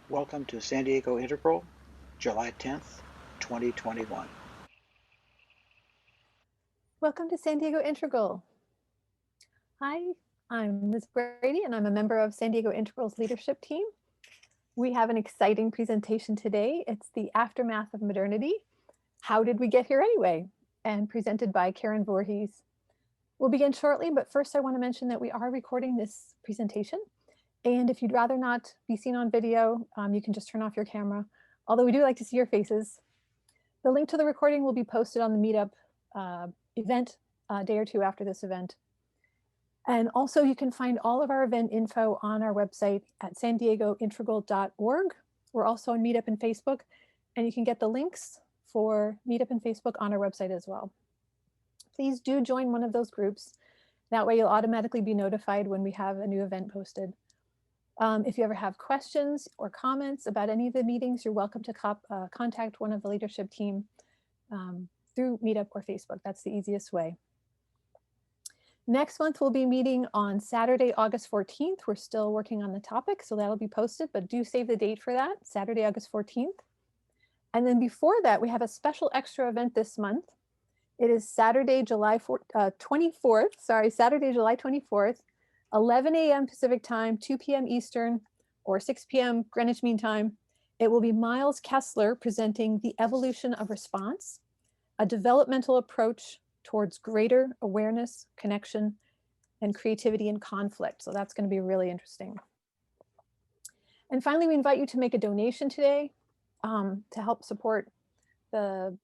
Welcome to San Diego Integral, July 10th, 2021. Welcome to San Diego Integral. Hi, I'm Liz Brady and I'm a member of San Diego Integral's leadership team. We have an exciting presentation today. It's the aftermath of modernity. How did we get here anyway? And presented by Karen Voorhees. We'll begin shortly, but first I want to mention that we are recording this presentation. And if you'd rather not be seen on video, you can just turn off your camera, although we do like to see your faces. The link to the recording will be posted on the meetup event a day or two after this event. And also you can find all of our event info on our website at sandiegointegral.org. We're also on Meetup and Facebook, and you can get the links for Meetup and Facebook on our website as well. Please do join one of those groups. That way you'll automatically be notified when we have a new event posted. If you ever have questions or comments about any of the meetings, you're welcome to contact one of the leadership team through Meetup or Facebook. That's the easiest way. Next month, we'll be meeting on Saturday, August 14th. We're still working on the topic, so that'll be posted, but do save the date for that, Saturday, August 14th. And then before that, we have a special extra event this month. It is Saturday, July 24th, 11 a.m. Pacific time, 2 p.m. Eastern, or 6 p.m. Greenwich Mean Time. It will be Miles Kessler presenting The Evolution of Response, a developmental approach towards greater awareness, connection, and creativity in conflict. So that's going to be really interesting. And finally, we invite you to make a donation today to help support the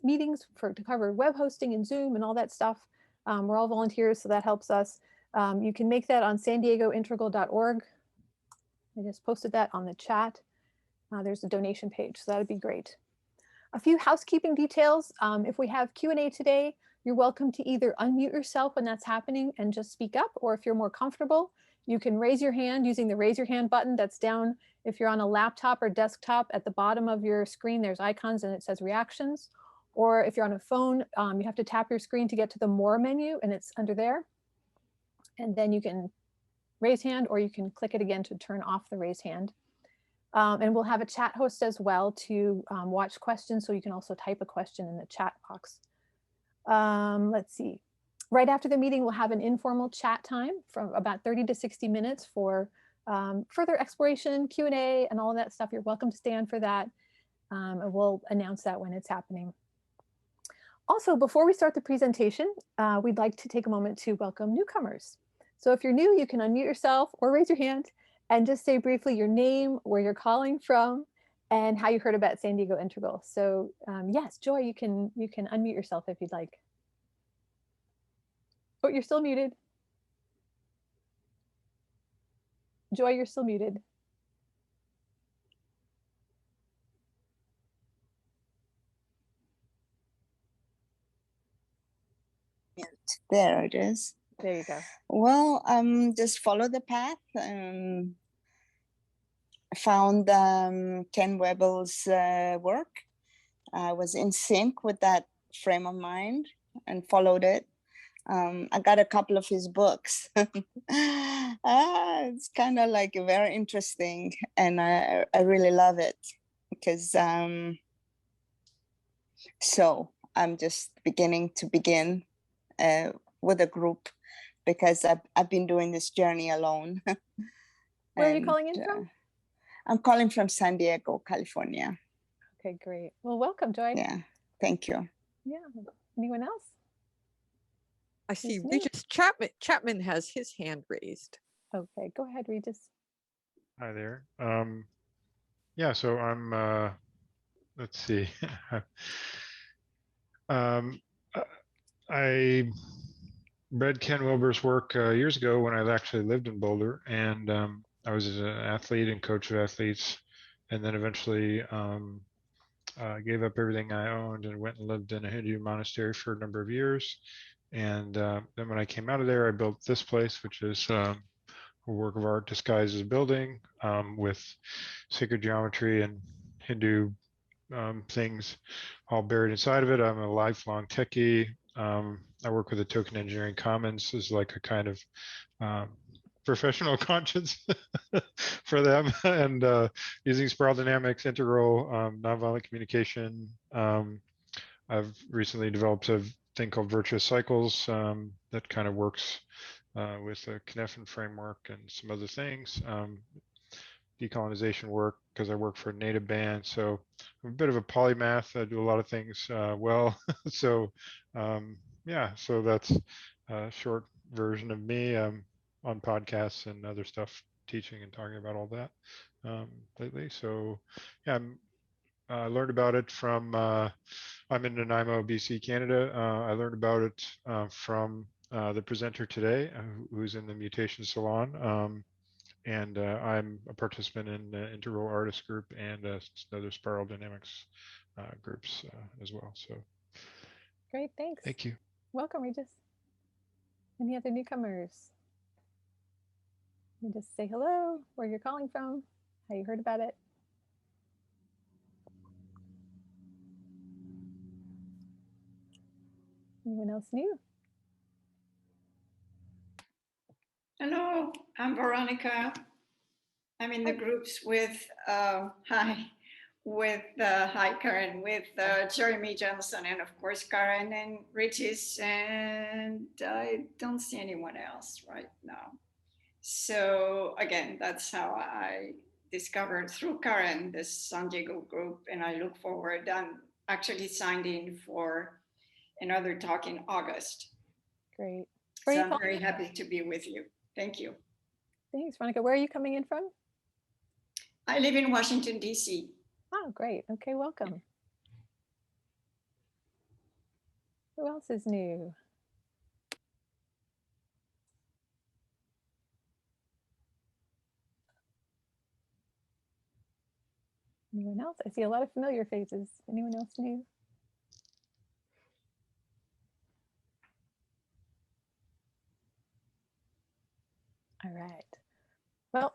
meetings to cover web hosting and Zoom and all that stuff. We're all volunteers, so that helps us. You can make that on sandiegointegral.org. I just posted that on the chat. There's a donation page, so that'd be great. A few housekeeping details. If we have Q&A today, you're welcome to either unmute yourself when that's happening and just speak up, or if you're more comfortable, you can raise your hand using the raise your hand button that's down. If you're on a laptop or desktop, at the bottom of your screen, there's icons and it says reactions. Or if you're on a phone, you have to tap your screen to get to the more menu and it's under there. And then you can raise hand or you can click it again to turn off the raise hand. And we'll have a chat host as well to watch questions, so you can also type a question in the chat box. Let's see. Right after the meeting, we'll have an informal chat time from about 30 to 60 minutes for further exploration, Q&A, and all of that stuff. You're welcome to stay on for that. And we'll announce that when it's happening. Also, before we start the presentation, we'd like to take a moment to welcome newcomers. So if you're new, you can unmute yourself or raise your hand and just say briefly your name, where you're calling from, and how you heard about San Diego Integral. So yes, Joy, you can unmute yourself if you'd like. Oh, you're still muted. Joy, you're still muted. There it is. There you go. Well, just follow the path. I found Ken Webel's work. I was in sync with that frame of mind and followed it. I got a couple of his books. It's kind of like very interesting, and I really love it because so I'm just begin with a group because I've been doing this journey alone. Where are you calling in from? I'm calling from San Diego, California. Okay, great. Well, welcome, Joy. Yeah, thank you. Yeah. Anyone else? I see Regis Chapman has his hand raised. Okay, go ahead, Regis. Hi there. Yeah, so I'm, let's see. I read Ken Wilber's work years ago when I actually lived in Boulder, and I was an athlete and coach of athletes, and then eventually gave up everything I owned and went and lived in a Hindu monastery for a number of years. And then when I came out of there, I built this place, which is a work of art disguised as a building with sacred geometry and Hindu things all buried inside of it. I'm a lifelong techie. I work with the Token Engineering Commons as like a kind of professional conscience for them, and using spiral dynamics, integral, nonviolent communication. I've recently developed a thing called virtuous cycles that kind of works with a Cynefin framework and some other things. Decolonization work, because I work for a native band, so I'm a bit of a polymath. I do a lot of things well. So yeah, so that's a short version of me on podcasts and other stuff, teaching and talking about all that lately. So yeah, I learned about it from, I'm in Nanaimo, BC, Canada. I learned about it from the presenter today, who's in the Mutation Salon. And I'm a participant in the Integral Artist Group and other Spiral Dynamics groups as well. So Great, thanks. thank you. Welcome, Regis. Any other newcomers? You just say hello, where you're calling from, how you heard about it. Anyone else new? Hello, I'm Veronica. I'm in the groups with, hi Karen, with Jeremy Johnson, and of course Karen and Regis, and I don't see anyone else right now. So again, that's how I discovered through Karen this San Diego group, and I look forward. I'm actually signed in for another talk in August. Great. So I'm very happy to be with you. Thank you. Thanks, Veronica. Where are you coming in from? I live in Washington, D.C. Oh, great. Okay, welcome. Who else is new? Anyone else? I see a lot of familiar faces. Anyone else new? All right. Well,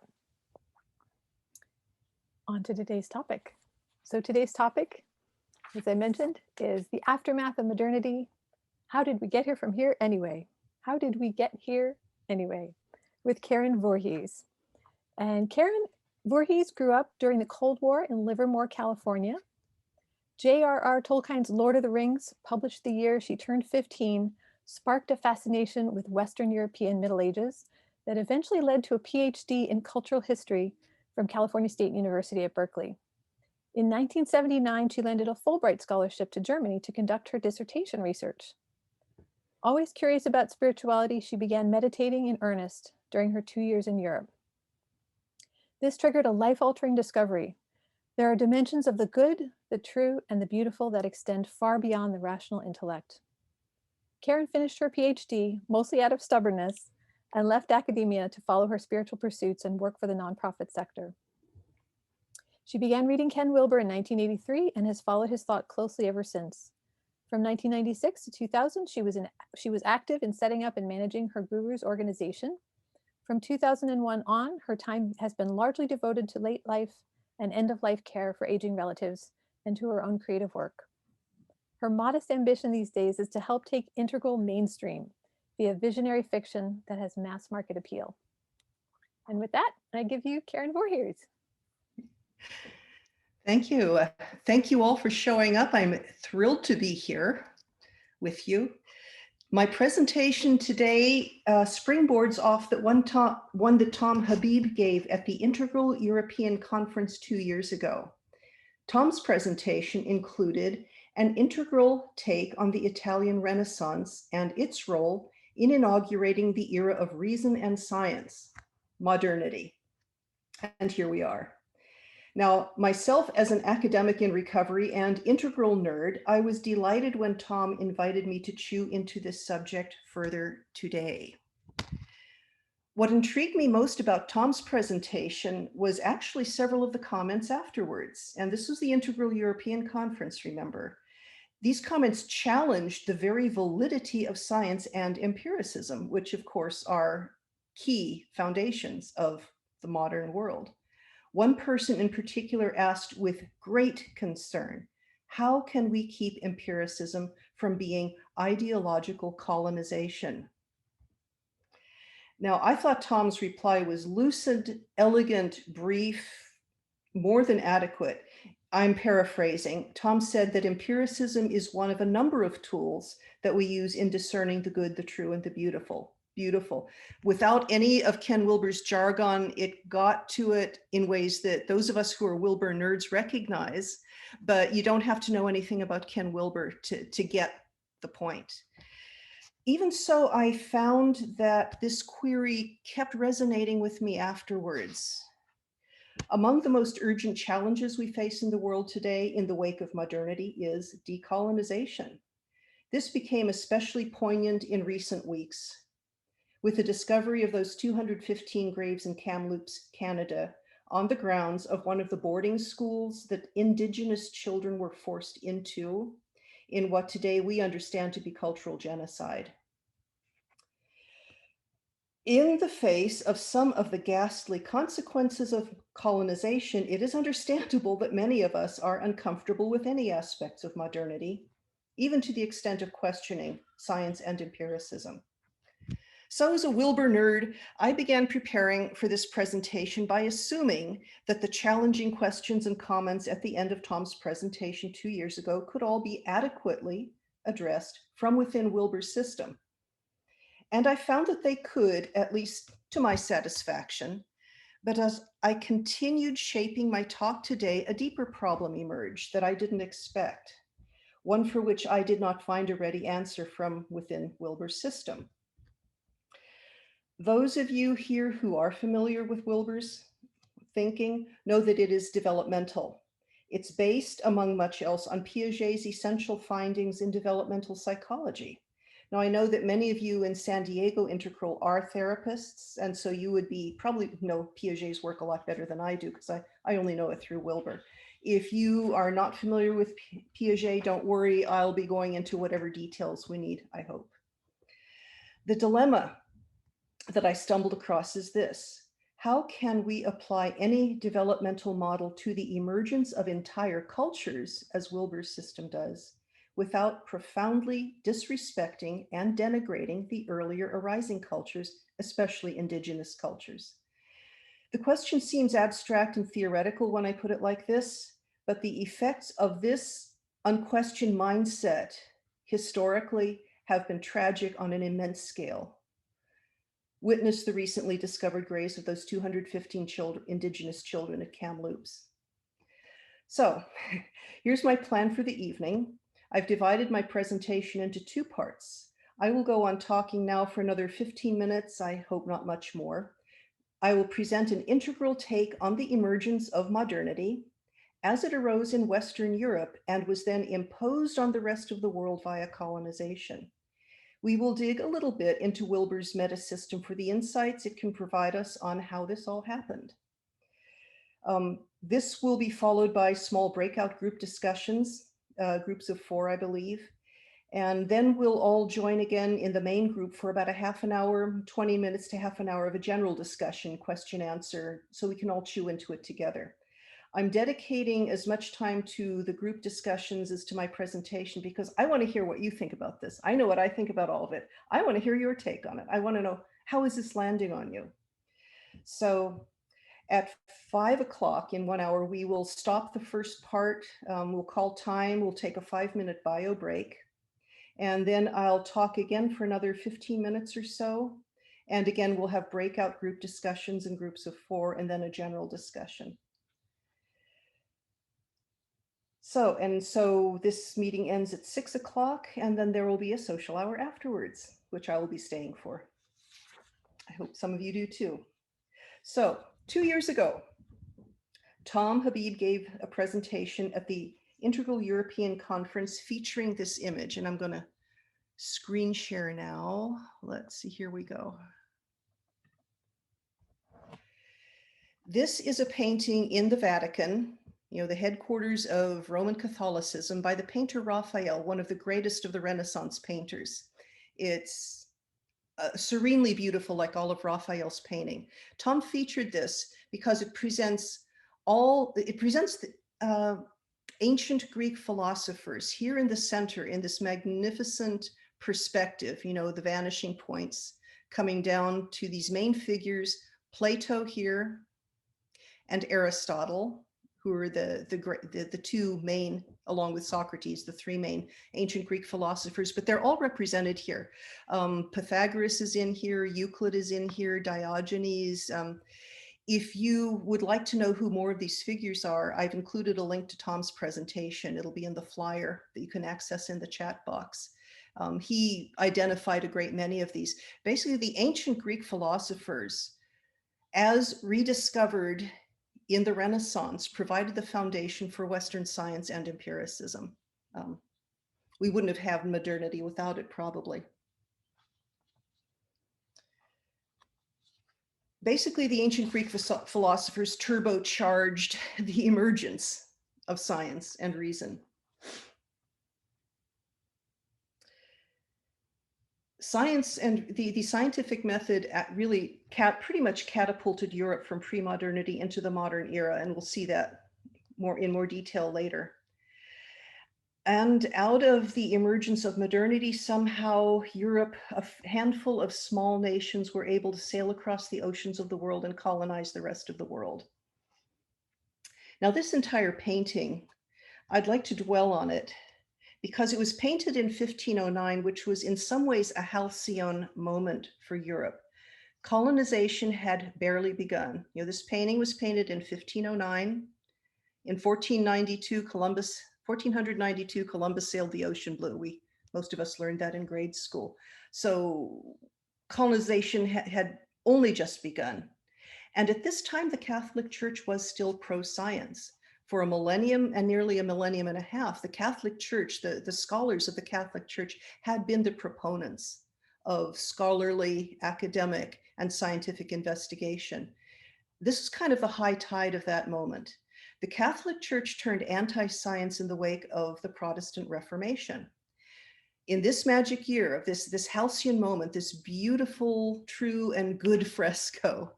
on to today's topic. So today's topic, as I mentioned, is the aftermath of modernity. How did we get here from here anyway? How did we get here anyway? With Karen Voorhees. And Karen Voorhees grew up during the Cold War in Livermore, California. J.R.R. Tolkien's Lord of the Rings, published the year she turned 15, sparked a fascination with Western European Middle Ages that eventually led to a PhD in cultural history from California State University at Berkeley. In 1979, she landed a Fulbright scholarship to Germany to conduct her dissertation research. Always curious about spirituality, she began meditating in earnest during her 2 years in Europe. This triggered a life-altering discovery. There are dimensions of the good, the true, and the beautiful that extend far beyond the rational intellect. Karen finished her PhD, mostly out of stubbornness, and left academia to follow her spiritual pursuits and work for the nonprofit sector. She began reading Ken Wilber in 1983 and has followed his thought closely ever since. From 1996 to 2000, she was active in setting up and managing her guru's organization. From 2001 on, her time has been largely devoted to late life and end-of-life care for aging relatives and to her own creative work. Her modest ambition these days is to help take integral mainstream via visionary fiction that has mass market appeal. And with that, I give you Karen Voorhees. Thank you. Thank you all for showing up. I'm thrilled to be here with you. My presentation today springboards off that one that Tom Habib gave at the Integral European Conference 2 years ago. Tom's presentation included an integral take on the Italian Renaissance and its role in inaugurating the era of reason and science, modernity. And here we are. Now, myself as an academic in recovery and integral nerd, I was delighted when Tom invited me to chew into this subject further today. What intrigued me most about Tom's presentation was actually several of the comments afterwards. And this was the Integral European Conference, remember. These comments challenged the very validity of science and empiricism, which of course are key foundations of the modern world. One person in particular asked with great concern, how can we keep empiricism from being ideological colonization? Now, I thought Tom's reply was lucid, elegant, brief, more than adequate. I'm paraphrasing. Tom said that empiricism is one of a number of tools that we use in discerning the good, the true, and the beautiful. Beautiful. Without any of Ken Wilber's jargon, it got to it in ways that those of us who are Wilber nerds recognize, but you don't have to know anything about Ken Wilber to get the point. Even so, I found that this query kept resonating with me afterwards. Among the most urgent challenges we face in the world today in the wake of modernity is decolonization. This became especially poignant in recent weeks with the discovery of those 215 graves in Kamloops, Canada, on the grounds of one of the boarding schools that Indigenous children were forced into in what today we understand to be cultural genocide. In the face of some of the ghastly consequences of colonization, it is understandable that many of us are uncomfortable with any aspects of modernity, even to the extent of questioning science and empiricism. So as a Wilber nerd, I began preparing for this presentation by assuming that the challenging questions and comments at the end of Tom's presentation 2 years ago could all be adequately addressed from within Wilber's system. And I found that they could, at least to my satisfaction. But as I continued shaping my talk today, a deeper problem emerged that I didn't expect, one for which I did not find a ready answer from within Wilber's system. Those of you here who are familiar with Wilber's thinking know that it is developmental. It's based, among much else, on Piaget's essential findings in developmental psychology. Now, I know that many of you in San Diego Integral are therapists, and so you would probably know Piaget's work a lot better than I do, because I only know it through Wilber. If you are not familiar with Piaget, don't worry, I'll be going into whatever details we need, I hope. The dilemma that I stumbled across is this: how can we apply any developmental model to the emergence of entire cultures, as Wilber's system does, without profoundly disrespecting and denigrating the earlier arising cultures, especially indigenous cultures? The question seems abstract and theoretical when I put it like this, but the effects of this unquestioned mindset historically have been tragic on an immense scale. Witness the recently discovered graves of those 215 indigenous children at Kamloops. So here's my plan for the evening. I've divided my presentation into 2 parts. I will go on talking now for another 15 minutes, I hope not much more. I will present an integral take on the emergence of modernity as it arose in Western Europe and was then imposed on the rest of the world via colonization. We will dig a little bit into Wilber's meta-system for the insights it can provide us on how this all happened. This will be followed by small breakout group discussions, groups of 4, I believe. And then we'll all join again in the main group for about a half an hour, 20 minutes to half an hour of a general discussion, question answer, so we can all chew into it together. I'm dedicating as much time to the group discussions as to my presentation because I want to hear what you think about this. I know what I think about all of it. I want to hear your take on it. I want to know, how is this landing on you? So at 5 o'clock in 1 hour, we will stop the first part. We'll call time. We'll take a 5-minute bio break. And then I'll talk again for another 15 minutes or so. And again, we'll have breakout group discussions in groups of 4 and then a general discussion. So this meeting ends at 6 o'clock, and then there will be a social hour afterwards, which I will be staying for. I hope some of you do too. So 2 years ago, Tom Habib gave a presentation at the Integral European Conference featuring this image, and I'm going to screen share now. Let's see, here we go. This is a painting in the Vatican, you know, the headquarters of Roman Catholicism, by the painter Raphael, one of the greatest of the Renaissance painters. It's serenely beautiful, like all of Raphael's painting. Tom featured this because it presents the ancient Greek philosophers here in the center in this magnificent perspective, you know, the vanishing points coming down to these main figures, Plato here and Aristotle, who are the two main, along with Socrates, the three main ancient Greek philosophers, but they're all represented here. Pythagoras is in here, Euclid is in here, Diogenes. If you would like to know who more of these figures are, I've included a link to Tom's presentation. It'll be in the flyer that you can access in the chat box. He identified a great many of these. Basically, the ancient Greek philosophers, as rediscovered in the Renaissance, provided the foundation for Western science and empiricism. We wouldn't have had modernity without it, probably. Basically, the ancient Greek philosophers turbocharged the emergence of science and reason. Science and the scientific method really pretty much catapulted Europe from pre-modernity into the modern era, and we'll see that in more detail later. And out of the emergence of modernity, somehow Europe, a handful of small nations, were able to sail across the oceans of the world and colonize the rest of the world. Now, this entire painting, I'd like to dwell on it because it was painted in 1509, which was in some ways a halcyon moment for Europe. Colonization had barely begun. You know, this painting was painted in 1509. In 1492, Columbus sailed the ocean blue. Most of us learned that in grade school. So colonization had only just begun. And at this time, the Catholic Church was still pro-science. For a millennium and nearly a millennium and a half, the Catholic Church, the scholars of the Catholic Church had been the proponents of scholarly, academic, and scientific investigation. This is kind of the high tide of that moment. The Catholic Church turned anti-science in the wake of the Protestant Reformation. In this magic year of this halcyon moment, this beautiful, true, and good fresco,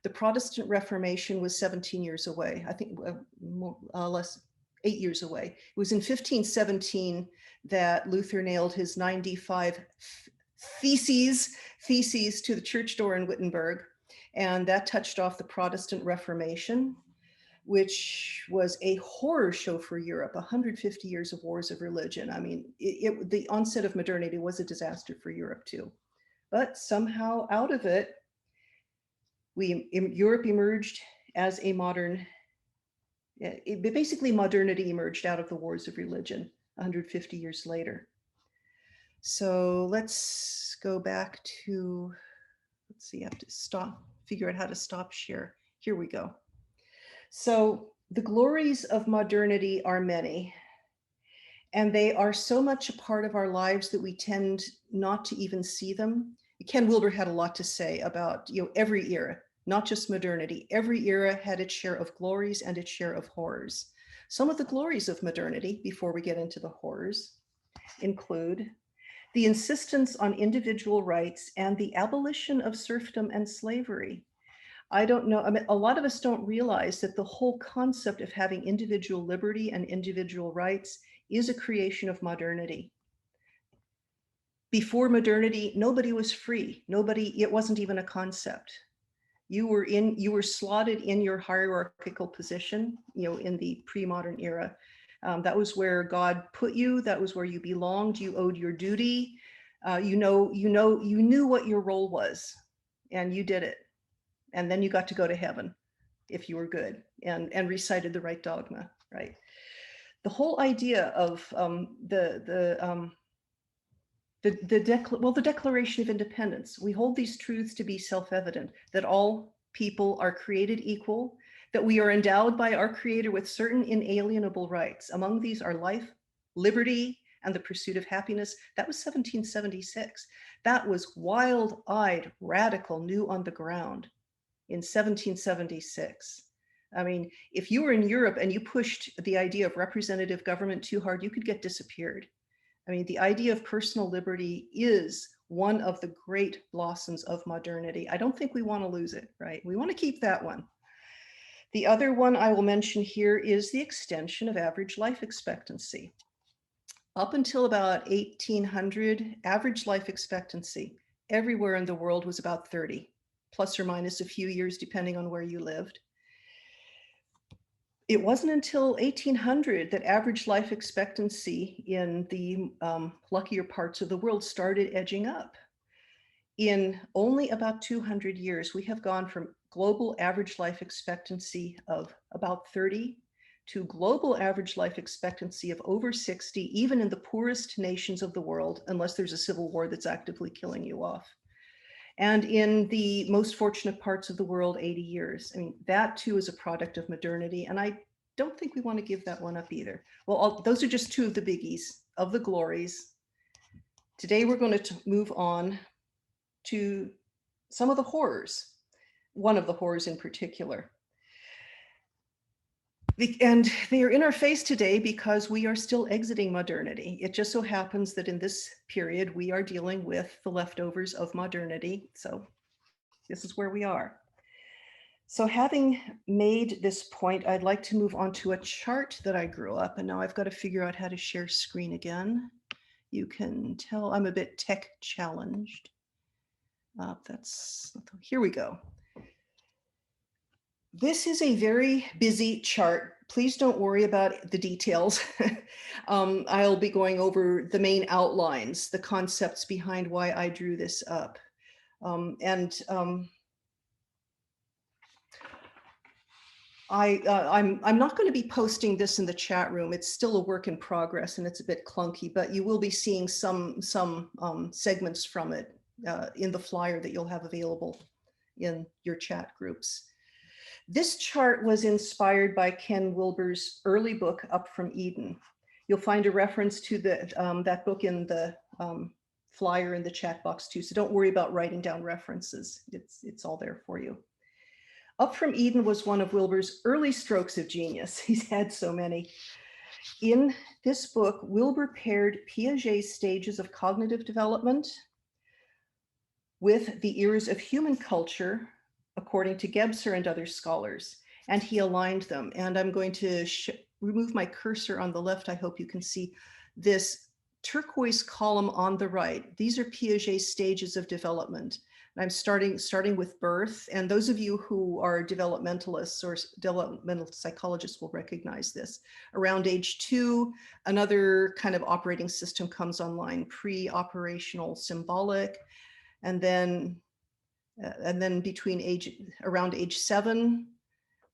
the Protestant Reformation was 17 years away. I think more or less 8 years away. It was in 1517 that Luther nailed his 95 theses to the church door in Wittenberg, and that touched off the Protestant Reformation, which was a horror show for Europe, 150 years of wars of religion. I mean, the onset of modernity was a disaster for Europe too. But somehow out of it, Europe emerged as a modern, basically modernity emerged out of the wars of religion 150 years later. So let's go back to, let's see, I have to figure out how to stop share. Here we go. So the glories of modernity are many, and they are so much a part of our lives that we tend not to even see them. Ken Wilber had a lot to say about, every era, not just modernity. Every era had its share of glories and its share of horrors. Some of the glories of modernity, before we get into the horrors, include the insistence on individual rights and the abolition of serfdom and slavery. I don't know, I mean, a lot of us don't realize that the whole concept of having individual liberty and individual rights is a creation of modernity. Before modernity, nobody was free. It wasn't even a concept. You were slotted in your hierarchical position, in the pre-modern era. That was where God put you. That was where you belonged. You owed your duty. You knew what your role was, and you did it. And then you got to go to heaven if you were good and recited the right dogma, right? The whole idea of the Declaration of Independence, we hold these truths to be self-evident, that all people are created equal, that we are endowed by our Creator with certain inalienable rights. Among these are life, liberty, and the pursuit of happiness. That was 1776. That was wild-eyed, radical, new on the ground in 1776. I mean, if you were in Europe and you pushed the idea of representative government too hard, you could get disappeared. I mean, the idea of personal liberty is one of the great blossoms of modernity. I don't think we want to lose it, right? We want to keep that one. The other one I will mention here is the extension of average life expectancy. Up until about 1800, average life expectancy, everywhere in the world was about 30, plus or minus a few years, depending on where you lived. It wasn't until 1800 that average life expectancy in the luckier parts of the world started edging up. In only about 200 years, we have gone from global average life expectancy of about 30 to global average life expectancy of over 60, even in the poorest nations of the world, unless there's a civil war that's actively killing you off. And in the most fortunate parts of the world, 80 years. I mean, that too is a product of modernity. And I don't think we want to give that one up either. Well, those are just two of the biggies, of the glories. Today, we're going to move on to some of the horrors, one of the horrors in particular. And they are in our face today because we are still exiting modernity. It just so happens that in this period, we are dealing with the leftovers of modernity. So this is where we are. So having made this point, I'd like to move on to a chart that I grew up, and now I've got to figure out how to share screen again. You can tell I'm a bit tech challenged. Here we go. This is a very busy chart. Please don't worry about the details. I'll be going over the main outlines, the concepts behind why I drew this up. I'm not going to be posting this in the chat room. It's still a work in progress and it's a bit clunky, but you will be seeing some segments from it in the flyer that you'll have available in your chat groups. This chart was inspired by Ken Wilber's early book, Up from Eden. You'll find a reference to that book in the flyer in the chat box too, so don't worry about writing down references. It's all there for you. Up from Eden was one of Wilber's early strokes of genius. He's had so many. In this book, Wilber paired Piaget's stages of cognitive development with the eras of human culture, according to Gebser and other scholars, and he aligned them. And I'm going to remove my cursor on the left. I hope you can see this turquoise column on the right. These are Piaget's stages of development. And I'm starting with birth. And those of you who are developmentalists or developmental psychologists will recognize this. Around age 2, another kind of operating system comes online, pre-operational symbolic. And then around age 7,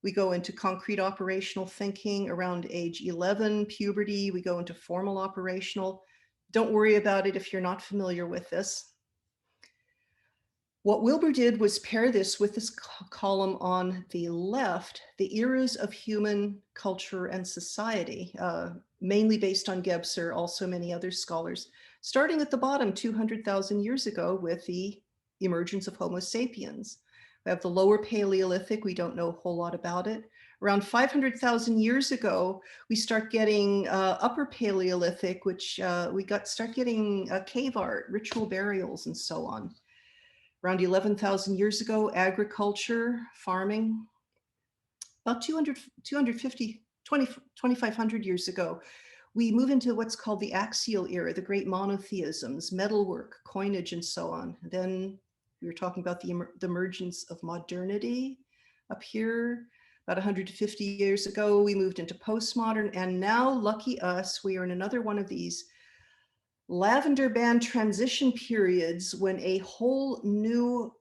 we go into concrete operational thinking. Around age 11, puberty, we go into formal operational. Don't worry about it if you're not familiar with this. What Wilber did was pair this with this column on the left, the eras of human culture and society, mainly based on Gebser, also many other scholars, starting at the bottom 200,000 years ago with the emergence of Homo sapiens. We have the lower Paleolithic, we don't know a whole lot about it. Around 500,000 years ago, we start getting upper Paleolithic, which start getting cave art, ritual burials, and so on. Around 11,000 years ago, agriculture, farming. About 2,500 years ago, we move into what's called the axial era, the great monotheisms, metalwork, coinage, and so on. Then we were talking about the emergence of modernity up here. About 150 years ago, we moved into postmodern, and now, lucky us, we are in another one of these lavender band transition periods when a whole new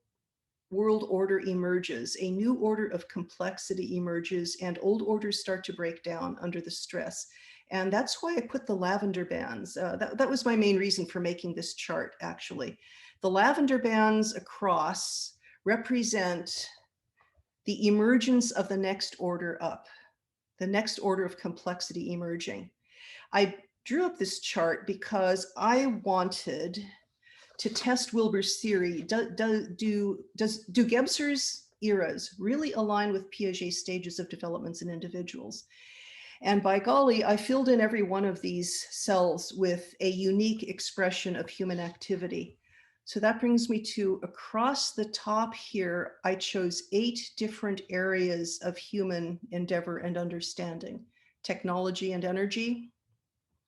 world order emerges, a new order of complexity emerges, and old orders start to break down under the stress. And that's why I put the lavender bands. That was my main reason for making this chart, actually. The lavender bands across represent the emergence of the next order up, the next order of complexity emerging. I drew up this chart because I wanted to test Wilber's theory. Do Gebser's eras really align with Piaget's stages of developments in individuals? And by golly, I filled in every one of these cells with a unique expression of human activity. So that brings me to across the top here, I chose 8 different areas of human endeavor and understanding: technology and energy,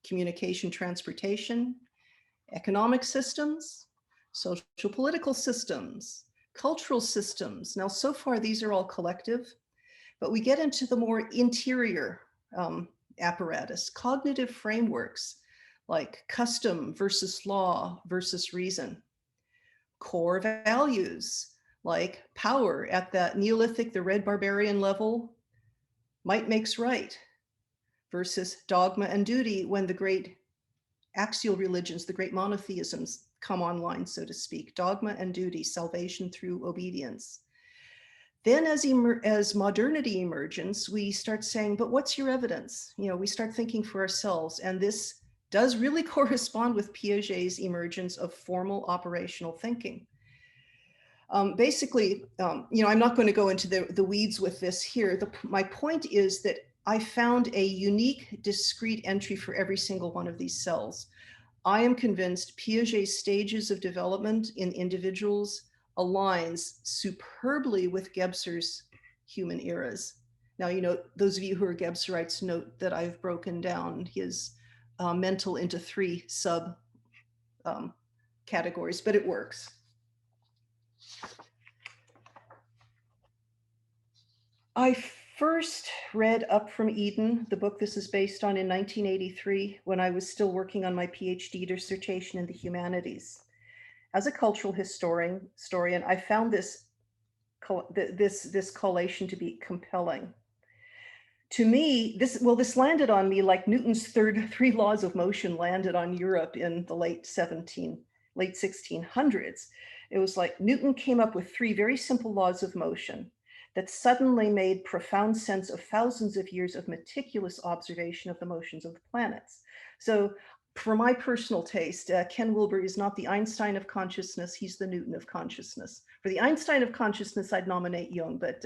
communication, transportation, economic systems, social political systems, cultural systems. Now, so far, these are all collective, but we get into the more interior apparatus, cognitive frameworks like custom versus law versus reason, core values like power at that Neolithic, the red barbarian level, might makes right, versus dogma and duty when the great axial religions, the great monotheisms come online, so to speak, dogma and duty, salvation through obedience. Then as modernity emergence, we start saying, but what's your evidence? You know, we start thinking for ourselves, and this does really correspond with Piaget's emergence of formal operational thinking. Basically, you know, I'm not going to go into the weeds with this here. My point is that I found a unique, discrete entry for every single one of these cells. I am convinced Piaget's stages of development in individuals aligns superbly with Gebser's human eras. Now, you know, those of you who are Gebserites note that I've broken down his mental into 3 sub categories, but it works. I first read Up from Eden, the book this is based on, in 1983, when I was still working on my PhD dissertation in the humanities. As a cultural historian, I found this collation to be compelling. To me, this landed on me like Newton's 3 laws of motion landed on Europe in the late 1600s. It was like Newton came up with 3 very simple laws of motion that suddenly made profound sense of thousands of years of meticulous observation of the motions of the planets. So for my personal taste, Ken Wilber is not the Einstein of consciousness, he's the Newton of consciousness. For the Einstein of consciousness, I'd nominate Jung, but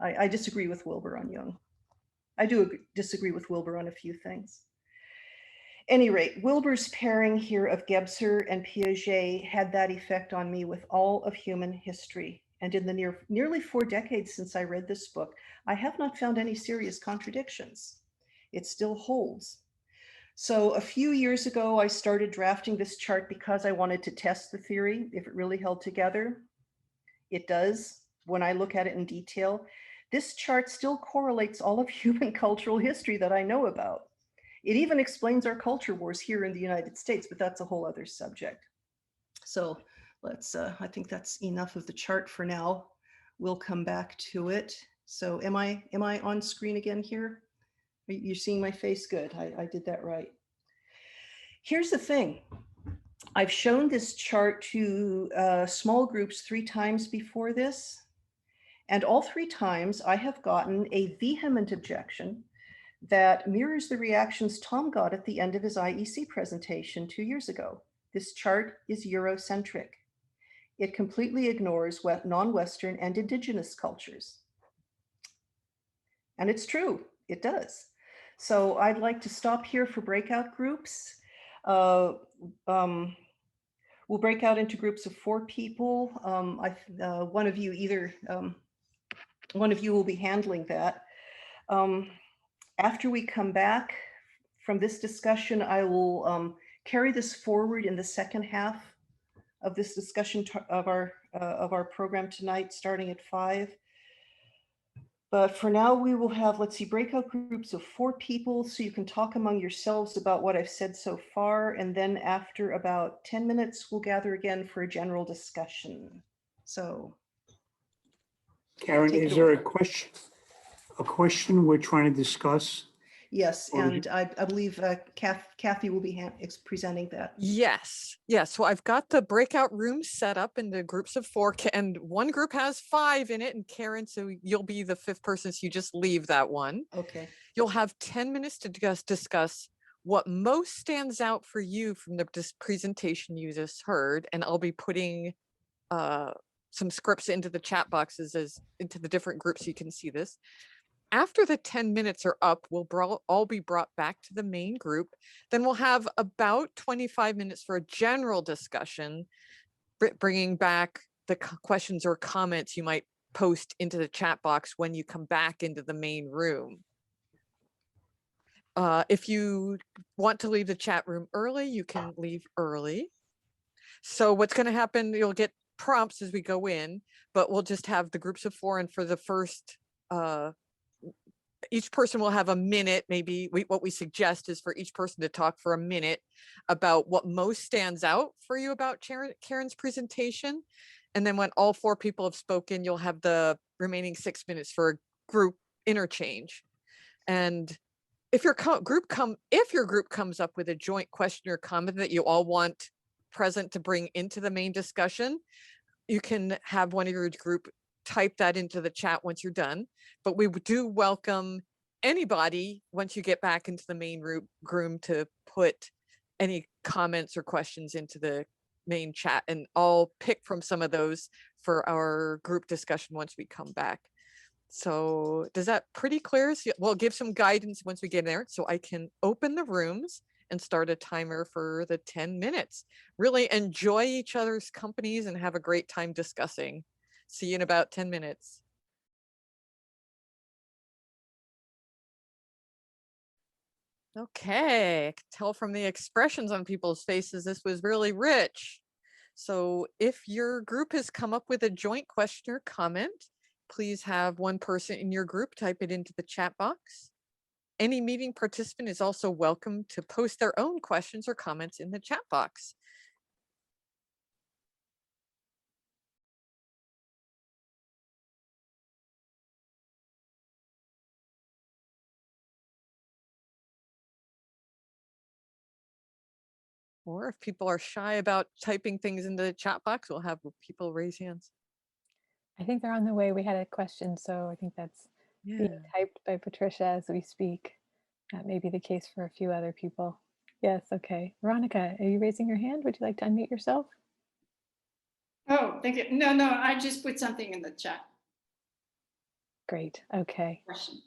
I disagree with Wilber on Jung. I do disagree with Wilber on a few things. Any rate, Wilber's pairing here of Gebser and Piaget had that effect on me with all of human history. And in the nearly 4 decades since I read this book, I have not found any serious contradictions. It still holds. So a few years ago, I started drafting this chart because I wanted to test the theory, if it really held together. It does, when I look at it in detail. This chart still correlates all of human cultural history that I know about. It even explains our culture wars here in the United States, but that's a whole other subject. So let's, I think that's enough of the chart for now. We'll come back to it. So am I on screen again here? You're seeing my face? Good, I did that right. Here's the thing. I've shown this chart to small groups 3 times before this. And all 3 times I have gotten a vehement objection that mirrors the reactions Tom got at the end of his IEC presentation 2 years ago. This chart is Eurocentric. It completely ignores non-Western and indigenous cultures. And it's true, it does. So I'd like to stop here for breakout groups. We'll break out into groups of 4 people. One of you will be handling that. After we come back from this discussion, I will carry this forward in the second half of this discussion of our program tonight, starting at 5. But for now, we will have, let's see, breakout groups of 4 people, so you can talk among yourselves about what I've said so far. And then after about 10 minutes, we'll gather again for a general discussion. So. Karen, is there a question we're trying to discuss? Yes, and I believe Kathy will be presenting that. Yes. So I've got the breakout rooms set up in the groups of 4, and one group has 5 in it. And Karen, so you'll be the 5th person, so you just leave that one. Okay. You'll have 10 minutes to discuss what most stands out for you from the presentation you just heard, and I'll be putting some scripts into the chat boxes into the different groups so you can see this. After the 10 minutes are up, we'll all be brought back to the main group. Then we'll have about 25 minutes for a general discussion, bringing back the questions or comments you might post into the chat box when you come back into the main room. If you want to leave the chat room early, you can leave early. So what's going to happen, you'll get prompts as we go in, but we'll just have the groups of 4, and for the first, each person will have a minute. Maybe what we suggest is for each person to talk for a minute about what most stands out for you about Karen's presentation. And then when all 4 people have spoken, you'll have the remaining 6 minutes for a group interchange. And if your group comes up with a joint question or comment that you all want present to bring into the main discussion, you can have one of your group type that into the chat once you're done. But we do welcome anybody once you get back into the main room to put any comments or questions into the main chat, and I'll pick from some of those for our group discussion once we come back. So does that pretty clear? So we'll give some guidance once we get there, so I can open the rooms and start a timer for the 10 minutes. Really enjoy each other's companies and have a great time discussing. See you in about 10 minutes. Okay, I can tell from the expressions on people's faces, this was really rich. So if your group has come up with a joint question or comment, please have one person in your group type it into the chat box. Any meeting participant is also welcome to post their own questions or comments in the chat box. Or if people are shy about typing things into the chat box, we'll have people raise hands. I think they're on the way. We had a question, so I think that's being typed by Patricia as we speak. That may be the case for a few other people. Yes, okay. Veronica, are you raising your hand? Would you like to unmute yourself? Oh, thank you. No, I just put something in the chat. Great, okay. Question.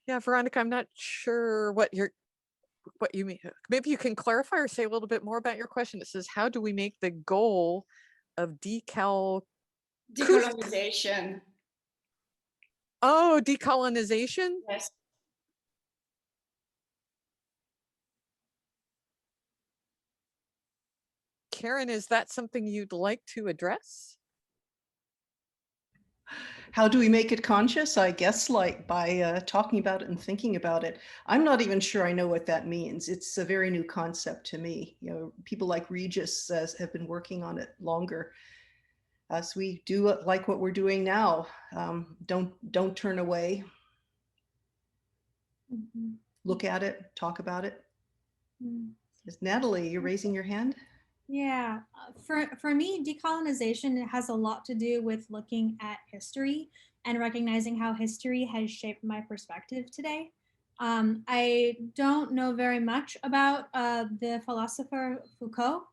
Yeah, Veronica, I'm not sure what you mean. Maybe you can clarify or say a little bit more about your question. It says, how do we make the goal of decolonization? Oh, decolonization? Yes. Karen, is that something you'd like to address? How do we make it conscious? I guess like by talking about it and thinking about it. I'm not even sure I know what that means. It's a very new concept to me. You know, people like Regis have been working on it longer. As we do like what we're doing now. Don't turn away. Mm-hmm. Look at it, talk about it. Mm. Natalie, you're raising your hand? Yeah, for me, decolonization has a lot to do with looking at history and recognizing how history has shaped my perspective today. I don't know very much about the philosopher Foucault,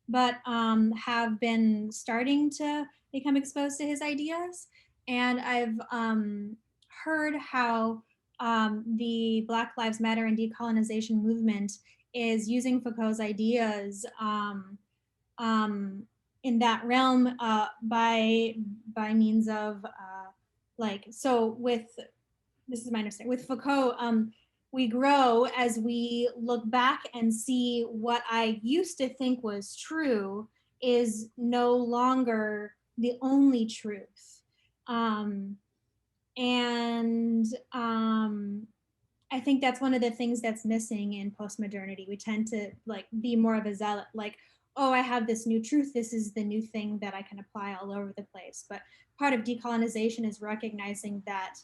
but have been starting to become exposed to his ideas. And I've heard how the Black Lives Matter and decolonization movement is using Foucault's ideas in that realm by means of so with, this is my understanding, with Foucault, we grow as we look back and see what I used to think was true is no longer the only truth. I think that's one of the things that's missing in postmodernity. We tend to like be more of a zealot, like, oh, I have this new truth. This is the new thing that I can apply all over the place. But part of decolonization is recognizing that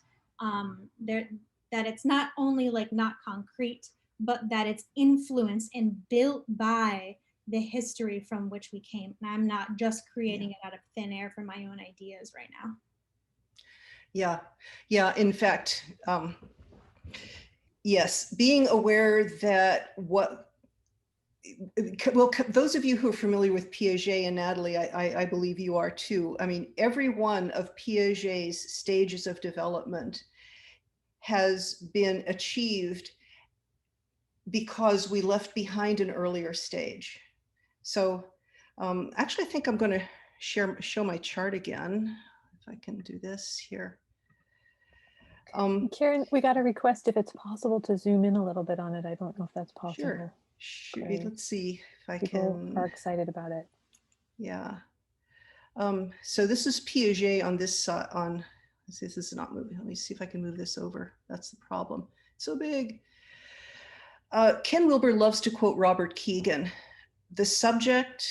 that it's not only like not concrete, but that it's influenced and built by the history from which we came. And I'm not just creating it out of thin air for my own ideas right now. Yeah. In fact, yes, being aware that those of you who are familiar with Piaget, and Natalie, I believe you are too. I mean, every one of Piaget's stages of development has been achieved because we left behind an earlier stage. So actually, I think I'm going to show my chart again, if I can do this here. Karen, we got a request if it's possible to zoom in a little bit on it. I don't know if that's possible. Sure. Okay. Let's see if I People can. are excited about it. Yeah. So this is Piaget on this side. This is not moving. Let me see if I can move this over. That's the problem. It's so big. Ken Wilber loves to quote Robert Keegan. The subject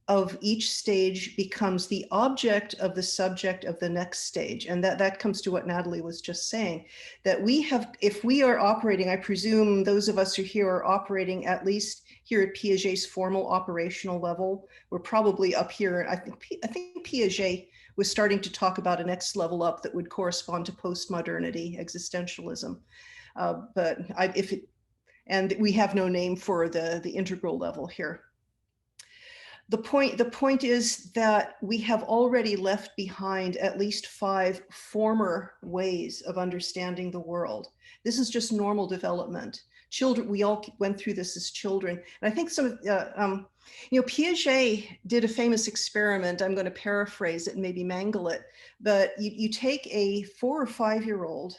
of each stage becomes the object of the subject of the next stage. And that comes to what Natalie was just saying, that we have, if we are operating, I presume those of us who are here are operating at least here at Piaget's formal operational level. We're probably up here. I think Piaget was starting to talk about a next level up that would correspond to postmodernity, existentialism. And we have no name for the integral level here. The point is that we have already left behind at least 5 former ways of understanding the world. This is just normal development. Children, we all went through this as children. And I think Piaget did a famous experiment. I'm going to paraphrase it and maybe mangle it, but you take a 4 or 5-year-old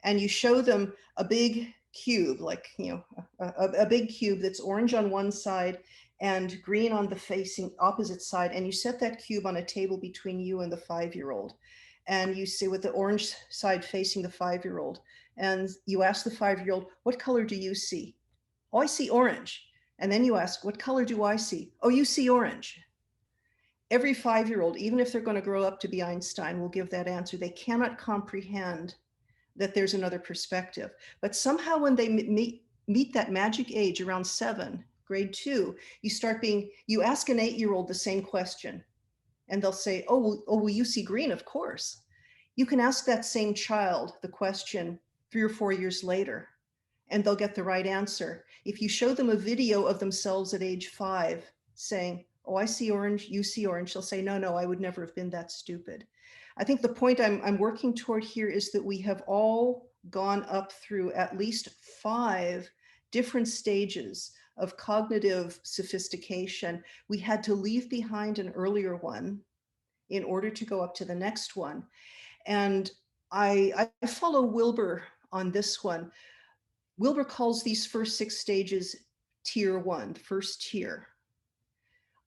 and you show them a big cube, like, a big cube that's orange on one side and green on the facing opposite side. And you set that cube on a table between you and the 5-year-old. And you say, with the orange side facing the 5-year-old. And you ask the 5-year-old, what color do you see? Oh, I see orange. And then you ask, what color do I see? Oh, you see orange. Every 5-year-old, even if they're going to grow up to be Einstein, will give that answer. They cannot comprehend that there's another perspective. But somehow when they meet that magic age around 7, grade 2, you ask an 8-year-old the same question and they'll say, oh, will you see green? Of course. You can ask that same child the question 3 or 4 years later and they'll get the right answer. If you show them a video of themselves at age 5 saying, oh, I see orange, you see orange, they'll say, no, I would never have been that stupid. I think the point I'm working toward here is that we have all gone up through at least 5 different stages of cognitive sophistication. We had to leave behind an earlier one in order to go up to the next one. And I follow Wilber on this one. Wilber calls these first 6 stages tier 1, first tier.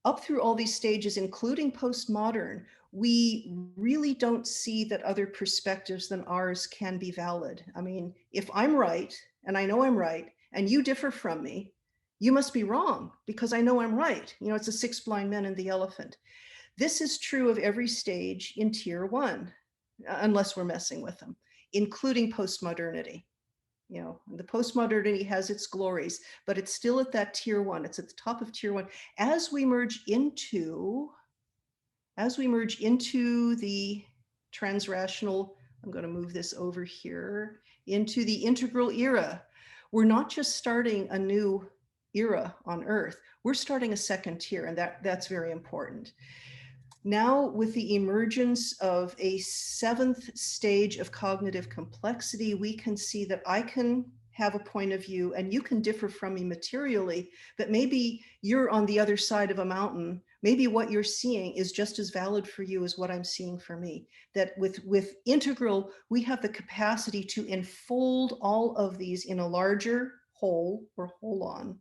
Up through all these stages, including postmodern, we really don't see that other perspectives than ours can be valid. I mean, if I'm right, and I know I'm right, and you differ from me, you must be wrong because I know I'm right. It's the 6 blind men and the elephant. This is true of every stage in tier 1, unless we're messing with them, including postmodernity. The postmodernity has its glories, but it's still at that tier 1. It's at the top of tier 1. As we merge into the transrational, I'm going to move this over here, into the integral era, we're not just starting a new era on Earth, we're starting a second tier, and that's very important. Now, with the emergence of a 7th stage of cognitive complexity, we can see that I can have a point of view and you can differ from me materially, but maybe you're on the other side of a mountain. Maybe what you're seeing is just as valid for you as what I'm seeing for me. That with integral, we have the capacity to enfold all of these in a larger whole or whole-on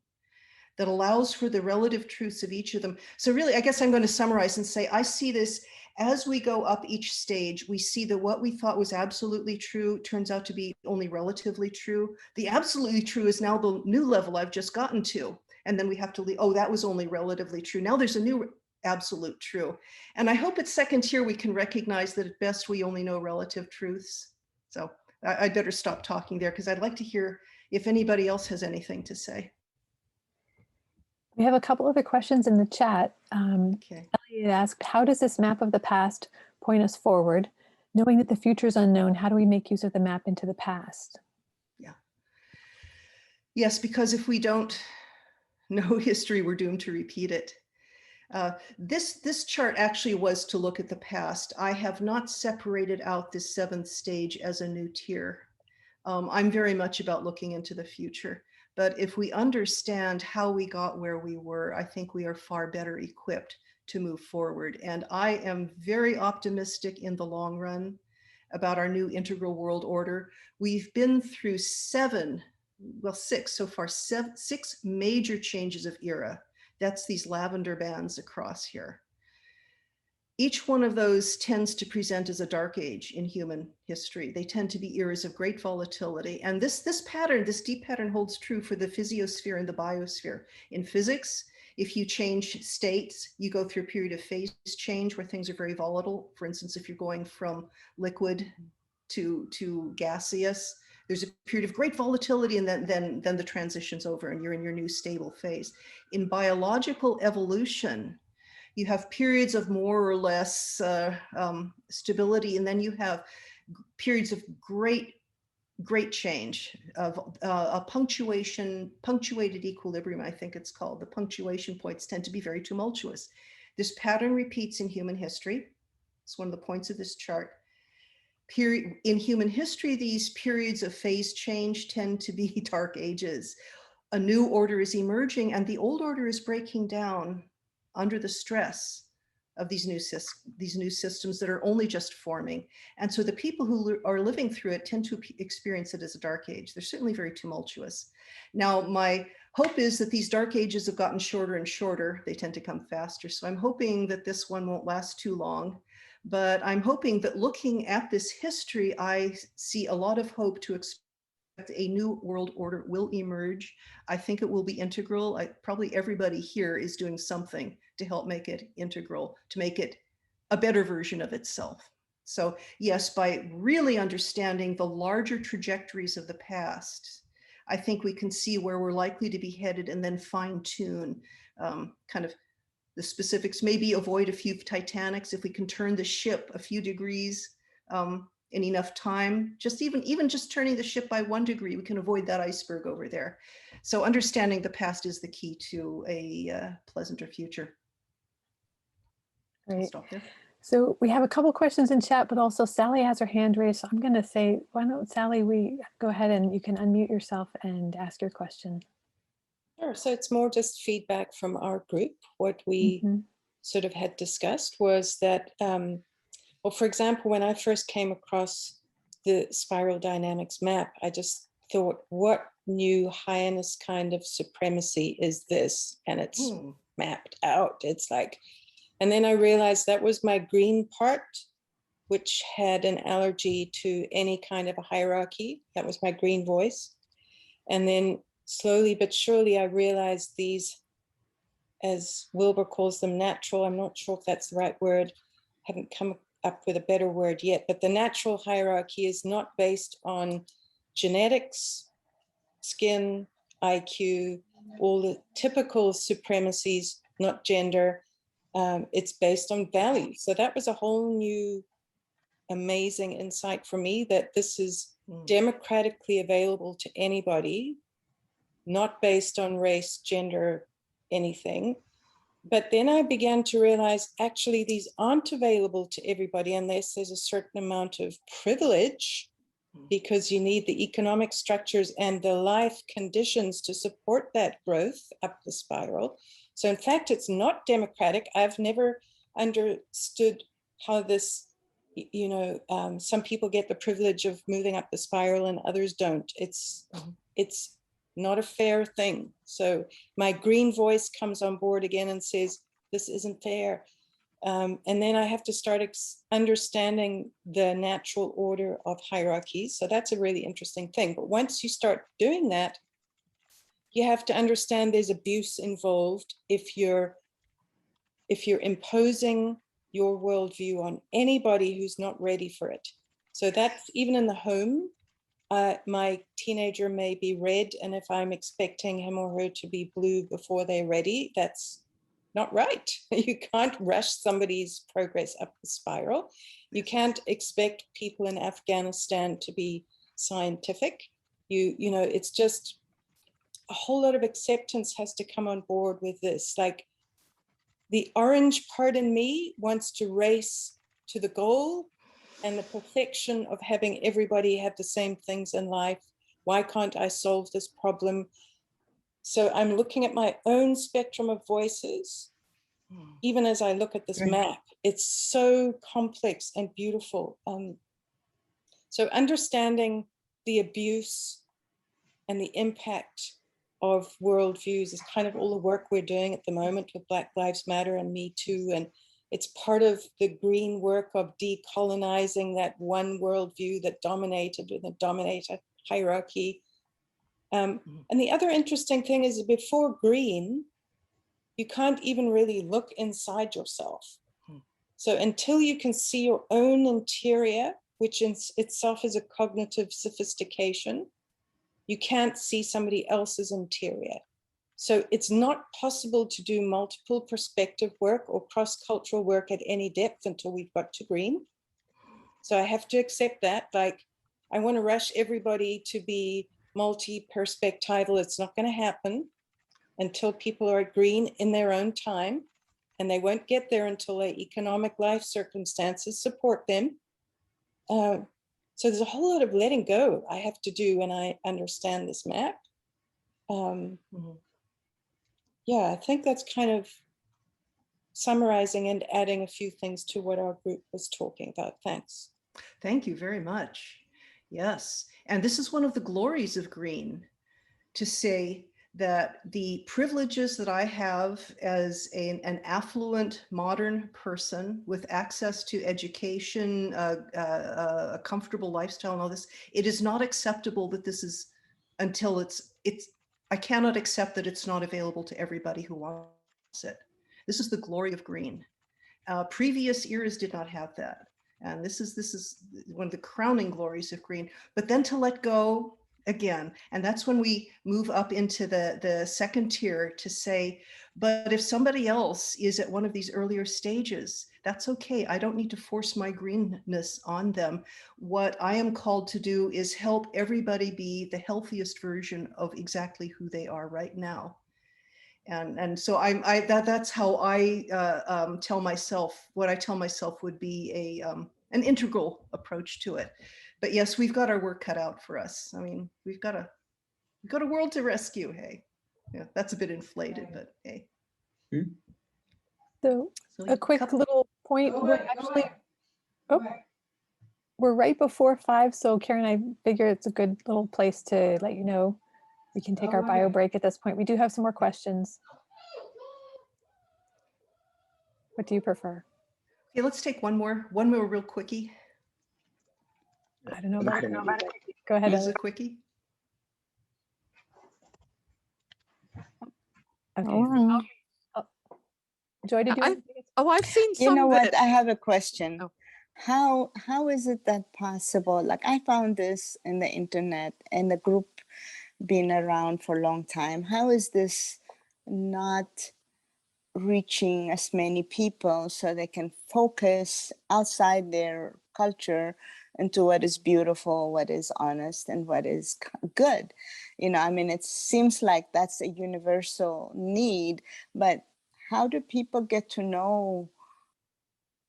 that allows for the relative truths of each of them. So really, I guess I'm going to summarize and say, I see this as we go up each stage, we see that what we thought was absolutely true turns out to be only relatively true. The absolutely true is now the new level I've just gotten to. And then we have to leave, oh, that was only relatively true. Now there's a new absolute true. And I hope at second tier, we can recognize that at best we only know relative truths. So I better stop talking there because I'd like to hear if anybody else has anything to say. We have a couple other questions in the chat. Okay. Elliot asked, how does this map of the past point us forward? Knowing that the future is unknown, how do we make use of the map into the past? Yeah. Yes, because if we don't know history, we're doomed to repeat it. This chart actually was to look at the past. I have not separated out this 7th stage as a new tier. I'm very much about looking into the future. But if we understand how we got where we were, I think we are far better equipped to move forward. And I am very optimistic in the long run. about our new integral world order. We've been through six so far, six major changes of era. That's these lavender bands across here. Each one of those tends to present as a dark age in human history. They tend to be eras of great volatility. And this pattern, this deep pattern holds true for the physiosphere and the biosphere. In physics, if you change states, you go through a period of phase change where things are very volatile. For instance, if you're going from liquid to gaseous, there's a period of great volatility, and then the transition's over and you're in your new stable phase. In biological evolution, you have periods of more or less stability, and then you have periods of great change, of a punctuated equilibrium, I think it's called. The punctuation points tend to be very tumultuous. This pattern repeats in human history. It's one of the points of this chart. In human history, these periods of phase change tend to be dark ages. A new order is emerging, and the old order is breaking down under the stress of these new systems that are only just forming. And so the people who are living through it tend to experience it as a dark age. They're certainly very tumultuous. Now, my hope is that these dark ages have gotten shorter and shorter. They tend to come faster. So I'm hoping that this one won't last too long. But I'm hoping that looking at this history, I see a lot of hope to expect a new world order will emerge. I think it will be integral. Probably everybody here is doing something to help make it integral, to make it a better version of itself. So yes, by really understanding the larger trajectories of the past, I think we can see where we're likely to be headed and then fine tune kind of the specifics, maybe avoid a few Titanics if we can turn the ship a few degrees in enough time. Just even just turning the ship by 1 degree, we can avoid that iceberg over there. So understanding the past is the key to a pleasanter future. Great. Stop there. So we have a couple questions in chat, but also Sally has her hand raised. So I'm going to say, why don't Sally, we go ahead and you can unmute yourself and ask your question. Sure. So it's more just feedback from our group. What we sort of had discussed was that, well, for example, when I first came across the spiral dynamics map, I just thought, what new highness kind of supremacy is this? And it's mapped out. It's like, and then I realized that was my green part, which had an allergy to any kind of a hierarchy. That was my green voice. And then slowly but surely, I realized these, as Wilber calls them, natural. I'm not sure if that's the right word. Haven't come up with a better word yet, but the natural hierarchy is not based on genetics, skin, IQ, all the typical supremacies, not gender. It's based on value. So that was a whole new amazing insight for me, that this is democratically available to anybody, not based on race, gender, anything. But then I began to realize, actually, these aren't available to everybody unless there's a certain amount of privilege, because you need the economic structures and the life conditions to support that growth up the spiral. So in fact, it's not democratic. I've never understood how this, you know, some people get the privilege of moving up the spiral and others don't. It's not a fair thing. So my green voice comes on board again and says, this isn't fair. And then I have to start understanding the natural order of hierarchies. So that's a really interesting thing. But once you start doing that, you have to understand there's abuse involved if you're imposing your worldview on anybody who's not ready for it. So that's even in the home. My teenager may be red, and if I'm expecting him or her to be blue before they're ready, that's not right. You can't rush somebody's progress up the spiral. You can't expect people in Afghanistan to be scientific. You know, it's just a whole lot of acceptance has to come on board with this. Like, the orange part in me wants to race to the goal and the perfection of having everybody have the same things in life. Why can't I solve this problem? So I'm looking at my own spectrum of voices, even as I look at this map. It's so complex and beautiful. So understanding the abuse and the impact of worldviews is kind of all the work we're doing at the moment with Black Lives Matter and Me Too. And it's part of the green work of decolonizing that one worldview that dominated with the dominator hierarchy. And the other interesting thing is before green, you can't even really look inside yourself. So until you can see your own interior, which in itself is a cognitive sophistication, you can't see somebody else's interior. So it's not possible to do multiple perspective work or cross-cultural work at any depth until we've got to green. So I have to accept that. Like, I want to rush everybody to be multi-perspectival. It's not going to happen until people are at green in their own time. And they won't get there until their economic life circumstances support them. So there's a whole lot of letting go I have to do when I understand this map. Yeah, I think that's kind of summarizing and adding a few things to what our group was talking about. Thanks. Thank you very much. Yes, and this is one of the glories of green, to say that the privileges that I have as an affluent modern person with access to education, a comfortable lifestyle and all this, it is not acceptable that this is, until I cannot accept that it's not available to everybody who wants it. This is the glory of green. Previous eras did not have that. And this is one of the crowning glories of green. But then to let go again, and that's when we move up into the second tier to say, but if somebody else is at one of these earlier stages, that's okay. I don't need to force my greenness on them. What I am called to do is help everybody be the healthiest version of exactly who they are right now. And so that's how I tell myself, what I tell myself would be an integral approach to it. But yes, we've got our work cut out for us. I mean, we've got a world to rescue. Hey, yeah, that's a bit inflated, but hey. So a quick little point. We're right before 5. So Karen, I figure it's a good little place to let you know we can take our bio break at this point. We do have some more questions. What do you prefer? Okay, let's take one more real quickie. I don't know about it. Go ahead. Is a quickie? Okay. Oh. Joy, did you? I've seen some. You know what? I have a question. How is it that possible? Like, I found this in the internet and the group been around for a long time. How is this not reaching as many people so they can focus outside their culture into what is beautiful, what is honest, and what is good? You know, I mean, it seems like that's a universal need, but how do people get to know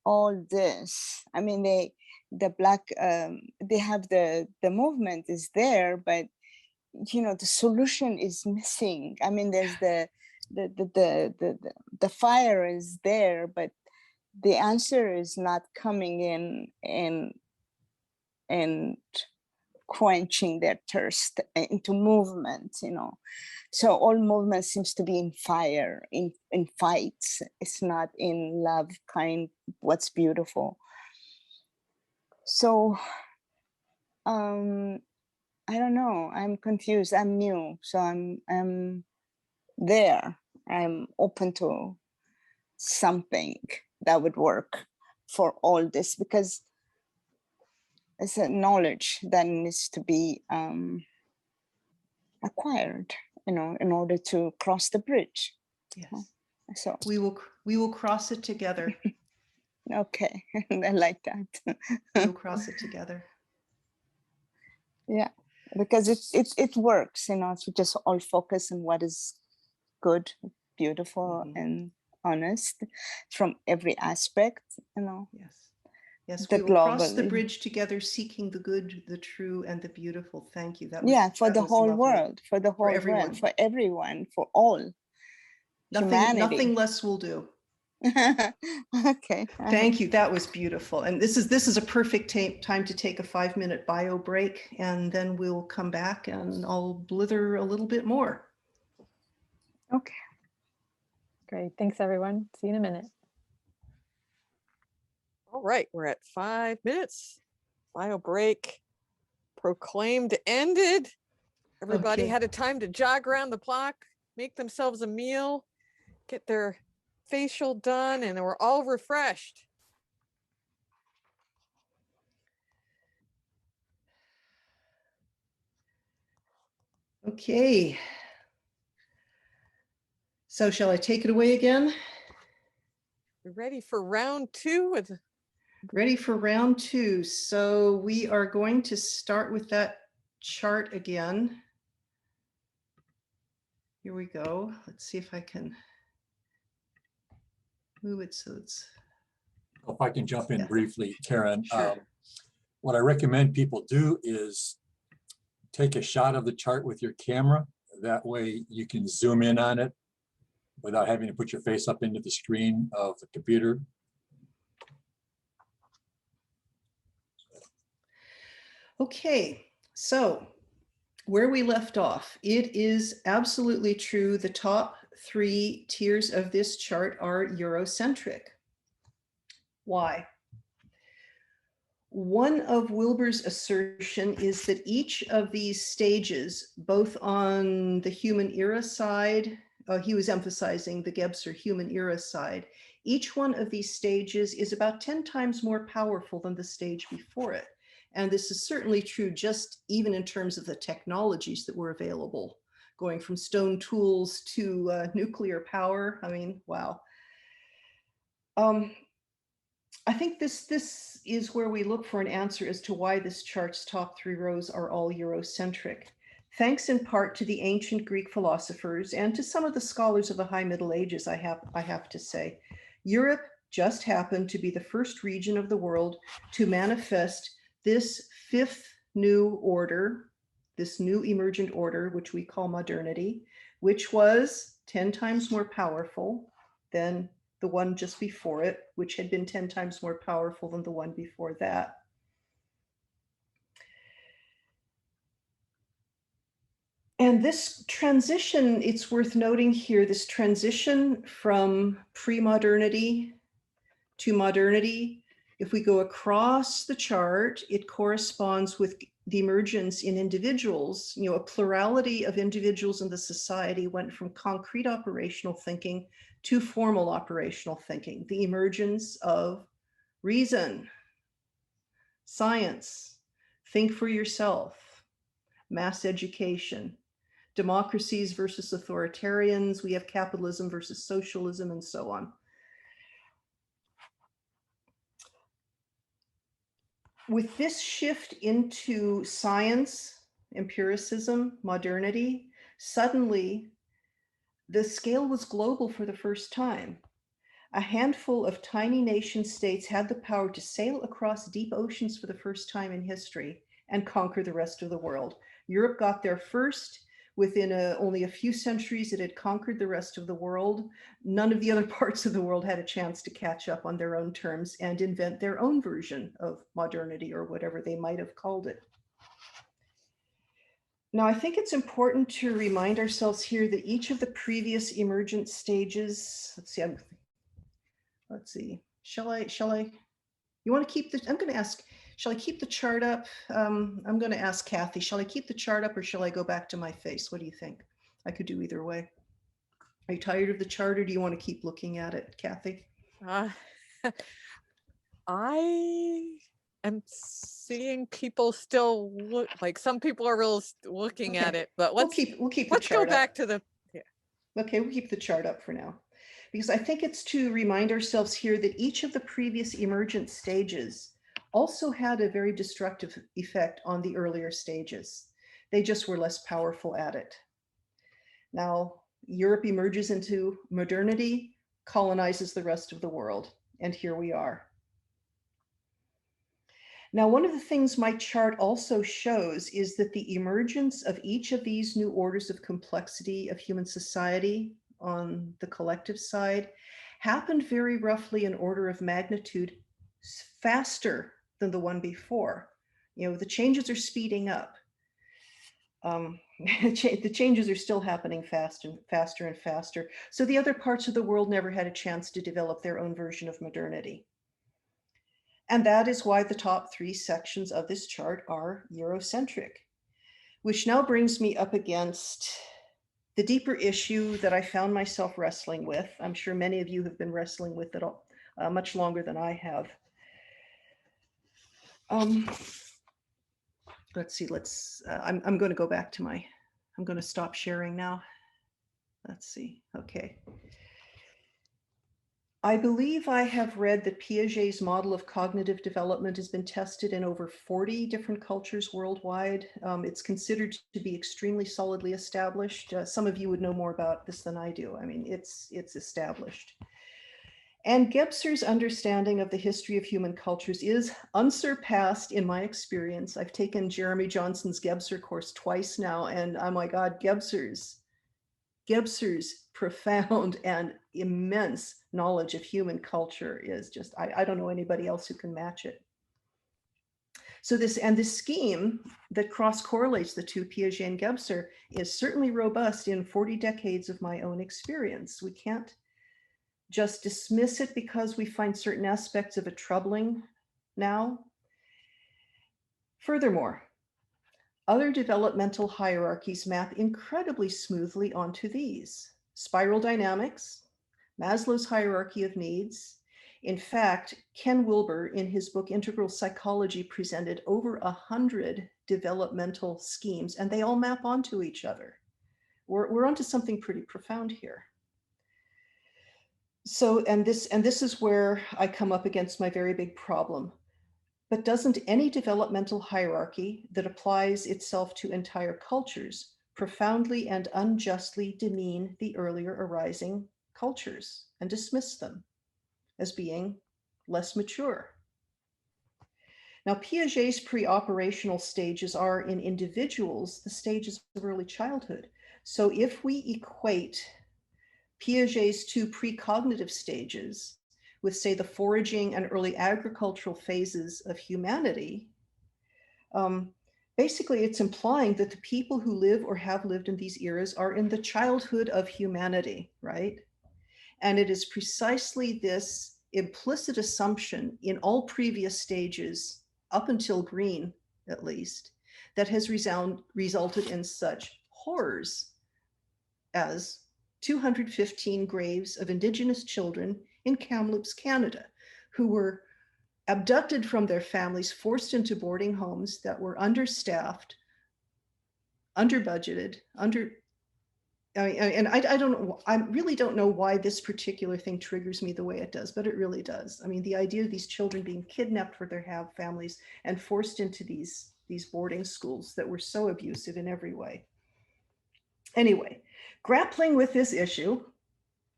all this? I mean, they have the movement is there, but you know, the solution is missing. I mean, there's the fire is there, but the answer is not coming in and quenching their thirst into movement, you know. So all movement seems to be in fire, in fights. It's not in love, kind, what's beautiful. So I don't know, I'm confused, I'm new, so I'm there. I'm open to something that would work for all this, because it's a knowledge that needs to be acquired, you know, in order to cross the bridge. Yes. So we will cross it together. Okay, I like that. We'll cross it together. Yeah, because it works, you know, if you just all focus on what is good, beautiful, and honest from every aspect, you know. Yes, we will cross the bridge together, seeking the good, the true, and the beautiful. Thank you. For the whole world, for the whole world, for everyone, for all humanity. Nothing less will do. Okay. Thank you. That was beautiful. And this is a perfect time to take a 5-minute bio break, and then we'll come back and I'll blither a little bit more. Okay. Great. Thanks, everyone. See you in a minute. All right, we're at 5 minutes. Bio break proclaimed ended. Everybody Okay. had a time to jog around the block, make themselves a meal, get their facial done, and we're all refreshed. Okay. So shall I take it away again? We're ready for round 2 with Ready for round 2. So we are going to start with that chart again. Here we go. Let's see if I can move it so it's. If I can jump in briefly, Karen, Sure. what I recommend people do is take a shot of the chart with your camera. That way you can zoom in on it without having to put your face up into the screen of the computer. Okay, so where we left off, it is absolutely true. The top 3 tiers of this chart are Eurocentric. Why? One of Wilber's assertion is that each of these stages, both on the human era side, he was emphasizing the Gebser human era side, each one of these stages is about 10 times more powerful than the stage before it. And this is certainly true just even in terms of the technologies that were available, going from stone tools to nuclear power. I mean, wow. I think this is where we look for an answer as to why this chart's top 3 rows are all Eurocentric. Thanks in part to the ancient Greek philosophers and to some of the scholars of the High Middle Ages, I have to say. Europe just happened to be the first region of the world to manifest this 5th new order, this new emergent order, which we call modernity, which was 10 times more powerful than the one just before it, which had been 10 times more powerful than the one before that. And this transition, it's worth noting here, this transition from pre-modernity to modernity, if we go across the chart, it corresponds with the emergence in individuals. You know, a plurality of individuals in the society went from concrete operational thinking to formal operational thinking, the emergence of reason, science, think for yourself, mass education, democracies versus authoritarians, we have capitalism versus socialism, and so on. With this shift into science, empiricism, modernity, suddenly the scale was global for the first time. A handful of tiny nation states had the power to sail across deep oceans for the first time in history and conquer the rest of the world. Europe got there first. Within only a few centuries, it had conquered the rest of the world. None of the other parts of the world had a chance to catch up on their own terms and invent their own version of modernity, or whatever they might have called it. Now, I think it's important to remind ourselves here that each of the previous emergent stages, let's see, shall I, you want to keep the, I'm going to ask, shall I keep the chart up? I'm going to ask Kathy, shall I keep the chart up or shall I go back to my face? What do you think? I could do either way. Are you tired of the chart or do you want to keep looking at it, Kathy? I am seeing people still look, like some people are really looking at it, but let's keep the let's chart go back up. to the, Okay, we'll keep the chart up for now, because I think it's to remind ourselves here that each of the previous emergent stages also had a very destructive effect on the earlier stages. They just were less powerful at it. Now, Europe emerges into modernity, colonizes the rest of the world, and here we are. Now, one of the things my chart also shows is that the emergence of each of these new orders of complexity of human society on the collective side happened very roughly in order of magnitude faster than the one before. You know, the changes are speeding up. The changes are still happening faster and faster. So the other parts of the world never had a chance to develop their own version of modernity. And that is why the top 3 sections of this chart are Eurocentric, which now brings me up against the deeper issue that I found myself wrestling with. I'm sure many of you have been wrestling with it all, much longer than I have. Let's see, I'm going to go back to I'm going to stop sharing now. Let's see, okay. I believe I have read that Piaget's model of cognitive development has been tested in over 40 different cultures worldwide. It's considered to be extremely solidly established. Some of you would know more about this than I do. I mean, it's established. And Gebser's understanding of the history of human cultures is unsurpassed in my experience. I've taken Jeremy Johnson's Gebser course twice now, and oh my God, Gebser's profound and immense knowledge of human culture is just, I don't know anybody else who can match it. So this scheme that cross-correlates the two, Piaget and Gebser, is certainly robust in 40 decades of my own experience. We can't just dismiss it because we find certain aspects of it troubling now. Furthermore, other developmental hierarchies map incredibly smoothly onto these. Spiral dynamics, Maslow's hierarchy of needs. In fact, Ken Wilber, in his book Integral Psychology, presented over 100 developmental schemes, and they all map onto each other. We're onto something pretty profound here. So, and this is where I come up against my very big problem. But doesn't any developmental hierarchy that applies itself to entire cultures profoundly and unjustly demean the earlier arising cultures and dismiss them as being less mature? Now, Piaget's pre-operational stages are in individuals the stages of early childhood. So if we equate Piaget's 2 precognitive stages with, say, the foraging and early agricultural phases of humanity, basically it's implying that the people who live or have lived in these eras are in the childhood of humanity, right? And it is precisely this implicit assumption in all previous stages, up until Green at least, that has resulted in such horrors as 215 graves of Indigenous children in Kamloops, Canada, who were abducted from their families, forced into boarding homes that were understaffed, under-budgeted, and I don't know, I really don't know why this particular thing triggers me the way it does, but it really does. I mean, the idea of these children being kidnapped for their families and forced into these boarding schools that were so abusive in every way. Anyway, grappling with this issue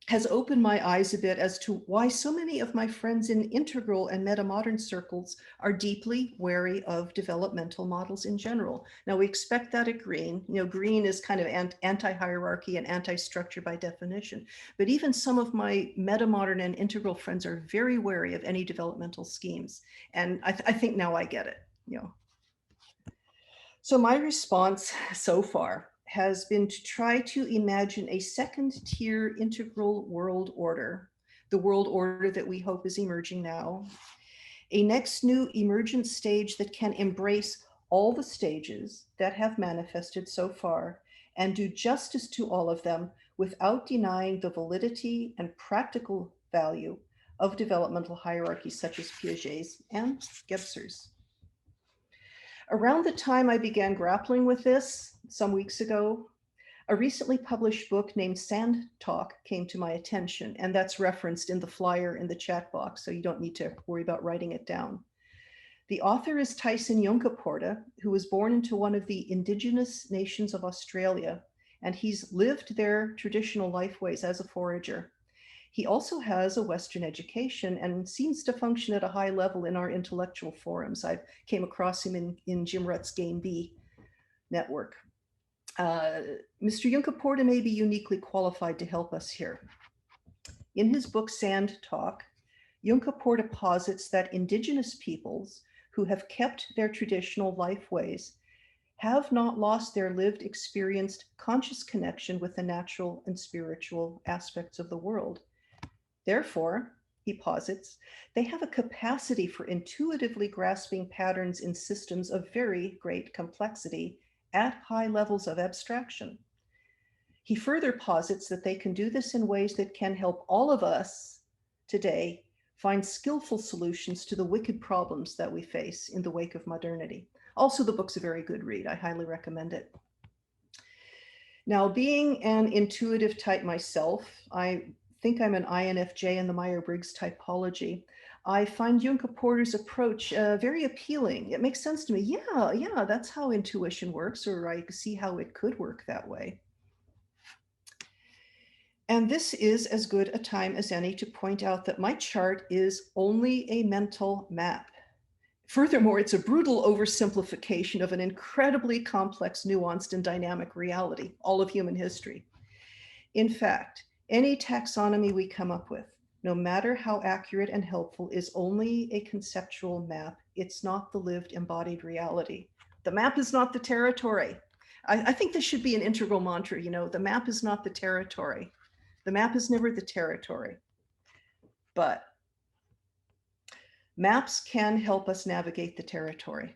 has opened my eyes a bit as to why so many of my friends in integral and meta-modern circles are deeply wary of developmental models in general. Now, we expect that at Green. You know, Green is kind of anti-hierarchy and anti-structure by definition. But even some of my meta-modern and integral friends are very wary of any developmental schemes. And I think now I get it, you know. So my response so far has been to try to imagine a second-tier integral world order, the world order that we hope is emerging now, a next new emergent stage that can embrace all the stages that have manifested so far and do justice to all of them without denying the validity and practical value of developmental hierarchies such as Piaget's and Gebser's. Around the time I began grappling with this, some weeks ago, a recently published book named Sand Talk came to my attention, and that's referenced in the flyer in the chat box, so you don't need to worry about writing it down. The author is Tyson Yunkaporta, who was born into one of the indigenous nations of Australia, and he's lived their traditional lifeways as a forager. He also has a Western education and seems to function at a high level in our intellectual forums. I came across him in Jim Rutt's Game B network. Mr. Yunkaporta may be uniquely qualified to help us here. In his book, Sand Talk, Juncker posits that indigenous peoples who have kept their traditional life ways have not lost their lived experienced conscious connection with the natural and spiritual aspects of the world. Therefore, he posits, they have a capacity for intuitively grasping patterns in systems of very great complexity at high levels of abstraction. He further posits that they can do this in ways that can help all of us today find skillful solutions to the wicked problems that we face in the wake of modernity. Also, the book's a very good read. I highly recommend it. Now, being an intuitive type myself, I think I'm an INFJ in the Myers-Briggs typology. I find Juncker-Porter's approach very appealing. It makes sense to me. Yeah, that's how intuition works, or I see how it could work that way. And this is as good a time as any to point out that my chart is only a mental map. Furthermore, it's a brutal oversimplification of an incredibly complex, nuanced, and dynamic reality, all of human history. In fact, any taxonomy we come up with, no matter how accurate and helpful, is only a conceptual map. It's not the lived, embodied reality. The map is not the territory. I think this should be an integral mantra, you know, the map is not the territory. The map is never the territory, but maps can help us navigate the territory.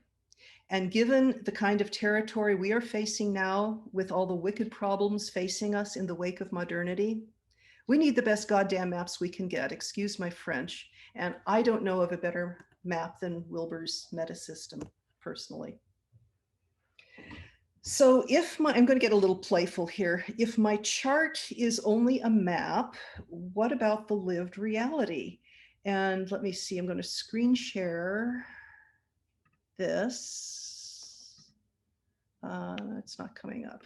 And given the kind of territory we are facing now, with all the wicked problems facing us in the wake of modernity, we need the best goddamn maps we can get, excuse my French. And I don't know of a better map than Wilber's metasystem, personally. So I'm going to get a little playful here. If my chart is only a map, what about the lived reality? And let me see, I'm going to screen share this. It's not coming up.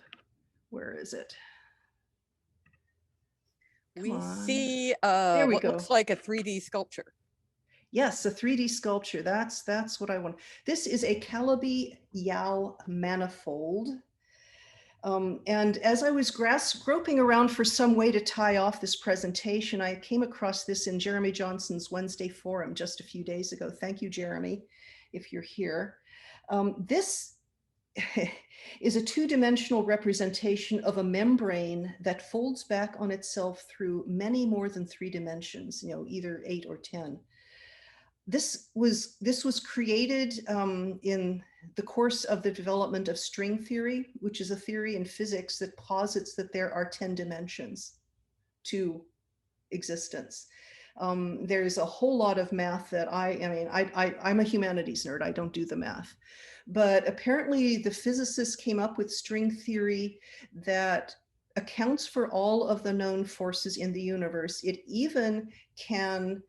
Where is it? We see what looks like a 3D sculpture. Yes, a 3D sculpture. That's what I want. This is a Calabi Yau manifold. And as I was groping around for some way to tie off this presentation, I came across this in Jeremy Johnson's Wednesday forum just a few days ago. Thank you, Jeremy, if you're here. This is a two-dimensional representation of a membrane that folds back on itself through many more than 3 dimensions, you know, either 8 or 10. This was created in the course of the development of string theory, which is a theory in physics that posits that there are 10 dimensions to existence. There's a whole lot of math that I'm a humanities nerd. I don't do the math. But apparently the physicists came up with string theory that accounts for all of the known forces in the universe. It even can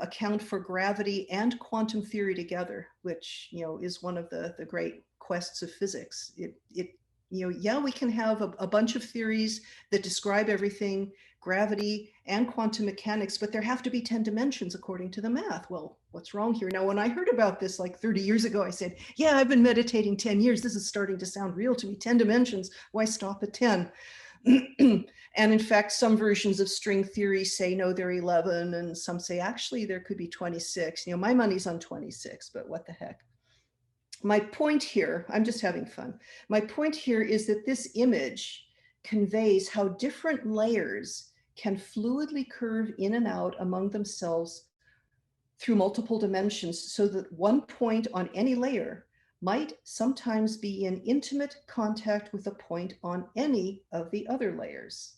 account for gravity and quantum theory together, which, you know, is one of the great quests of physics. We can have a bunch of theories that describe everything, gravity and quantum mechanics, but there have to be 10 dimensions according to the math. Well, what's wrong here? Now, when I heard about this like 30 years ago, I said, yeah, I've been meditating 10 years. This is starting to sound real to me. 10 dimensions, why stop at 10? And in fact, some versions of string theory say, no, they're 11. And some say, actually, there could be 26. You know, my money's on 26, but what the heck? My point here, I'm just having fun. My point here is that this image conveys how different layers can fluidly curve in and out among themselves through multiple dimensions, so that one point on any layer might sometimes be in intimate contact with a point on any of the other layers.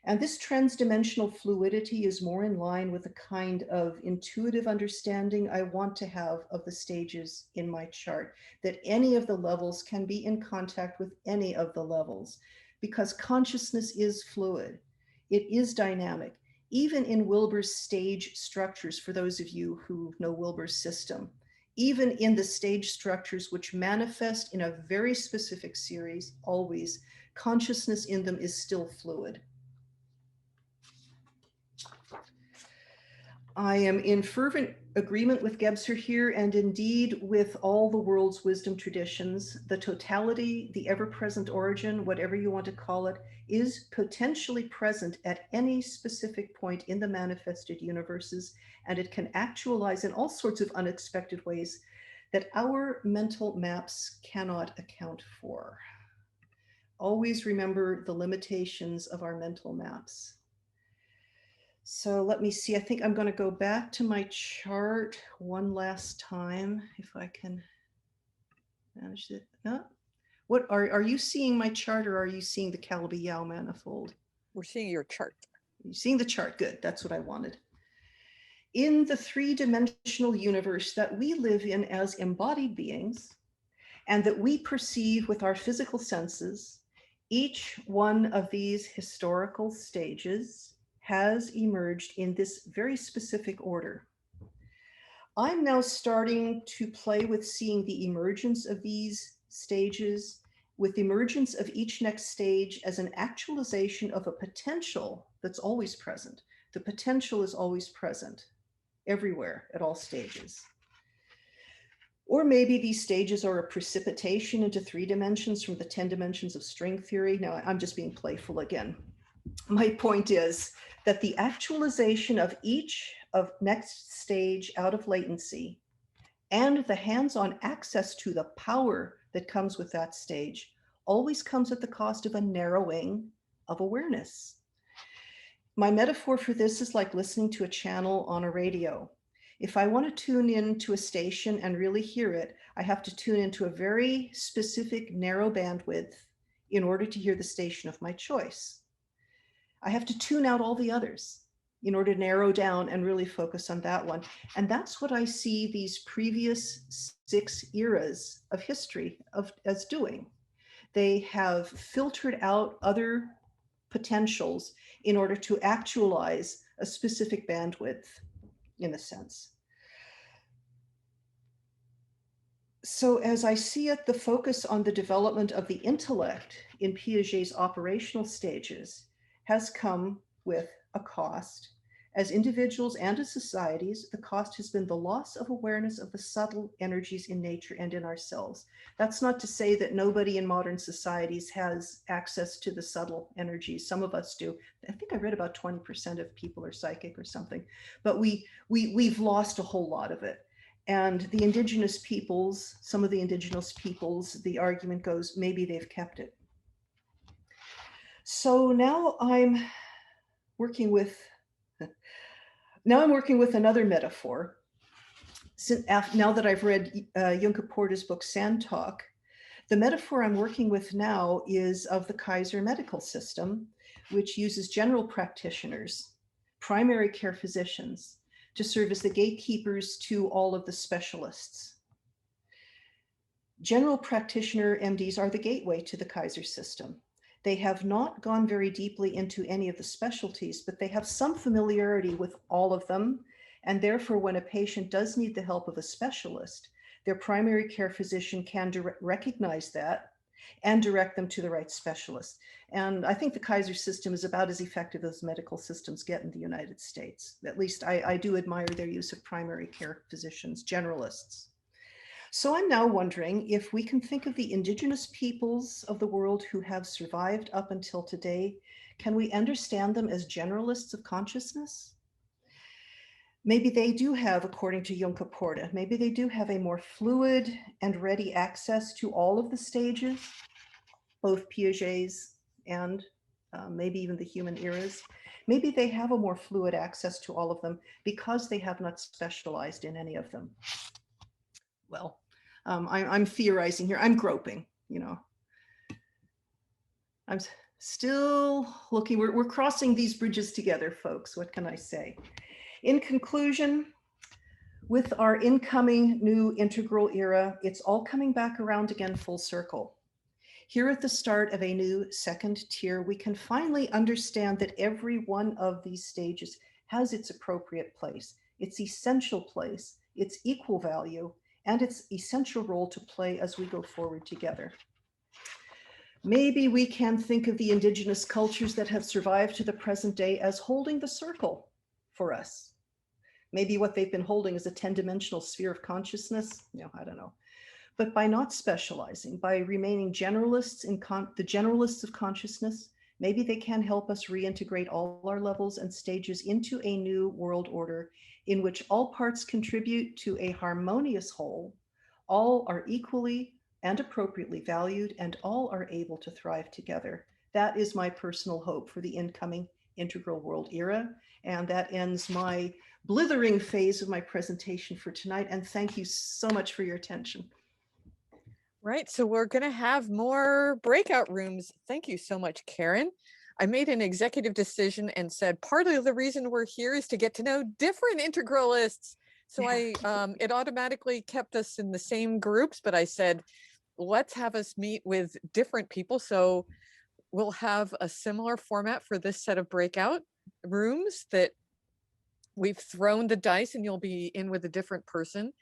And this transdimensional fluidity is more in line with the kind of intuitive understanding I want to have of the stages in my chart, that any of the levels can be in contact with any of the levels, because consciousness is fluid. It is dynamic, even in Wilber's stage structures, for those of you who know Wilber's system. Even in the stage structures which manifest in a very specific series, always, consciousness in them is still fluid. I am in fervent agreement with Gebser here, and indeed with all the world's wisdom traditions. The totality, the ever-present origin, whatever you want to call it, is potentially present at any specific point in the manifested universes, and it can actualize in all sorts of unexpected ways that our mental maps cannot account for. Always remember the limitations of our mental maps. So let me see, I think I'm going to go back to my chart one last time, if I can manage it. No? What are you seeing my chart, or are you seeing the Calabi-Yau manifold? We're seeing your chart. You're seeing the chart, good, that's what I wanted. In the three-dimensional universe that we live in as embodied beings, and that we perceive with our physical senses, each one of these historical stages has emerged in this very specific order. I'm now starting to play with seeing the emergence of these stages, with the emergence of each next stage as an actualization of a potential that's always present. The potential is always present, everywhere, at all stages. Or maybe these stages are a precipitation into 3 dimensions from the 10 dimensions of string theory. Now, I'm just being playful again. My point is that the actualization of each of next stage out of latency and the hands-on access to the power that comes with that stage always comes at the cost of a narrowing of awareness. My metaphor for this is like listening to a channel on a radio. If I want to tune in to a station and really hear it, I have to tune into a very specific narrow bandwidth in order to hear the station of my choice. I have to tune out all the others in order to narrow down and really focus on that one. And that's what I see these previous 6 eras of history as doing. They have filtered out other potentials in order to actualize a specific bandwidth, in a sense. So as I see it, the focus on the development of the intellect in Piaget's operational stages has come with a cost. As individuals and as societies, the cost has been the loss of awareness of the subtle energies in nature and in ourselves. That's not to say that nobody in modern societies has access to the subtle energies. Some of us do. I think I read about 20% of people are psychic or something, but we've lost a whole lot of it. And the indigenous peoples, some of the indigenous peoples, the argument goes, maybe they've kept it. So now I'm working with another metaphor. Now that I've read Junke Porta's book, Sand Talk, the metaphor I'm working with now is of the Kaiser medical system, which uses general practitioners, primary care physicians, to serve as the gatekeepers to all of the specialists. General practitioner MDs are the gateway to the Kaiser system. They have not gone very deeply into any of the specialties, but they have some familiarity with all of them. And therefore, when a patient does need the help of a specialist, their primary care physician can recognize that and direct them to the right specialist. And I think the Kaiser system is about as effective as medical systems get in the United States. At least I do admire their use of primary care physicians, generalists. So I'm now wondering if we can think of the indigenous peoples of the world who have survived up until today. Can we understand them as generalists of consciousness? Maybe they do have, according to Junke Porta, maybe they do have a more fluid and ready access to all of the stages, both Piaget's and maybe even the human eras. Maybe they have a more fluid access to all of them because they have not specialized in any of them. Well, I'm theorizing here. I'm groping, you know. I'm still looking. We're crossing these bridges together, folks. What can I say? In conclusion, with our incoming new integral era, it's all coming back around again full circle. Here at the start of a new second tier, we can finally understand that every one of these stages has its appropriate place, its essential place, its equal value, and its essential role to play as we go forward together. Maybe we can think of the indigenous cultures that have survived to the present day as holding the circle for us. Maybe what they've been holding is a 10-dimensional sphere of consciousness. I don't know. But by not specializing, by remaining generalists in the generalists of consciousness, maybe they can help us reintegrate all our levels and stages into a new world order in which all parts contribute to a harmonious whole, all are equally and appropriately valued, and all are able to thrive together. That is my personal hope for the incoming integral world era. And that ends my blithering phase of my presentation for tonight. And thank you so much for your attention. Right, so we're going to have more breakout rooms. Thank you so much, Karen. I made an executive decision and said part of the reason we're here is to get to know different integralists. So it automatically kept us in the same groups, but I said, let's have us meet with different people. So we'll have a similar format for this set of breakout rooms that we've thrown the dice, and you'll be in with a different person,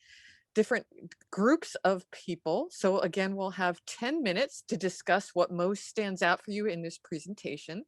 different groups of people. So again, we'll have 10 minutes to discuss what most stands out for you in this presentation.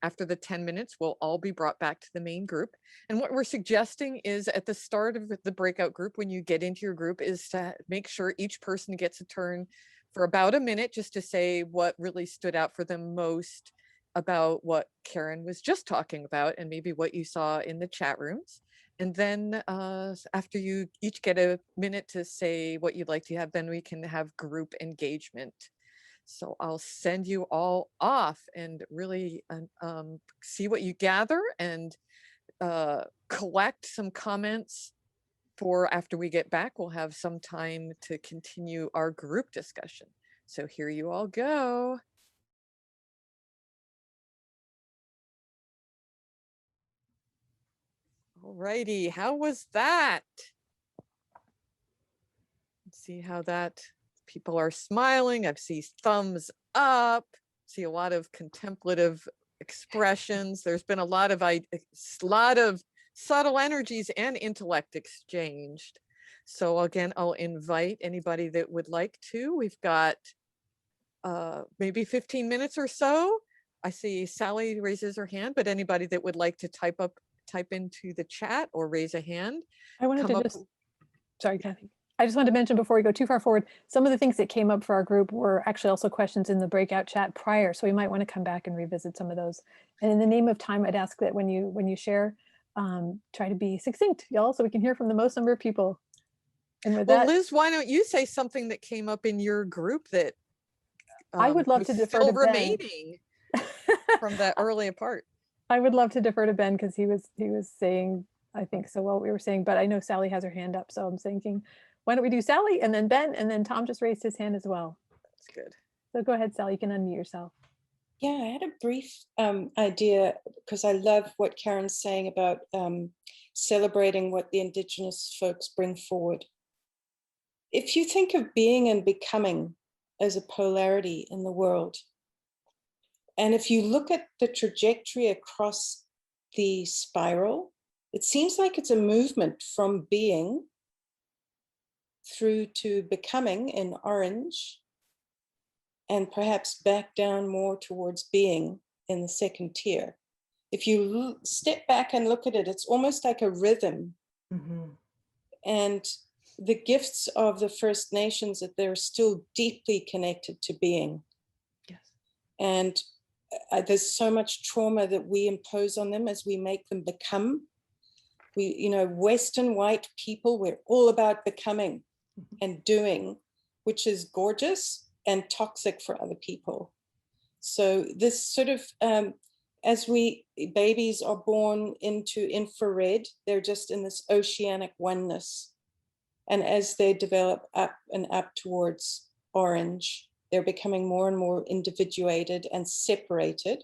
After the 10 minutes, we'll all be brought back to the main group. And what we're suggesting is at the start of the breakout group, when you get into your group, is to make sure each person gets a turn for about a minute just to say what really stood out for them most about what Karen was just talking about, and maybe what you saw in the chat rooms. And then after you each get a minute to say what you'd like to have, then we can have group engagement. So I'll send you all off and really see what you gather, and collect some comments for after we get back. We'll have some time to continue our group discussion. So here you all go. Alrighty, how was that? Let's see how that, people are smiling. I see thumbs up, see a lot of contemplative expressions. There's been a lot of subtle energies and intellect exchanged. So again, I'll invite anybody that would like to. We've got maybe 15 minutes or so. I see Sally raises her hand, but anybody that would like to type into the chat or raise a hand. I wanted to just, sorry, Kathy. I just wanted to mention before we go too far forward, some of the things that came up for our group were actually also questions in the breakout chat prior. So we might want to come back and revisit some of those. And in the name of time, I'd ask that when you share, try to be succinct, y'all, so we can hear from the most number of people. And with that, Liz, why don't you say something that came up in your group that I would love to defer to Ben. Remaining from that earlier part. I would love to defer to Ben because he was saying, I think so well we were saying, but I know Sally has her hand up, so I'm thinking, why don't we do Sally and then Ben, and then Tom just raised his hand as well. That's good. So go ahead, Sally, you can unmute yourself. Yeah, I had a brief idea, because I love what Karen's saying about celebrating what the Indigenous folks bring forward. If you think of being and becoming as a polarity in the world, and if you look at the trajectory across the spiral, it seems like it's a movement from being through to becoming in orange, and perhaps back down more towards being in the second tier. If you step back and look at it, it's almost like a rhythm. Mm-hmm. And the gifts of the First Nations, that they're still deeply connected to being. Yes. And there's so much trauma that we impose on them as we make them become. We, Western white people, we're all about becoming and doing, which is gorgeous and toxic for other people. So this sort of, as babies are born into infrared, they're just in this oceanic oneness. And as they develop up and up towards orange, they're becoming more and more individuated and separated.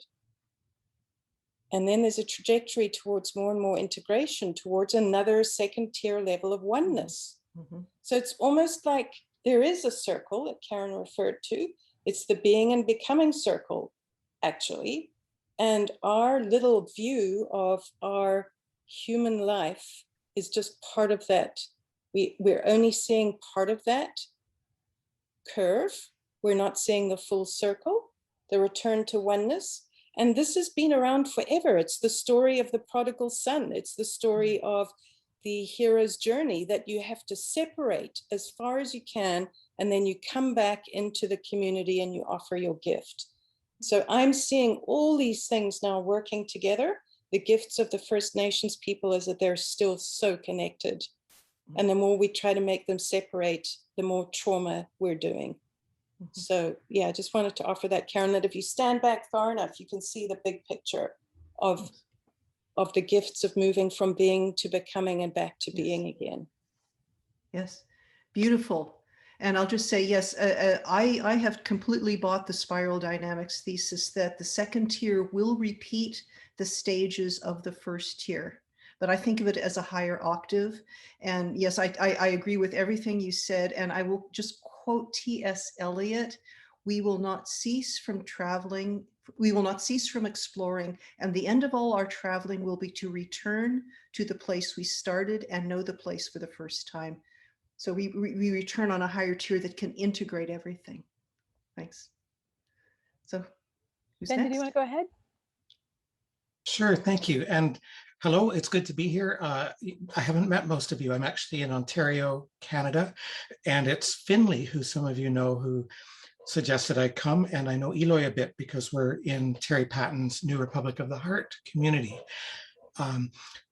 And then there's a trajectory towards more and more integration, towards another second tier level of oneness. Mm-hmm. So it's almost like there is a circle that Karen referred to. It's the being and becoming circle, actually. And our little view of our human life is just part of that. We're only seeing part of that curve. We're not seeing the full circle, the return to oneness. And this has been around forever. It's the story of the prodigal son. It's the story of the hero's journey, that you have to separate as far as you can, and then you come back into the community and you offer your gift. So I'm seeing all these things now working together. The gifts of the First Nations people is that they're still so connected. And the more we try to make them separate, the more trauma we're doing. So yeah, I just wanted to offer that, Karen, that if you stand back far enough, you can see the big picture of the gifts of moving from being to becoming and back to being again. Yes, beautiful. And I'll just say, yes, I have completely bought the spiral dynamics thesis that the second tier will repeat the stages of the first tier, but I think of it as a higher octave. And yes, I agree with everything you said. And I will just quote T.S. Eliot: "We will not cease from traveling. We will not cease from exploring. And the end of all our traveling will be to return to the place we started and know the place for the first time." So we return on a higher tier that can integrate everything. Thanks. So who's Ben, next? did you want to go ahead? Sure, thank you. And hello, it's good to be here. I haven't met most of you. I'm actually in Ontario, Canada, and it's Finley, who some of you know, who suggested I come, and I know Eloy a bit because we're in Terry Patton's New Republic of the Heart community.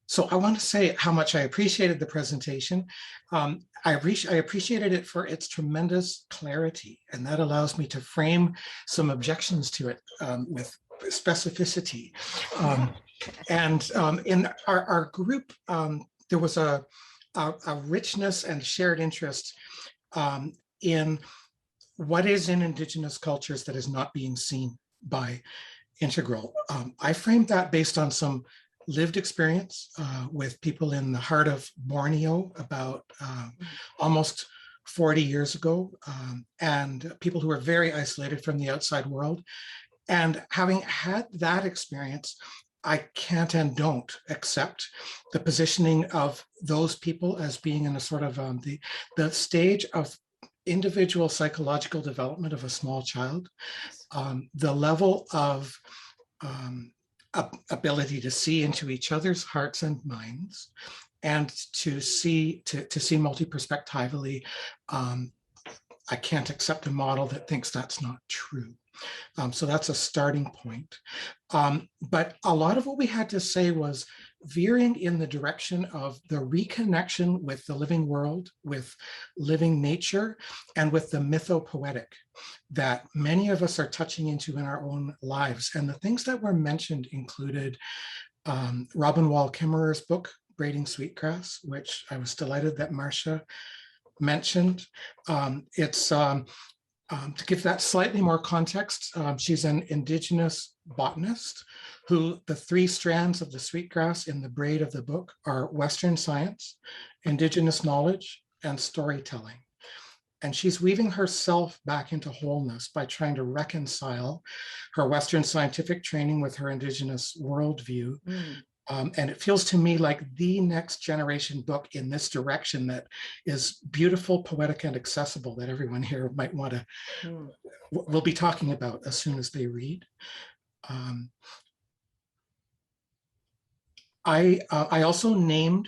So I want to say how much I appreciated the presentation. I appreciated it for its tremendous clarity, and that allows me to frame some objections to it with specificity. In our group, there was a richness and shared interest in what is in Indigenous cultures that is not being seen by Integral. I framed that based on some lived experience with people in the heart of Borneo about almost 40 years ago, and people who are very isolated from the outside world. And having had that experience, I can't and don't accept the positioning of those people as being in a sort of the stage of individual psychological development of a small child. The level of ability to see into each other's hearts and minds, and to see multi-perspectively. I can't accept a model that thinks that's not true. So that's a starting point. But a lot of what we had to say was veering in the direction of the reconnection with the living world, with living nature, and with the mythopoetic that many of us are touching into in our own lives. And the things that were mentioned included Robin Wall Kimmerer's book, Braiding Sweetgrass, which I was delighted that Marcia mentioned. To give that slightly more context, she's an Indigenous botanist who the three strands of the sweetgrass in the braid of the book are Western science, Indigenous knowledge, and storytelling. And she's weaving herself back into wholeness by trying to reconcile her Western scientific training with her Indigenous worldview. And it feels to me like the next generation book in this direction that is beautiful, poetic, and accessible that everyone here might want to, will be talking about as soon as they read. I also named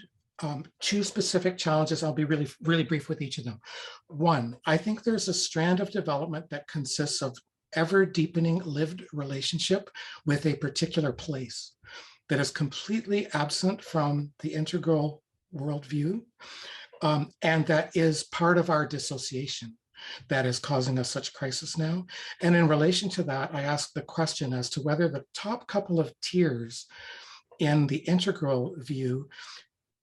two specific challenges. I'll be really brief with each of them. One, I think there's a strand of development that consists of ever deepening lived relationship with a particular place that is completely absent from the integral worldview, and that is part of our dissociation that is causing us such crisis now. And in relation to that, I asked the question as to whether the top couple of tiers in the integral view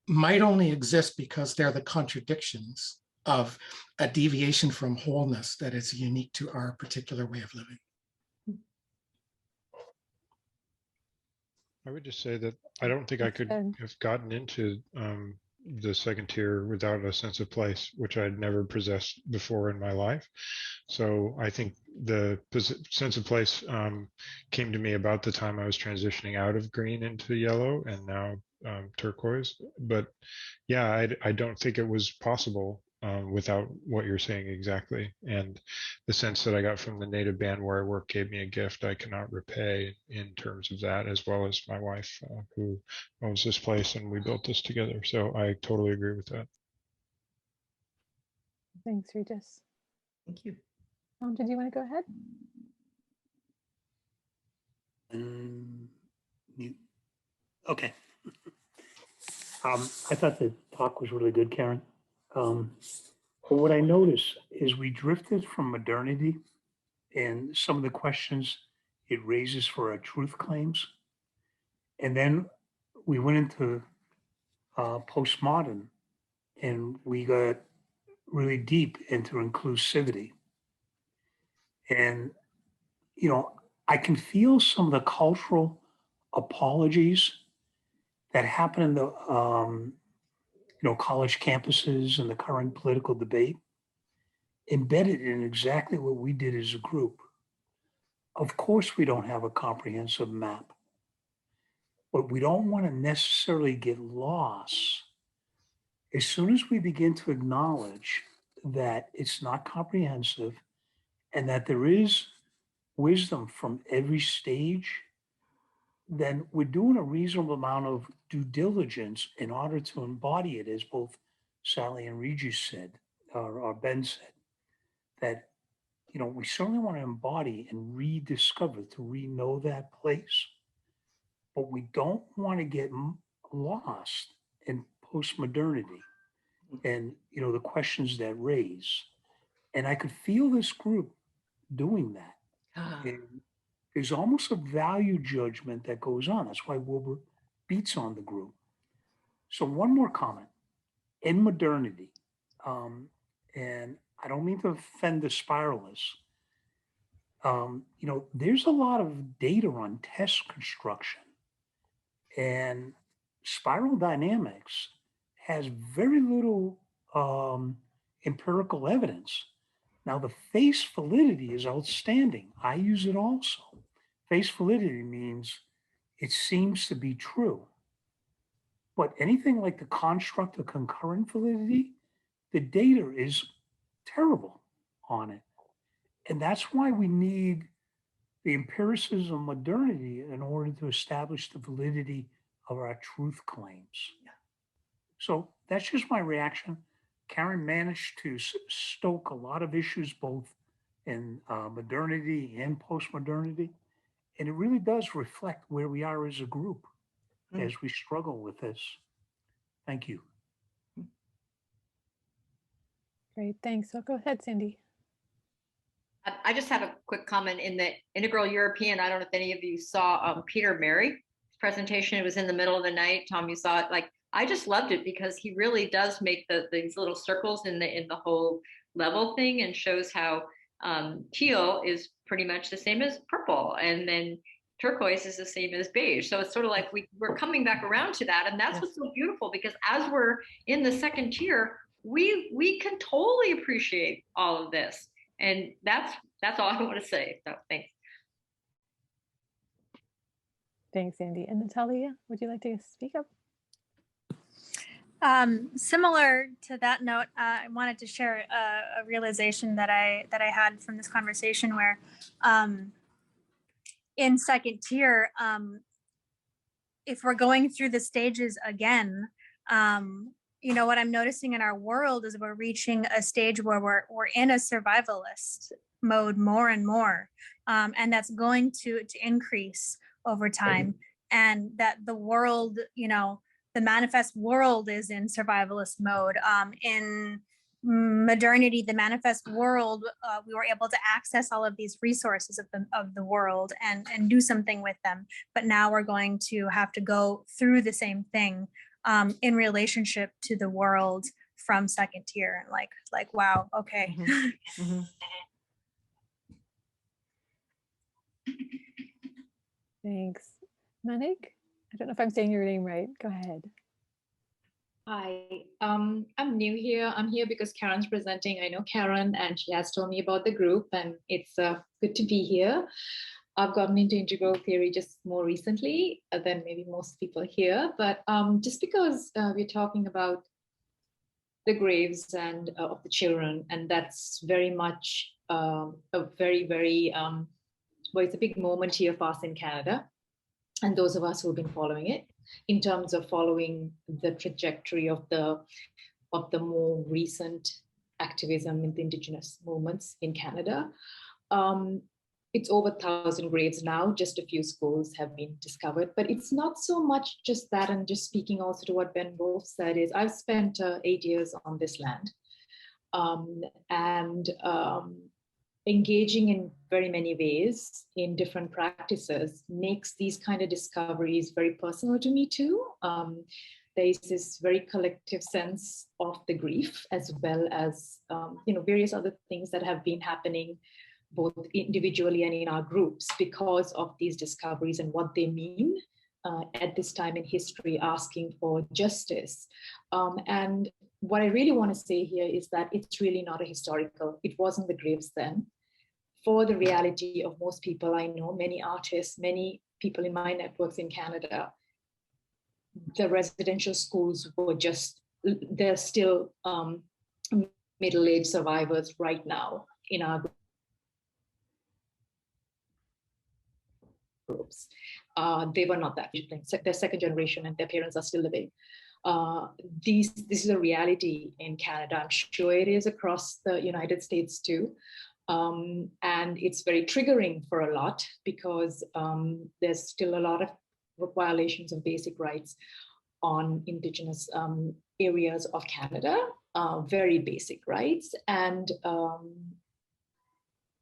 might only exist because they're the contradictions of a deviation from wholeness that is unique to our particular way of living. I would just say that I don't think I could have gotten into the second tier without a sense of place, which I'd never possessed before in my life. So I think the sense of place came to me about the time I was transitioning out of green into yellow and now turquoise. But yeah, I don't think it was possible without what you're saying exactly. And the sense that I got from the native band where I work gave me a gift I cannot repay in terms of that, as well as my wife who owns this place and we built this together. So I totally agree with that. Thanks, Regis. Thank you. Did you want to go ahead? Okay. I thought the talk was really good, Karen. But what I noticed is we drifted from modernity and some of the questions it raises for our truth claims. And then we went into postmodern and we got really deep into inclusivity. And, you know, I can feel some of the cultural apologies that happen in the, you know, college campuses and the current political debate embedded in exactly what we did as a group. Of course, we don't have a comprehensive map, but we don't want to necessarily get lost. As soon as we begin to acknowledge that it's not comprehensive and that there is wisdom from every stage, then we're doing a reasonable amount of due diligence in order to embody it, as both Sally and Regis said, or Ben said, that, you know, we certainly want to embody and rediscover, to re-know that place, but we don't want to get lost in postmodernity and, you know, the questions that raise. And I could feel this group doing that. And there's almost a value judgment that goes on. That's why Wilber beats on the group. So one more comment. In modernity, and I don't mean to offend the spiralists, you know, there's a lot of data on test construction, and spiral dynamics has very little empirical evidence. Now, the face validity is outstanding. I use it also. Face validity means it seems to be true. But anything like the construct of concurrent validity, the data is terrible on it. And that's why we need the empiricism of modernity in order to establish the validity of our truth claims. So that's just my reaction. Karen managed to stoke a lot of issues, both in modernity and postmodernity. And it really does reflect where we are as a group as we struggle with this. Thank you. Great, thanks. So go ahead, Cindy. I just have a quick comment in the Integral European. I don't know if any of you saw Peter Mary's presentation. It was in the middle of the night. Tom, you saw it. Like, I just loved it because he really does make these little circles in the whole level thing, and shows how teal is pretty much the same as purple, and then turquoise is the same as beige. So it's sort of like we're coming back around to that, and that's what's so beautiful, because as we're in the second tier, we can totally appreciate all of this. And that's all I want to say. So thanks. Thanks, Andy. And Natalia, would you like to speak up? Similar to that note, I wanted to share a realization that I had from this conversation, where in second tier, if we're going through the stages again, you know, what I'm noticing in our world is we're reaching a stage where we're in a survivalist mode more and more, and that's going to increase over time, and that the world, you know, the manifest world is in survivalist mode. In modernity, the manifest world, we were able to access all of these resources of the world and do something with them, but now we're going to have to go through the same thing in relationship to the world from second tier. And like wow, okay. Thanks. Manik, I don't know if I'm saying your name right. Go ahead. Hi, I'm new here. I'm here because Karen's presenting. I know Karen, and she has told me about the group, and it's good to be here. I've gotten into integral theory just more recently than maybe most people here, but just because we're talking about the graves and of the children, and that's very much a very, very well, it's a big moment here for us in Canada, and those of us who've been following it, in terms of following the trajectory of the more recent activism in the Indigenous movements in Canada. It's over 1,000 graves now. Just a few schools have been discovered, but it's not so much just that. And just speaking also to what Ben Wolf said is, I've spent 8 years on this land, and engaging in very many ways in different practices makes these kind of discoveries very personal to me too. There is this very collective sense of the grief, as well as various other things that have been happening both individually and in our groups because of these discoveries and what they mean at this time in history, asking for justice. And what I really want to say here is that it's really not a historical, it wasn't the graves then. For the reality of most people I know, many artists, many people in my networks in Canada, the residential schools were just, they're still middle-aged survivors right now in our groups. They were not that, they're second generation and their parents are still living. This is a reality in Canada. I'm sure it is across the United States too. And it's very triggering for a lot because there's still a lot of violations of basic rights on Indigenous areas of Canada, very basic rights. And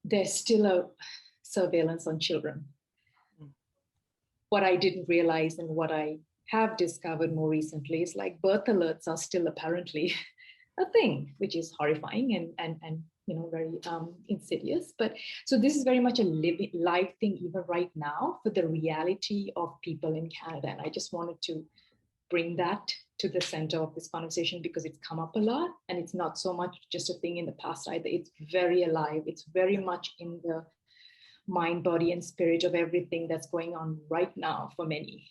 there's still a surveillance on children. What I didn't realize and what I have discovered more recently is like birth alerts are still apparently a thing, which is horrifying and very insidious. But so this is very much a live thing even right now for the reality of people in Canada. And I just wanted to bring that to the center of this conversation because it's come up a lot and it's not so much just a thing in the past either. It's very alive. It's very much in the mind, body, and spirit of everything that's going on right now for many.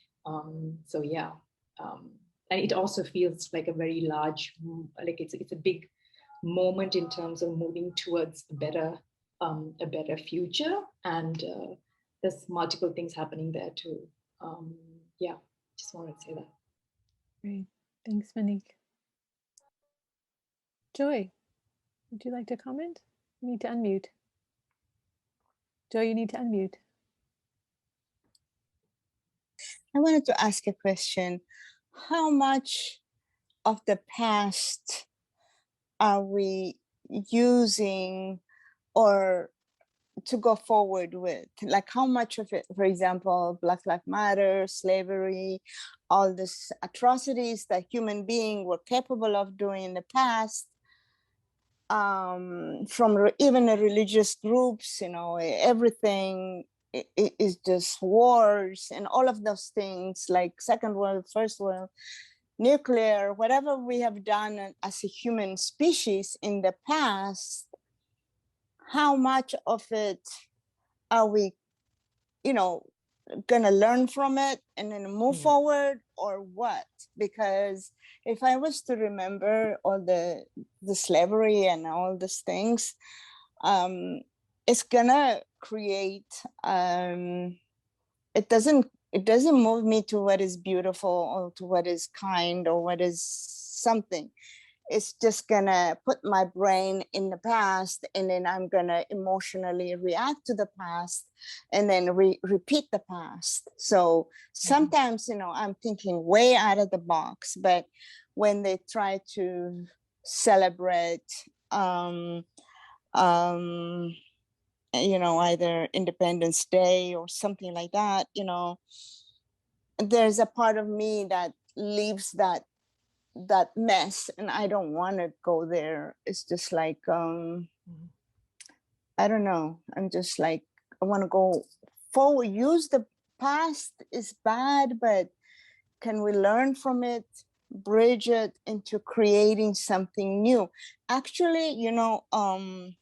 So yeah, and it also feels like a very large, like it's a big moment in terms of moving towards a better future, and there's multiple things happening there too. Yeah, just wanted to say that. Great, thanks, Monique. Joy, would you like to comment? You need to unmute. Joy, you need to unmute. I wanted to ask a question. How much of the past are we using or to go forward with? Like how much of it, for example, Black Lives Matter, slavery, all these atrocities that human beings were capable of doing in the past, from even the religious groups, everything is just wars and all of those things, like Second World, First World, nuclear, whatever we have done as a human species in the past, how much of it are we, gonna learn from it and then move forward, or what? Because if I was to remember all the slavery and all these things, it's gonna create, it doesn't move me to what is beautiful or to what is kind or what is something. It's just gonna put my brain in the past, and then I'm gonna emotionally react to the past and then repeat the past. So sometimes, I'm thinking way out of the box, but when they try to celebrate, either Independence Day or something like that, there's a part of me that leaves that mess, and I don't want to go there. It's just like, I don't know. I'm just like, I want to go forward. Use the past is bad, but can we learn from it, bridge it into creating something new? Actually, the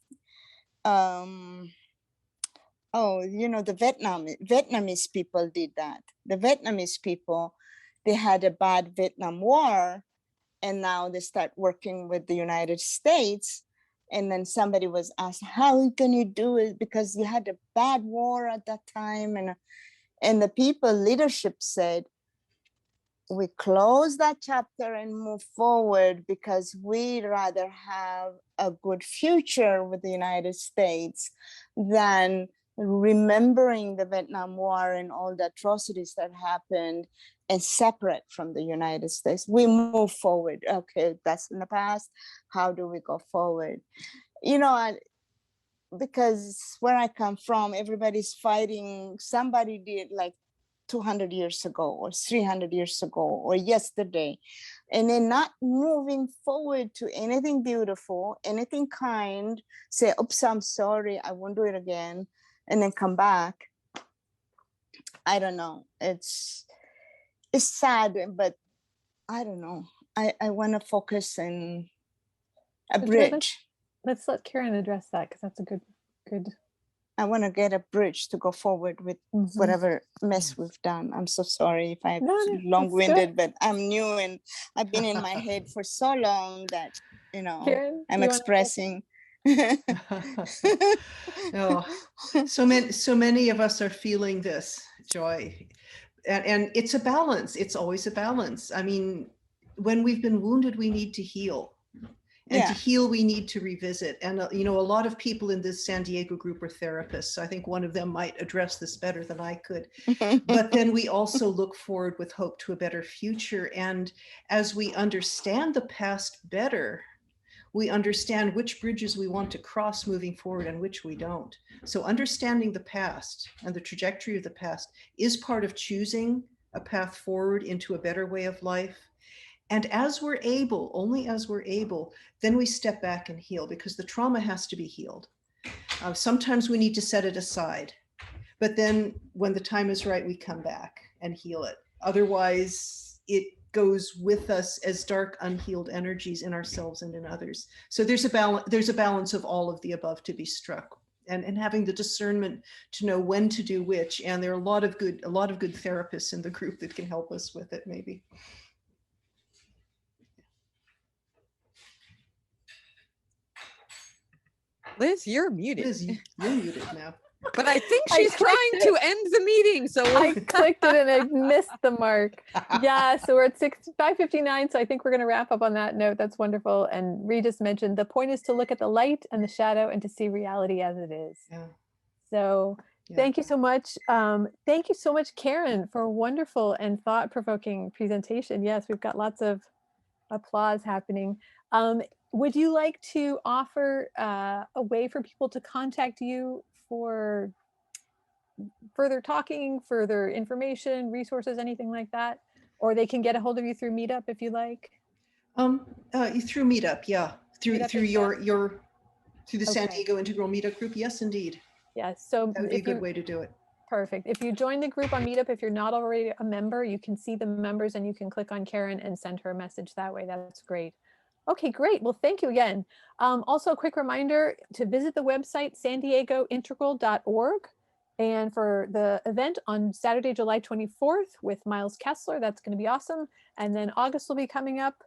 Vietnamese people did that. The Vietnamese people, they had a bad Vietnam War, And now they start working with the United States. And then somebody was asked, how can you do it? Because you had a bad war at that time. And the people leadership said, we close that chapter and move forward because we'd rather have a good future with the United States than remembering the Vietnam War and all the atrocities that happened and separate from the United States. We move forward. Okay, that's in the past. How do we go forward? You know, because where I come from, everybody's fighting. Somebody did like 200 years ago or 300 years ago or yesterday, and then not moving forward to anything beautiful, anything kind, say, oops, I'm sorry, I won't do it again, and then come back. I don't know. It's sad, but I don't know. I want to focus on a bridge. Let's let Karen address that, because that's a good. I want to get a bridge to go forward with whatever mess we've done. I'm so sorry if I'm long-winded, but I'm new and I've been in my head for so long that, you know, Karen, I'm expressing. Oh, so many of us are feeling this, Joy. And it's a balance. It's always a balance. I mean, when we've been wounded, we need to heal. And to heal, we need to revisit. And, you know, a lot of people in this San Diego group are therapists. So I think one of them might address this better than I could. But then we also look forward with hope to a better future. And as we understand the past better, we understand which bridges we want to cross moving forward and which we don't. So understanding the past and the trajectory of the past is part of choosing a path forward into a better way of life. And as we're able, only as we're able, then we step back and heal, because the trauma has to be healed. Sometimes we need to set it aside, but then when the time is right, we come back and heal it. Otherwise, it goes with us as dark, unhealed energies in ourselves and in others. So there's a balance of all of the above to be struck, and having the discernment to know when to do which. And there are a lot of good therapists in the group that can help us with it, maybe. Liz, you're muted. Liz, you're muted now. But I think she's trying to end the meeting. So I clicked it and I missed the mark. Yeah, so we're at 5:59. So I think we're going to wrap up on that note. That's wonderful. And Ree just mentioned the point is to look at the light and the shadow and to see reality as it is. Yeah. So thank you so much. Thank you so much, Karen, for a wonderful and thought-provoking presentation. Yes, we've got lots of applause happening. Would you like to offer a way for people to contact you for further talking, further information, resources, anything like that? Or they can get a hold of you through Meetup if you like? Through Meetup, yeah. Through the San Okay. Diego Integral Meetup group, yes, indeed. Yes, so that would be a good way to do it. Perfect. If you join the group on Meetup, if you're not already a member, you can see the members and you can click on Karen and send her a message that way. That's great. Okay, great. Well, thank you again. Also, a quick reminder to visit the website sandiegointegral.org. And for the event on Saturday, July 24th with Miles Kessler, that's going to be awesome. And then August will be coming up.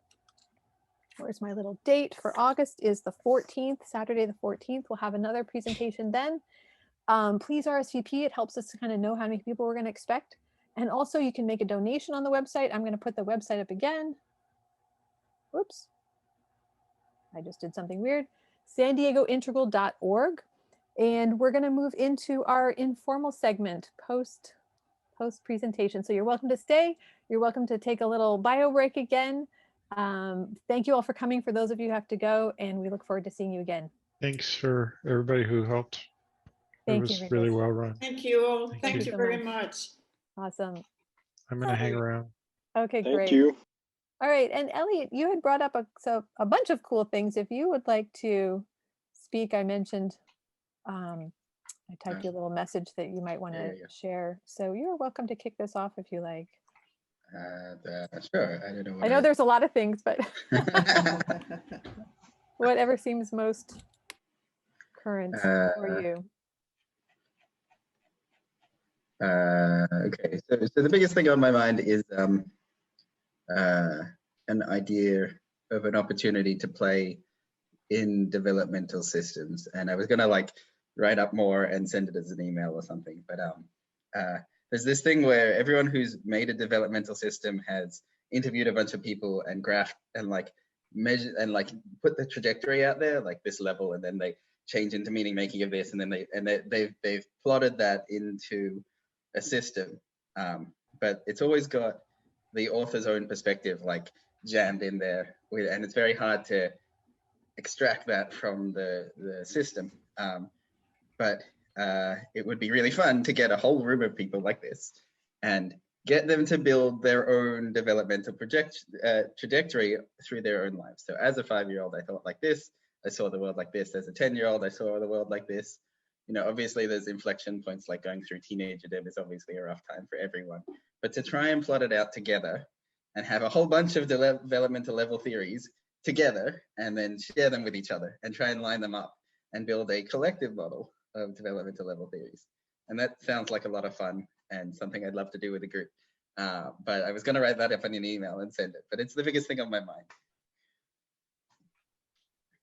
Where's my little date? For August is the 14th, Saturday the 14th. We'll have another presentation then. Please RSVP. It helps us to kind of know how many people we're going to expect. And also you can make a donation on the website. I'm going to put the website up again. Whoops. I just did something weird. sandiegointegral.org. And we're going to move into our informal segment post presentation. So you're welcome to stay. You're welcome to take a little bio break again. Thank you all for coming, for those of you who have to go, and we look forward to seeing you again. Thanks for everybody who helped. It was really well run. Thank you. Thank you so very much. Awesome. I'm going to hang around. Okay, great. Thank you. All right. And Elliot, you had brought up a bunch of cool things. If you would like to speak, I mentioned, I typed you a little message that you might want to share. So you're welcome to kick this off if you like. Sure. I don't know. I know there's a lot of things, but whatever seems most current for you. Okay. So the biggest thing on my mind is an idea of an opportunity to play in developmental systems, and I was gonna like write up more and send it as an email or something, but there's this thing where everyone who's made a developmental system has interviewed a bunch of people and graphed and like measure and like put the trajectory out there, like this level, and then they change into meaning making of this, and then they've plotted that into a system, but it's always got the author's own perspective like jammed in there with, and it's very hard to extract that from the system, but it would be really fun to get a whole room of people like this and get them to build their own developmental trajectory through their own lives. So as a 5-year-old, I thought like this, I saw the world like this. As a 10-year-old, I saw the world like this. You know, obviously there's inflection points, like going through teenagerdom is obviously a rough time for everyone, but to try and plot it out together and have a whole bunch of developmental level theories together and then share them with each other and try and line them up and build a collective model of developmental level theories. And that sounds like a lot of fun and something I'd love to do with a group. But I was going to write that up in an email and send it, but it's the biggest thing on my mind.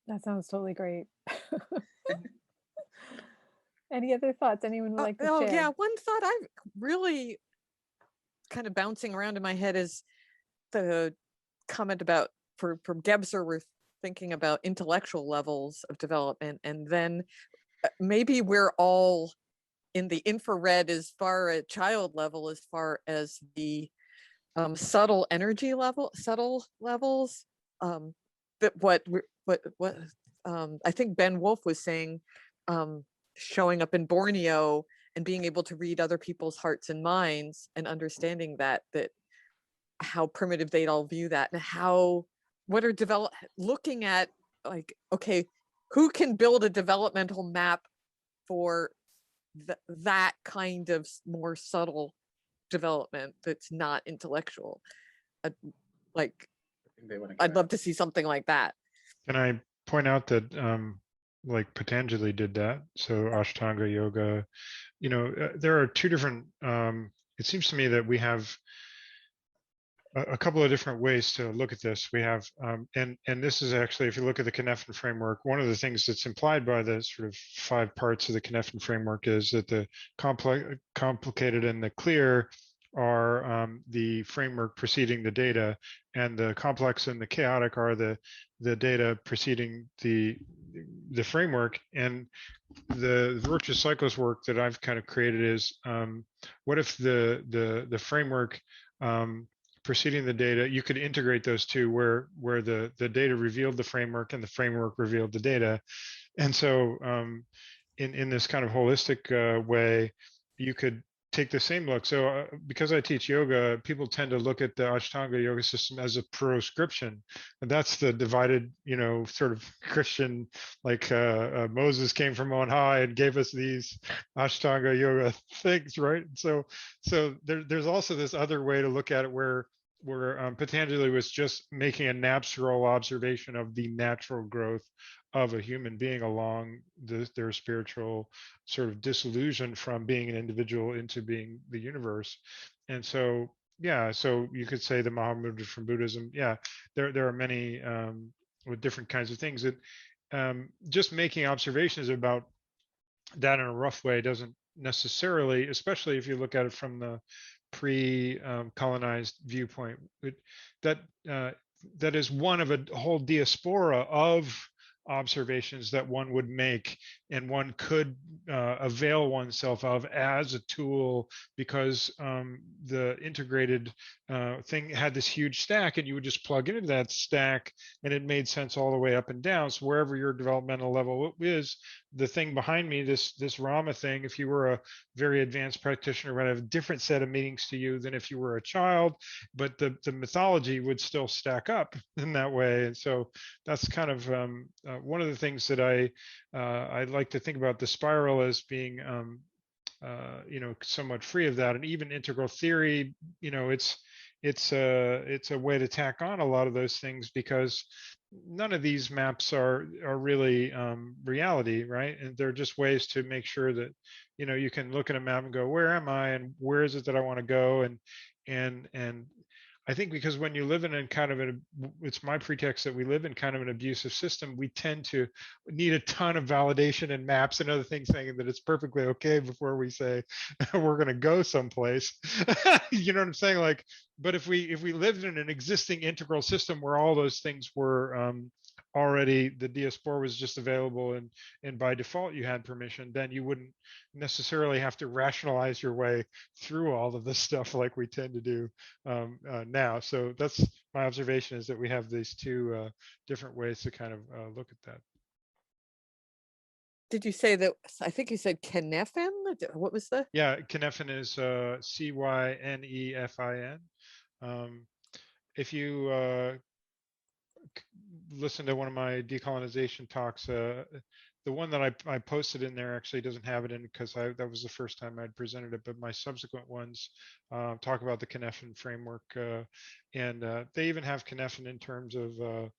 That sounds totally great. Any other thoughts anyone would like to share? Yeah, one thought I'm really kind of bouncing around in my head is the comment about from Gebser, we're thinking about intellectual levels of development, and then maybe we're all in the infrared as far as child level, as far as the subtle energy level, subtle levels. That what I think Ben Wolf was saying, showing up in Borneo and being able to read other people's hearts and minds and understanding that how primitive they'd all view that, and how looking at like, okay, who can build a developmental map for that kind of more subtle development that's not intellectual. Like, I'd love to see something like that. Can I point out that like Patanjali did that? So Ashtanga yoga, you know, there are two different, it seems to me that we have a couple of different ways to look at this. We have, and this is actually, if you look at the Cynefin framework, one of the things that's implied by the sort of 5 parts of the Cynefin framework is that the complicated and the clear are the framework preceding the data, and the complex and the chaotic are the data preceding the framework. And the virtuous cycles work that I've kind of created is, what if the framework preceding the data, you could integrate those two, where the data revealed the framework and the framework revealed the data. And so in this kind of holistic way, you could take the same look. So because I teach yoga, people tend to look at the Ashtanga yoga system as a proscription, and that's the divided, you know, sort of Christian, like Moses came from on high and gave us these Ashtanga yoga things, right? So there's also this other way to look at it, where Patanjali was just making a natural observation of the natural growth of a human being along their spiritual sort of disillusion from being an individual into being the universe. And so, yeah, so you could say the Mahamudra from Buddhism. Yeah, there are many with different kinds of things that just making observations about that in a rough way doesn't necessarily, especially if you look at it from the pre-colonized viewpoint, that is one of a whole diaspora of observations that one would make and one could avail oneself of as a tool, because the integrated thing had this huge stack, and you would just plug into that stack and it made sense all the way up and down. So wherever your developmental level is, the thing behind me, this Rama thing, if you were a very advanced practitioner, would have a different set of meanings to you than if you were a child, but the mythology would still stack up in that way. And so that's kind of one of the things that I like to think about the spiral as being you know, somewhat free of that. And even integral theory, you know, it's a way to tack on a lot of those things, because none of these maps are really reality, right? And they're just ways to make sure that, you know, you can look at a map and go, where am I and where is it that I want to go? And I think because when you live in kind of it's my pretext that we live in kind of an abusive system, we tend to need a ton of validation and maps and other things saying that it's perfectly okay before we say we're going to go someplace. You know what I'm saying? Like, but if we lived in an existing integral system where all those things were already, the diaspora was just available and by default you had permission, then you wouldn't necessarily have to rationalize your way through all of this stuff like we tend to do now. So that's my observation, is that we have these two different ways to kind of look at that. Did you say that? I think you said Cynefin. What was the? Yeah, Cynefin is Cynefin. If you listen to one of my decolonization talks, the one that I posted in there actually doesn't have it in because that was the first time I'd presented it, but my subsequent ones talk about the Cynefin framework, and they even have Cynefin in terms of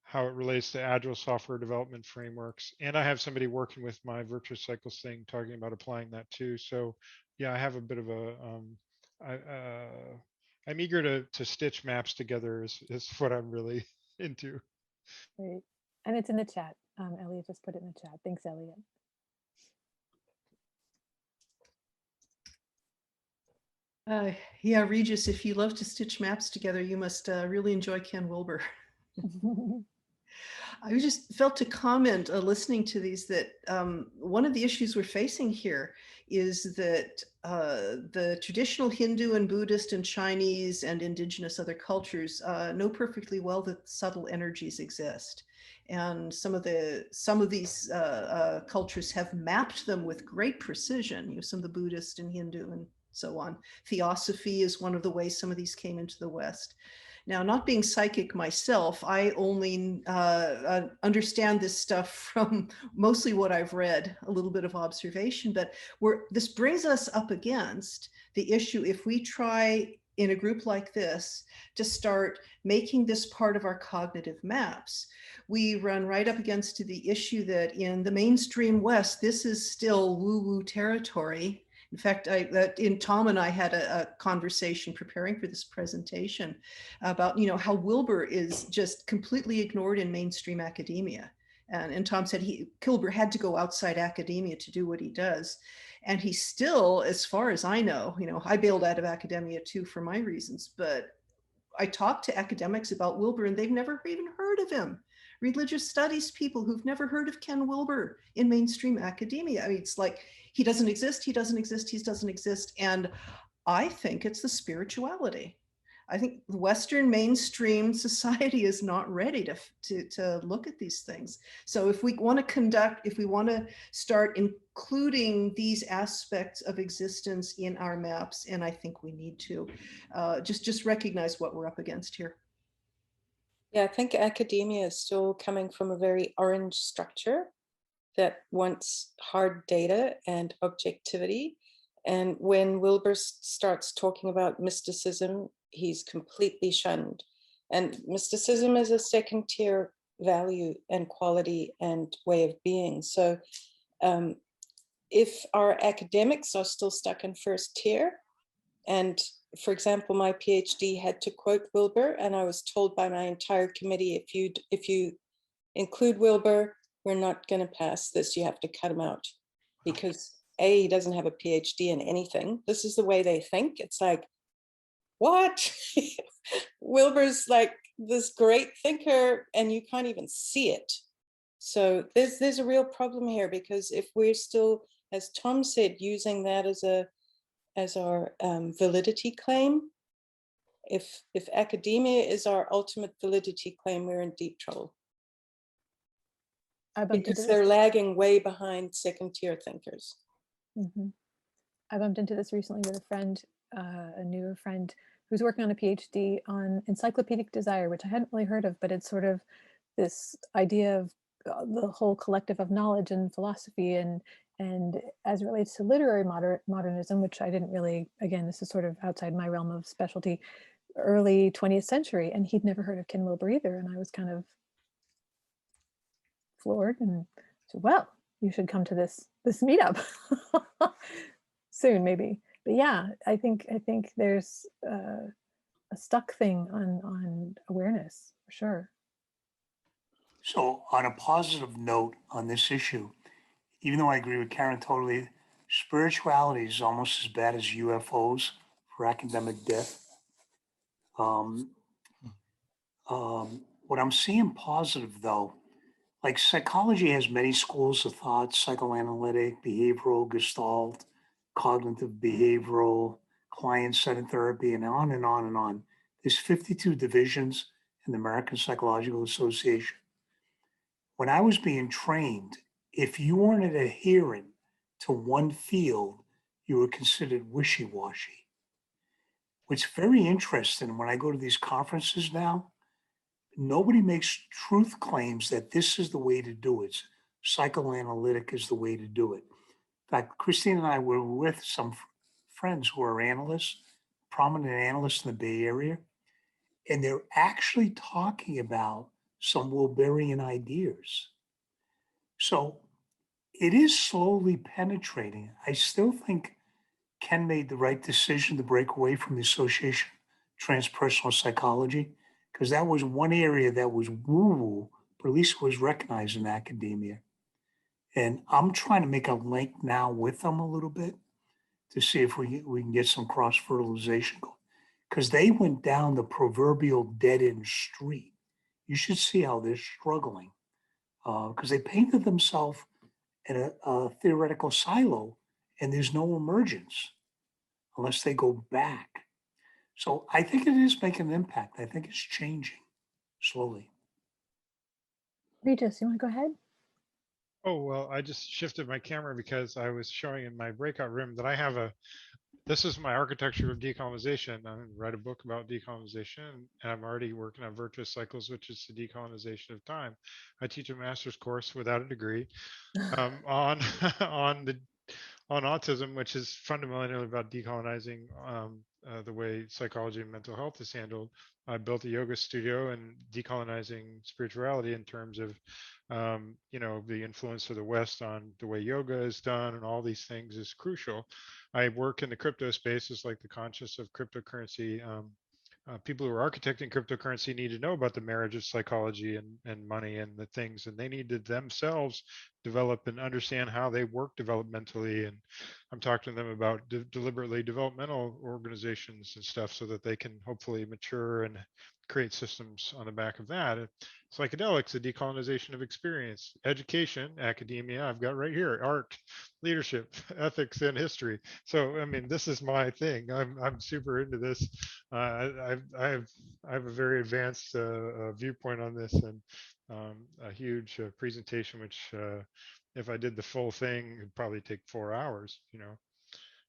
how it relates to agile software development frameworks. And I have somebody working with my virtuous cycles thing talking about applying that too. So yeah, I have a bit of a I'm eager to stitch maps together is what I'm really into. Great. And it's in the chat. Elliot just put it in the chat. Thanks, Elliot. Yeah, Regis, if you love to stitch maps together, you must really enjoy Ken Wilber. I just felt to comment listening to these that one of the issues we're facing here is that the traditional Hindu and Buddhist and Chinese and indigenous other cultures know perfectly well that subtle energies exist. And some of these cultures have mapped them with great precision, you know, some of the Buddhist and Hindu and so on. Theosophy is one of the ways some of these came into the West. Now, not being psychic myself, I only understand this stuff from mostly what I've read, a little bit of observation, but this brings us up against the issue if we try in a group like this to start making this part of our cognitive maps. We run right up against the issue that in the mainstream West, this is still woo-woo territory. In fact, Tom and I had a conversation preparing for this presentation about, you know, how Wilber is just completely ignored in mainstream academia. And Tom said Wilber had to go outside academia to do what he does. And he still, as far as I know, you know, I bailed out of academia too for my reasons, but I talked to academics about Wilber and they've never even heard of him. Religious studies people who've never heard of Ken Wilber in mainstream academia. I mean, it's like, he doesn't exist, he doesn't exist, he doesn't exist. And I think it's the spirituality. I think the Western mainstream society is not ready to look at these things. So if we want to start including these aspects of existence in our maps, and I think we need to just recognize what we're up against here. Yeah, I think academia is still coming from a very orange structure that wants hard data and objectivity. And when Wilber starts talking about mysticism, he's completely shunned. And mysticism is a second tier value and quality and way of being. So if our academics are still stuck in first tier, and for example, my PhD had to quote Wilber, and I was told by my entire committee, if you include Wilber, we're not going to pass this. You have to cut him out because A, he doesn't have a PhD in anything. This is the way they think. It's like, what? Wilber's like this great thinker and you can't even see it. So there's a real problem here, because if we're still, as Tom said, using that as our validity claim, if academia is our ultimate validity claim, we're in deep trouble. Because they're lagging way behind second tier thinkers. Mm-hmm. I bumped into this recently with a friend, a newer friend, who's working on a PhD on encyclopedic desire, which I hadn't really heard of, but it's sort of this idea of the whole collective of knowledge and philosophy, and as it relates to literary modernism, which I didn't really, again, this is sort of outside my realm of specialty, early 20th century, and he'd never heard of Ken Wilber either, and I was kind of floored and said, well, you should come to this meetup soon, maybe. But yeah, I think there's stuck thing on awareness, for sure. So on a positive note on this issue, even though I agree with Karen totally, spirituality is almost as bad as UFOs for academic death. What I'm seeing positive though, like psychology has many schools of thought: psychoanalytic, behavioral, gestalt, cognitive behavioral, client-centered therapy, and on and on and on. There's 52 divisions in the American Psychological Association. When I was being trained, if you weren't an adherent to one field, you were considered wishy-washy. What's very interesting when I go to these conferences now, nobody makes truth claims that this is the way to do it. Psychoanalytic is the way to do it. In fact, Christine and I were with some friends who are analysts, prominent analysts in the Bay Area, and they're actually talking about some Wilberian ideas. So it is slowly penetrating. I still think Ken made the right decision to break away from the association transpersonal psychology, because that was one area that was woo-woo, but at least was recognized in academia. And I'm trying to make a link now with them a little bit to see if we can get some cross-fertilization going, because they went down the proverbial dead-end street. You should see how they're struggling, because they painted themselves in a theoretical silo, and there's no emergence unless they go back. So I think it is making an impact. I think it's changing slowly. Regis, you want to go ahead? Oh, well, I just shifted my camera because I was showing in my breakout room that I have this is my architecture of decolonization. I write a book about decolonization, and I'm already working on virtuous cycles, which is the decolonization of time. I teach a master's course without a degree on on autism, which is fundamentally about decolonizing the way psychology and mental health is handled. I built a yoga studio and decolonizing spirituality in terms of, the influence of the West on the way yoga is done and all these things is crucial. I work in the crypto spaces, like the conscious of cryptocurrency. People who are architecting cryptocurrency need to know about the marriage of psychology and money and the things, and they need to themselves develop and understand how they work developmentally. And I'm talking to them about deliberately developmental organizations and stuff so that they can hopefully mature and create systems on the back of that. Psychedelics, the decolonization of experience, education, academia, I've got right here, art, leadership, ethics, and history. So, I mean, this is my thing. I'm super into this. I have a very advanced viewpoint on this, and a huge presentation, which if I did the full thing, it'd probably take 4 hours,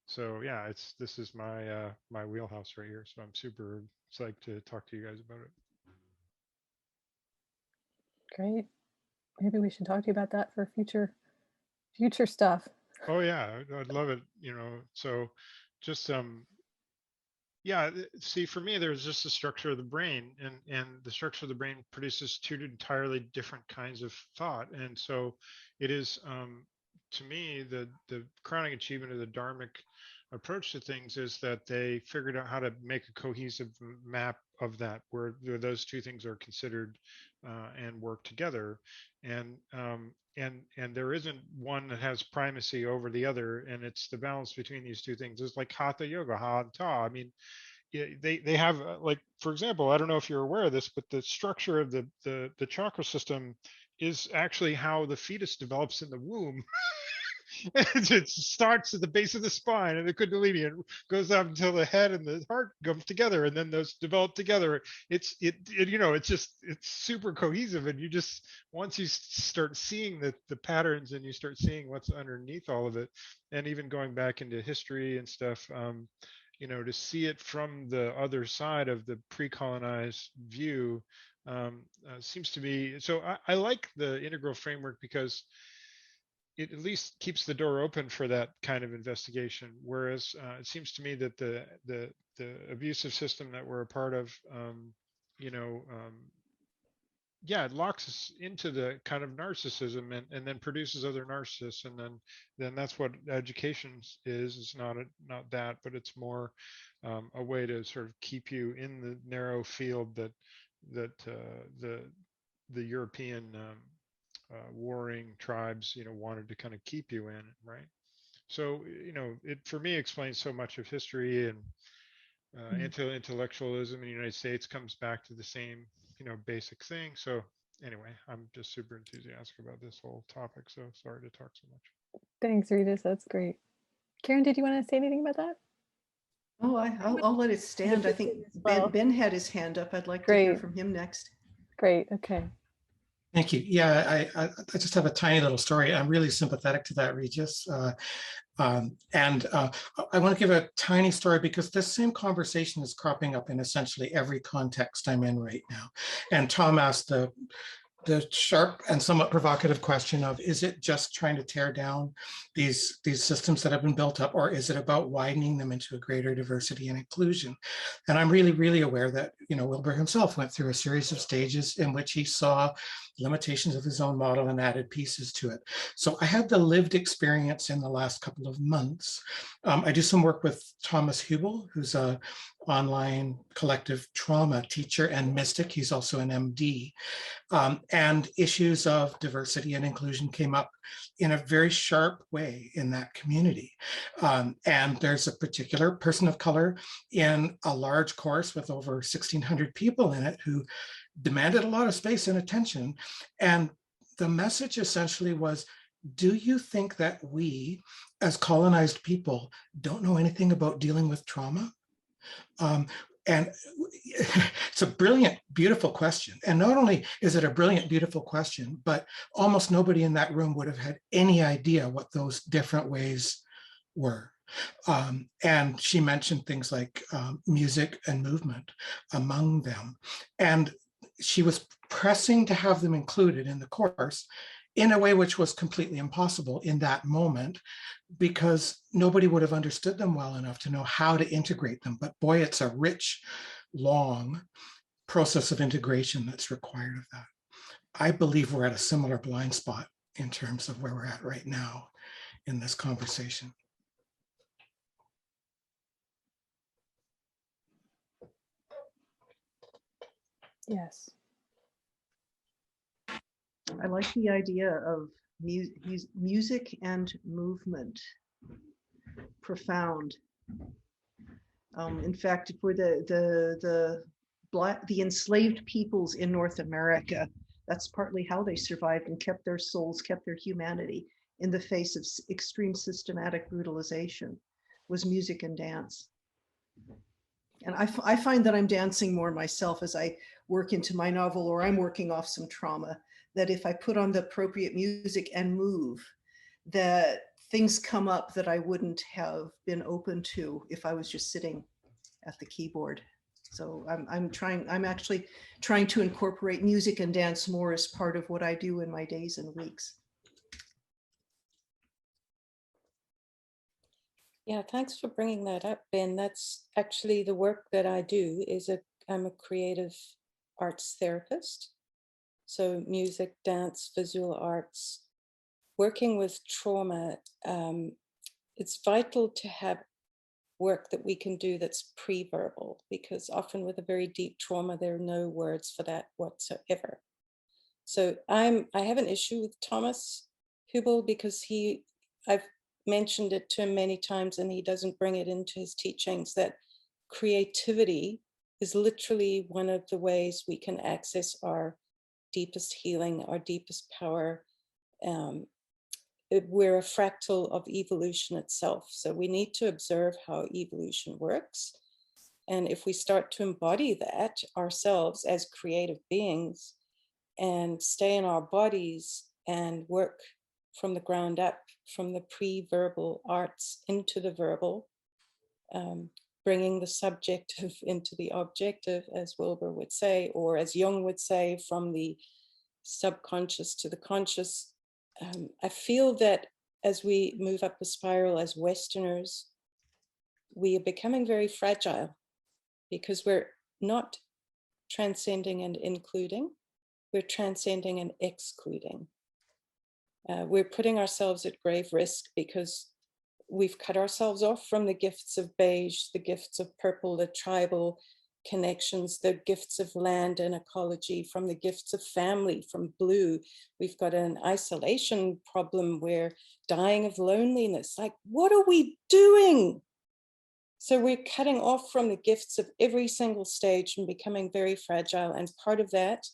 So yeah, this is my my wheelhouse right here. So I'm super psyched to talk to you guys about it. Great. Maybe we should talk to you about that for future stuff. Oh yeah, I'd love it. So just yeah, see, for me, there's just the structure of the brain, and the structure of the brain produces two entirely different kinds of thought. And so it is, to me, the crowning achievement of the Dharmic approach to things is that they figured out how to make a cohesive map of that, where those two things are considered and work together. And there isn't one that has primacy over the other, and it's the balance between these two things. It's like hatha yoga, ha and ta. I mean, they have, like, for example, I don't know if you're aware of this, but the structure of the chakra system is actually how the fetus develops in the womb. It starts at the base of the spine and the kundalini, and goes up until the head and the heart come together, and then those develop together. It's super cohesive, and you just, once you start seeing the patterns and you start seeing what's underneath all of it, and even going back into history and stuff, to see it from the other side of the pre-colonized view seems to be, so I like the integral framework because it at least keeps the door open for that kind of investigation. Whereas it seems to me that the abusive system that we're a part of, yeah, it locks us into the kind of narcissism and then produces other narcissists. And then that's what education is. It's not that, but it's more a way to sort of keep you in the narrow field that the European warring tribes, wanted to kind of keep you in, right? So, it for me explains so much of history, and intellectualism in the United States comes back to the same, basic thing. So anyway, I'm just super enthusiastic about this whole topic. So sorry to talk so much. Thanks, Regis. That's great. Karen, did you want to say anything about that? Oh, I'll let it stand. I think Ben had his hand up. I'd like to hear from him next. Great. Okay. Thank you. Yeah, I just have a tiny little story. I'm really sympathetic to that, Regis. I want to give a tiny story because this same conversation is cropping up in essentially every context I'm in right now. And Tom asked the sharp and somewhat provocative question of, is it just trying to tear down these systems that have been built up, or is it about widening them into a greater diversity and inclusion? And I'm really, really aware that, Wilber himself went through a series of stages in which he saw limitations of his own model and added pieces to it. So I had the lived experience in the last couple of months. I do some work with Thomas Hubel, who's a online collective trauma teacher and mystic. He's also an MD. And issues of diversity and inclusion came up in a very sharp way in that community. And there's a particular person of color in a large course with over 1,600 people in it who demanded a lot of space and attention. And the message essentially was, do you think that we, as colonized people, don't know anything about dealing with trauma? And it's a brilliant, beautiful question. And not only is it a brilliant, beautiful question, but almost nobody in that room would have had any idea what those different ways were. And she mentioned things like music and movement among them. And she was pressing to have them included in the course in a way which was completely impossible in that moment, because nobody would have understood them well enough to know how to integrate them. But boy, it's a rich, long process of integration that's required of that. I believe we're at a similar blind spot in terms of where we're at right now in this conversation. Yes. I like the idea of music and movement. Profound. In fact, for the enslaved peoples in North America, that's partly how they survived and kept their souls, kept their humanity in the face of extreme systematic brutalization, was music and dance. And I find that I'm dancing more myself as I work into my novel, or I'm working off some trauma, that if I put on the appropriate music and move, that things come up that I wouldn't have been open to if I was just sitting at the keyboard. So I'm actually trying to incorporate music and dance more as part of what I do in my days and weeks. Yeah, thanks for bringing that up, Ben. That's actually the work that I do. I'm a creative arts therapist. So music, dance, visual arts, working with trauma. It's vital to have work that we can do that's pre-verbal, because often with a very deep trauma, there are no words for that whatsoever. So I have an issue with Thomas Hubel because I've mentioned it to him many times and he doesn't bring it into his teachings, that creativity is literally one of the ways we can access our deepest healing, our deepest power. We're a fractal of evolution itself. So we need to observe how evolution works. And if we start to embody that ourselves as creative beings and stay in our bodies and work from the ground up, from the pre-verbal arts into the verbal, bringing the subjective into the objective, as Wilber would say, or as Jung would say, from the subconscious to the conscious. I feel that as we move up the spiral as Westerners, we are becoming very fragile because we're not transcending and including. we're transcending and excluding. We're putting ourselves at grave risk because we've cut ourselves off from the gifts of beige, the gifts of purple, the tribal connections, the gifts of land and ecology, from the gifts of family, from blue. We've got an isolation problem. We're dying of loneliness. Like, what are we doing? So we're cutting off from the gifts of every single stage and becoming very fragile. And part of that,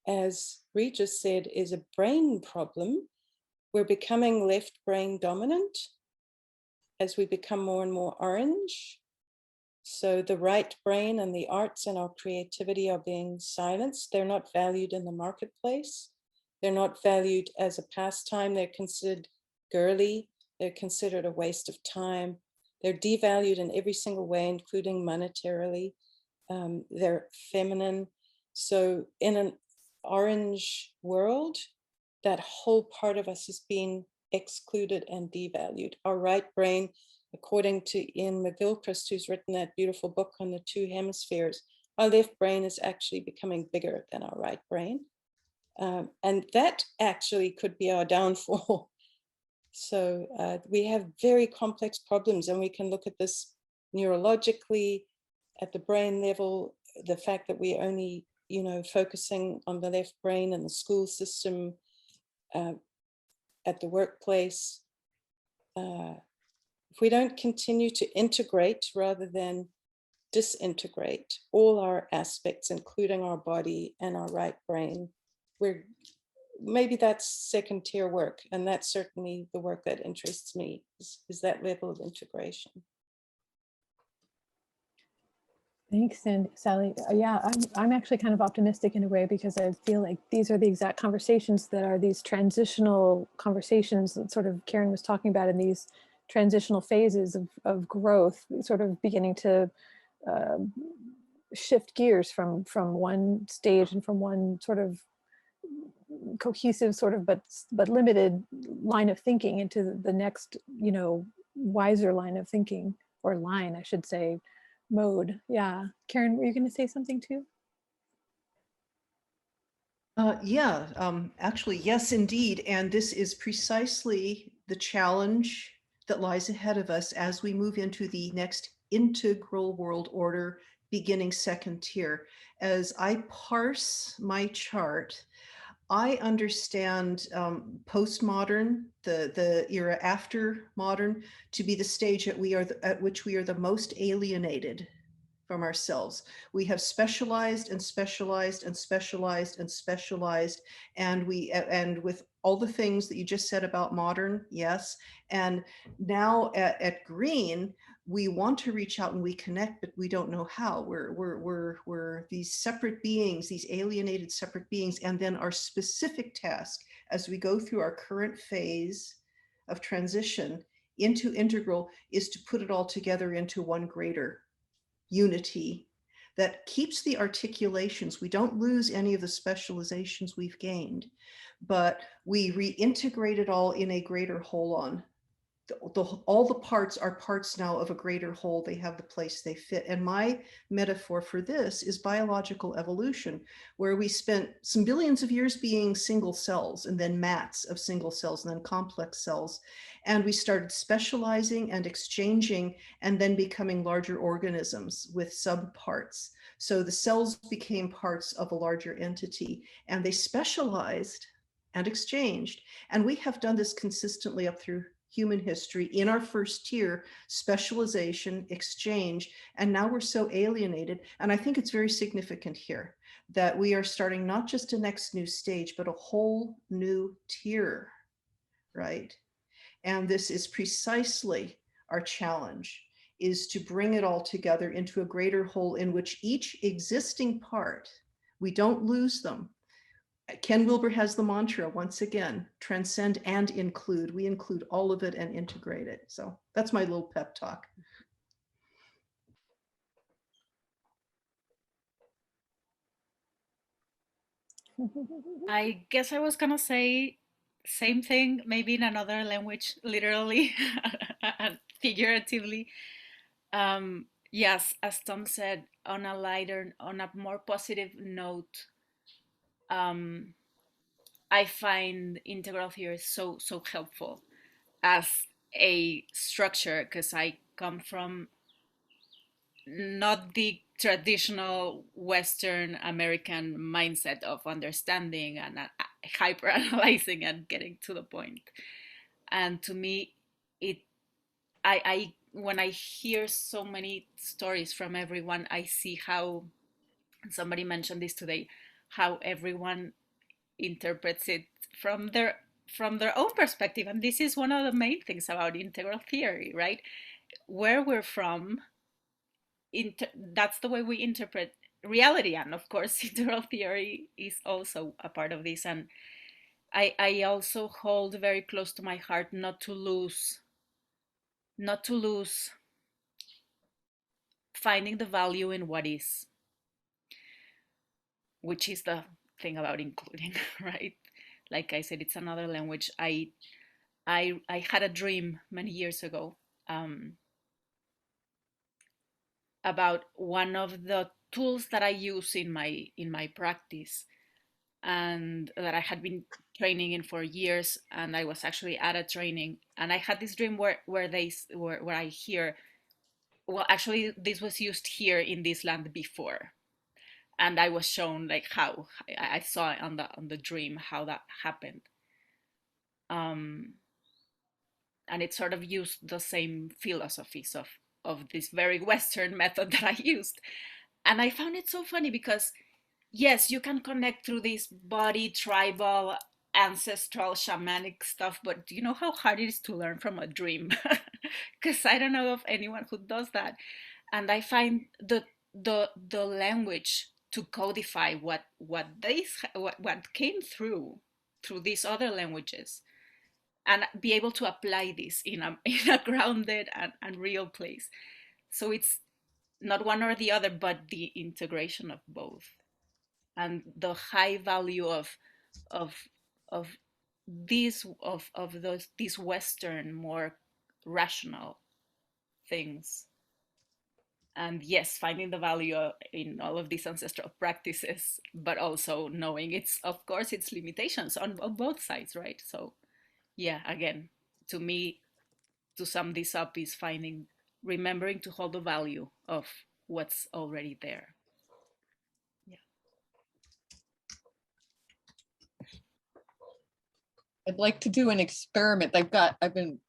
as Regis said, is a brain problem. We're becoming left brain dominant as we become more and more orange. So the right brain and the arts and our creativity are being silenced. They're not valued in the marketplace. They're not valued as a pastime. They're considered girly. They're considered a waste of time. They're devalued in every single way, including monetarily. They're feminine. So in an orange world, that whole part of us is being excluded and devalued. Our right brain, according to Ian McGilchrist, who's written that beautiful book on the two hemispheres, our left brain is actually becoming bigger than our right brain. And that actually could be our downfall. So we have very complex problems, and we can look at this neurologically at the brain level, the fact that we only, focusing on the left brain in the school system, at the workplace. If we don't continue to integrate rather than disintegrate all our aspects, including our body and our right brain, maybe that's second tier work. And that's certainly the work that interests me, is that level of integration. Thanks, and Sally. Yeah, I'm actually kind of optimistic in a way, because I feel like these are the exact conversations that are these transitional conversations that sort of Karen was talking about, in these transitional phases of growth, sort of beginning to shift gears from one stage and from one sort of cohesive sort of but limited line of thinking into the next, wiser line of thinking, or line, I should say, mode. Yeah. Karen, were you going to say something too? Actually, yes, indeed. And this is precisely the challenge that lies ahead of us as we move into the next integral world order, beginning second tier. As I parse my chart, I understand postmodern, the era after modern, to be the stage at which we are the most alienated from ourselves. We have specialized and specialized and specialized and specialized, and with all the things that you just said about modern, yes. And now at green, we want to reach out and we connect, but we don't know how. We're these separate beings, these alienated separate beings. And then our specific task as we go through our current phase of transition into integral is to put it all together into one greater unity that keeps the articulations. We don't lose any of the specializations we've gained, but we reintegrate it all in a greater whole on. All the parts are parts now of a greater whole. They have the place they fit. And my metaphor for this is biological evolution, where we spent some billions of years being single cells, and then mats of single cells, and then complex cells. And we started specializing and exchanging, and then becoming larger organisms with subparts. So the cells became parts of a larger entity, and they specialized and exchanged. And we have done this consistently up through human history in our first tier: specialization, exchange, and now we're so alienated. And I think it's very significant here that we are starting not just a next new stage, but a whole new tier, right? And this is precisely our challenge, is to bring it all together into a greater whole in which each existing part, we don't lose them. Ken Wilber has the mantra, once again, transcend and include. We include all of it and integrate it. So that's my little pep talk. I guess I was gonna say same thing, maybe in another language, literally and figuratively. Yes, as Tom said, on a more positive note, I find integral theory so helpful as a structure, because I come from not the traditional Western American mindset of understanding and hyper analyzing and getting to the point. And to me, I when I hear so many stories from everyone, I see how, somebody mentioned this today, how everyone interprets it from their own perspective. And this is one of the main things about integral theory, right? Where we're from, that's the way we interpret reality. And of course, integral theory is also a part of this. And I also hold very close to my heart not to lose finding the value in what is, which is the thing about including, right? Like I said, it's another language. I had a dream many years ago about one of the tools that I use in my practice, and that I had been training in for years. And I was actually at a training, and I had this dream where I hear, well, actually this was used here in this land before, and I was shown like how I saw on the dream how that happened. And it sort of used the same philosophies of this very Western method that I used. And I found it so funny because, yes, you can connect through this body, tribal, ancestral, shamanic stuff, but do you know how hard it is to learn from a dream? Because I don't know of anyone who does that. And I find the language to codify what came through these other languages, and be able to apply this in a grounded and real place. So it's not one or the other, but the integration of both, and the high value of these Western, more rational things. And yes, finding the value in all of these ancestral practices, but also knowing its limitations on both sides, right? So yeah, again, to me, to sum this up, is remembering to hold the value of what's already there. Yeah. I'd like to do an experiment.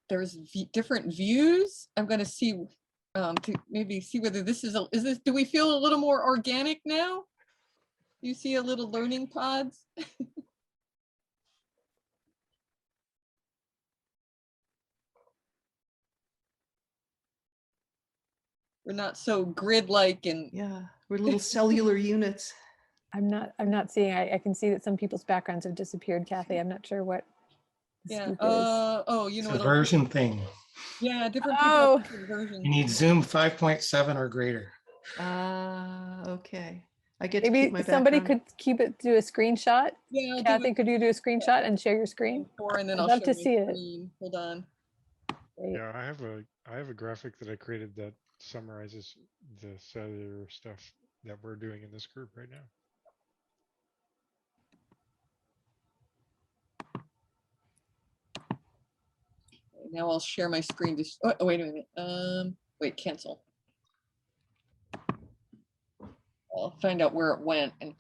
There's different views. I'm going to see, to maybe see whether this is do we feel a little more organic now? You see a little learning pods? We're not so grid-like, and yeah, we're little cellular units. I'm not seeing. I can see that some people's backgrounds have disappeared, Kathy. I'm not sure what the yeah. scoop is. Oh, you know, it's a version thing. Yeah, different people have different versions. You need Zoom 5.7 or greater. Okay. I get Maybe to keep my somebody background. could do a screenshot. Yeah, Kathy, could you do a screenshot and share your screen? And then I'd I'll love show to my see screen. Hold on. Great. Yeah, I have a graphic that I created that summarizes the cellular stuff that we're doing in this group right now. Now I'll share my screen. Oh, wait a minute. Wait, cancel. I'll find out where it went. And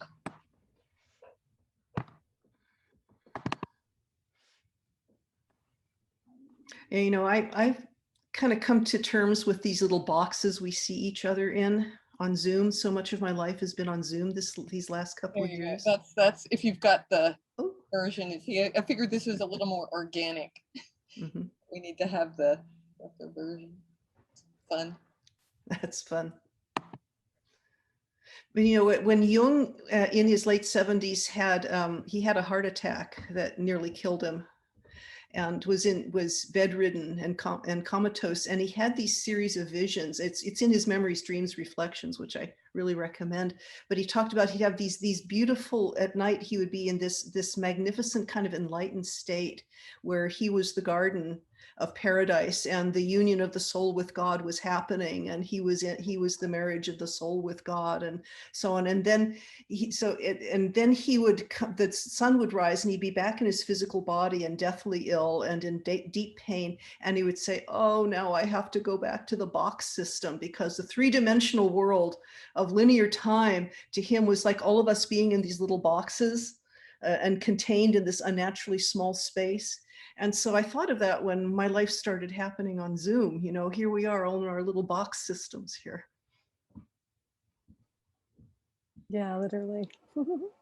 you know, I've kind of come to terms with these little boxes we see each other in on Zoom. So much of my life has been on Zoom these last couple of years. That's if you've got the version. I figured this was a little more organic. Mm-hmm. We need to have the version. Fun. That's fun. But you know, when Jung in his late 70s had a heart attack that nearly killed him, and was bedridden and comatose, and he had these series of visions. It's in his Memories, Dreams, Reflections, which I really recommend. But he talked about he'd have these beautiful, at night he would be in this magnificent kind of enlightened state where he was the garden paradise, and the union of the soul with God was happening, and he was the marriage of the soul with God, and so on. And then the sun would rise, and he'd be back in his physical body and deathly ill and in deep pain, and he would say, oh, now I have to go back to the box system, because the three-dimensional world of linear time to him was like all of us being in these little boxes and contained in this unnaturally small space. And so I thought of that when my life started happening on Zoom. You know, here we are all in our little box systems here. Yeah, literally.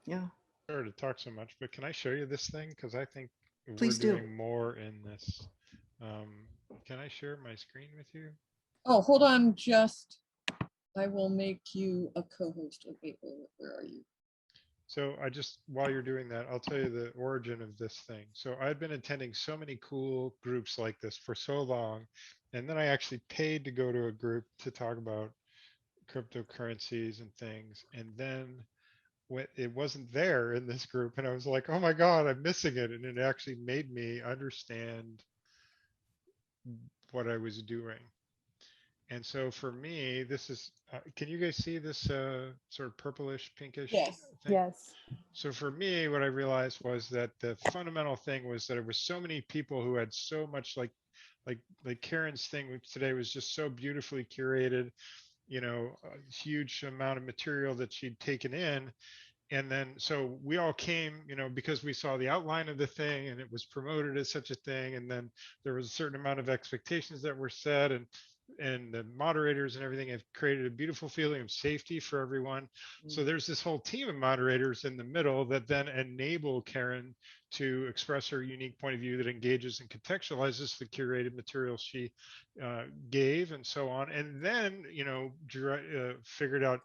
Yeah. Sorry to talk so much, but can I show you this thing? Because I think Please we're do. doing more in this. Can I share my screen with you? Oh, hold on, I will make you a co-host. Okay, where are you? So while you're doing that, I'll tell you the origin of this thing. So I'd been attending so many cool groups like this for so long, and then I actually paid to go to a group to talk about cryptocurrencies and things. And then it wasn't there in this group, and I was like, oh my God, I'm missing it. And it actually made me understand what I was doing. And so for me, this is, can you guys see this sort of purplish, pinkish thing? Yes. So for me, what I realized was that the fundamental thing was that there were so many people who had so much like Karen's thing today was just so beautifully curated, you know, a huge amount of material that she'd taken in. And then, so we all came, you know, because we saw the outline of the thing and it was promoted as such a thing. And then there was a certain amount of expectations that were set, and the moderators and everything have created a beautiful feeling of safety for everyone. So there's this whole team of moderators in the middle that then enable Karen to express her unique point of view that engages and contextualizes the curated material she gave, and so on. And then, you know, figured out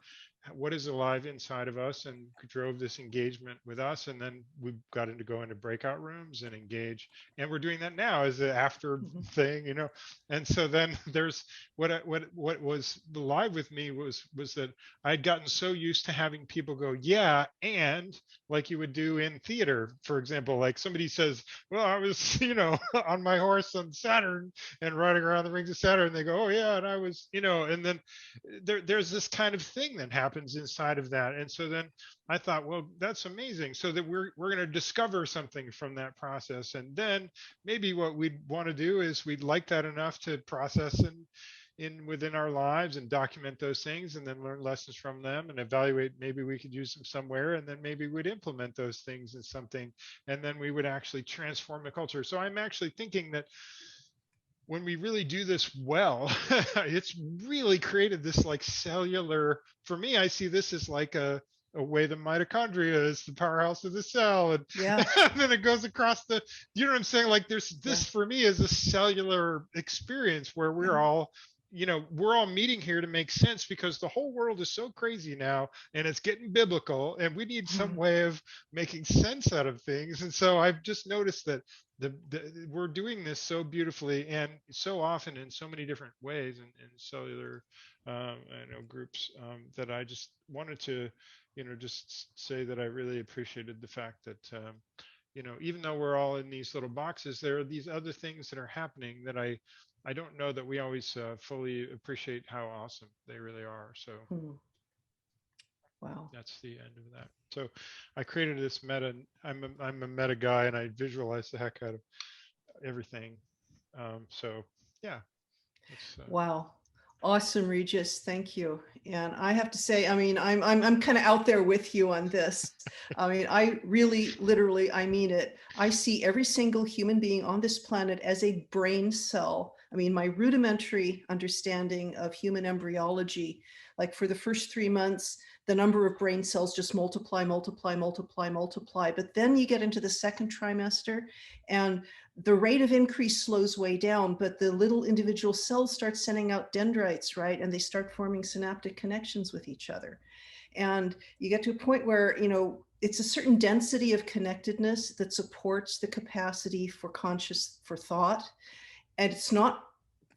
what is alive inside of us and drove this engagement with us. And then we got to go into breakout rooms and engage. And we're doing that now as an after thing, you know. And so then there's what was live with me was that I'd gotten so used to having people go, yeah, and like you would do in theater, for example, like somebody says, well, I was, you know, on my horse on Saturn and riding around the rings of Saturn. And they go, oh yeah, and I was, you know, and then there's this kind of thing that happens inside of that. And so then I thought, well, that's amazing. So that we're going to discover something from that process. And then maybe what we'd want to do is we'd like that enough to process within our lives and document those things, and then learn lessons from them and evaluate, maybe we could use them somewhere, and then maybe we'd implement those things in something, and then we would actually transform the culture. So I'm actually thinking that when we really do this well, it's really created this like cellular, for me, I see this as like a way the mitochondria is the powerhouse of the cell. And, yeah. And then it goes across the, you know what I'm saying? Like there's this for me is a cellular experience where we're all, you know, we're all meeting here to make sense, because the whole world is so crazy now and it's getting biblical, and we need some way of making sense out of things. And so I've just noticed that we're doing this so beautifully and so often in so many different ways in cellular groups, that I just wanted to, you know, just say that I really appreciated the fact that, you know, even though we're all in these little boxes, there are these other things that are happening that I don't know that we always fully appreciate how awesome they really are. So wow, that's the end of that. So I created this meta. I'm a meta guy, and I visualize the heck out of everything. So yeah. Wow. Awesome, Regis. Thank you. And I have to say, I mean, I'm kind of out there with you on this. I mean, I really, literally, I mean it. I see every single human being on this planet as a brain cell. I mean, my rudimentary understanding of human embryology, like for the first 3 months, the number of brain cells just multiply. But then you get into the second trimester and the rate of increase slows way down, but the little individual cells start sending out dendrites, right? And they start forming synaptic connections with each other. And you get to a point where, you know, it's a certain density of connectedness that supports the capacity for thought. And it's not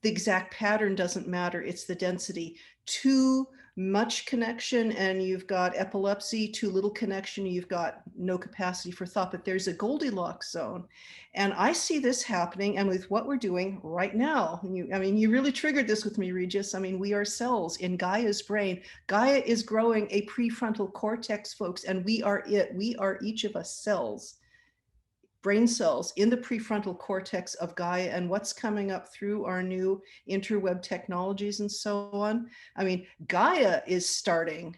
the exact pattern doesn't matter. It's the density. Too much connection and you've got epilepsy, too little connection, you've got no capacity for thought, but there's a Goldilocks zone. And I see this happening, and with what we're doing right now, I mean, you really triggered this with me, Regis. I mean, we are cells in Gaia's brain. Gaia is growing a prefrontal cortex, folks, and we are it. We are each of us cells, brain cells in the prefrontal cortex of Gaia, and what's coming up through our new interweb technologies and so on. I mean, Gaia is starting.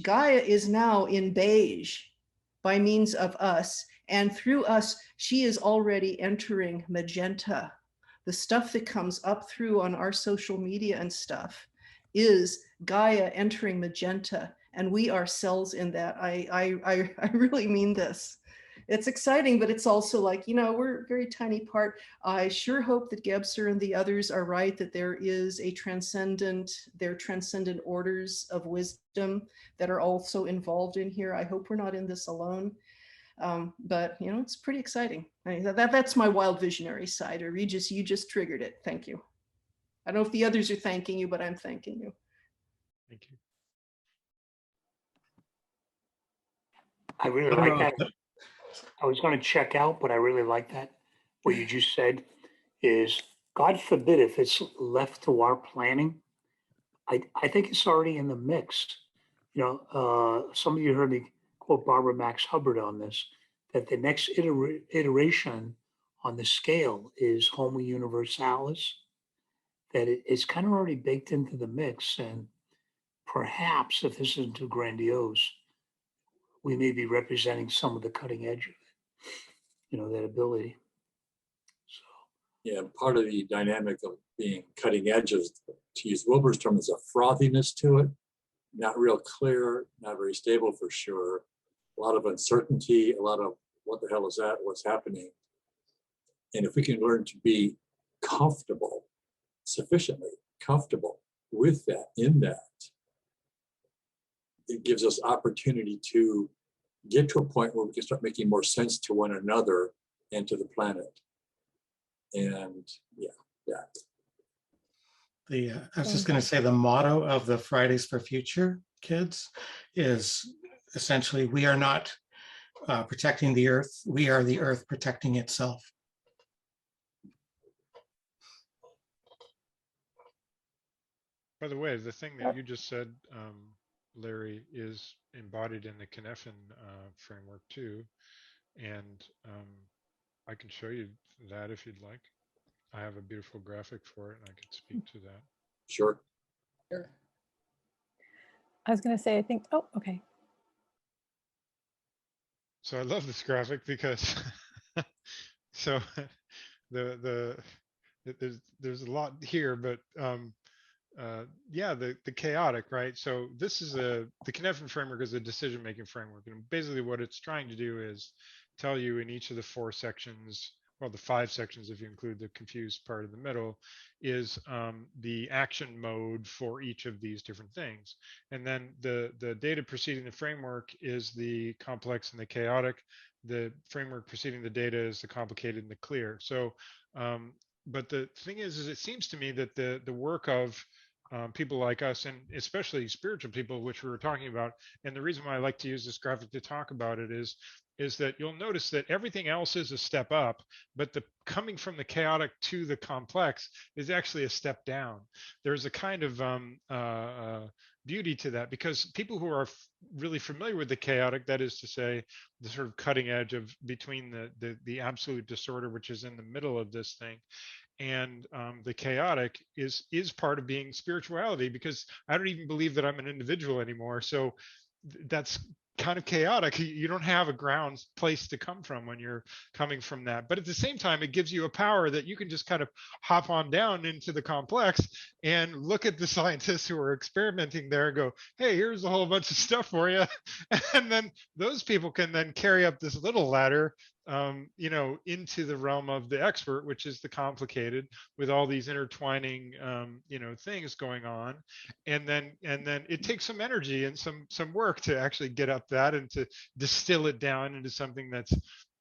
Gaia is now in beige by means of us, and through us, she is already entering magenta. The stuff that comes up through on our social media and stuff is Gaia entering magenta, and we are cells in that. I really mean this. It's exciting, but it's also like, you know, we're a very tiny part. I sure hope that Gebser and the others are right, that there is a transcendent orders of wisdom that are also involved in here. I hope we're not in this alone. But, you know, it's pretty exciting. That's my wild visionary side. Or Regis, you just triggered it. Thank you. I don't know if the others are thanking you, but I'm thanking you. Thank you. I really like that. I was going to check out, but I really like that. What you just said is, God forbid if it's left to our planning, I think it's already in the mix. You know, some of you heard me quote Barbara Max Hubbard on this, that the next iteration on the scale is Homo Universalis, that it's kind of already baked into the mix. And perhaps if this isn't too grandiose, we may be representing some of the cutting edge of it, you know, that ability. So, yeah, part of the dynamic of being cutting edge is, to use Wilber's term, is a frothiness to it, not real clear, not very stable for sure, a lot of uncertainty, a lot of what the hell is that, what's happening. And if we can learn to be comfortable, sufficiently comfortable with that, in that, it gives us opportunity to get to a point where we can start making more sense to one another and to the planet. And yeah. I was just going to say, the motto of the Fridays for Future kids is essentially, we are not protecting the earth, we are the earth protecting itself. By the way, the thing that you just said, Larry, is embodied in the Cynefin framework too. And I can show you that if you'd like. I have a beautiful graphic for it and I could speak to that. Sure. Sure. I was going to say, I think, oh, okay. So I love this graphic because so there's a lot here, but yeah, the chaotic, right? So this is the Cynefin framework is a decision-making framework, and basically what it's trying to do is tell you in each of the 4 sections, well, the 5 sections if you include the confused part in the middle, is the action mode for each of these different things. And then the data preceding the framework is the complex and the chaotic. The framework preceding the data is the complicated and the clear. So, but the thing is it seems to me that the work of people like us, and especially spiritual people, which we were talking about, and the reason why I like to use this graphic to talk about it is that you'll notice that everything else is a step up, but the coming from the chaotic to the complex is actually a step down. There's a kind of beauty to that, because people who are really familiar with the chaotic, that is to say, the sort of cutting edge of between the absolute disorder, which is in the middle of this thing, and the chaotic is part of being spirituality, because I don't even believe that I'm an individual anymore. So that's kind of chaotic. You don't have a ground place to come from when you're coming from that. But at the same time, it gives you a power that you can just kind of hop on down into the complex and look at the scientists who are experimenting there and go, hey, here's a whole bunch of stuff for you. And then those people can then carry up this little ladder, you know, into the realm of the expert, which is the complicated, with all these intertwining, you know, things going on. And then it takes some energy and some work to actually get up that and to distill it down into something that's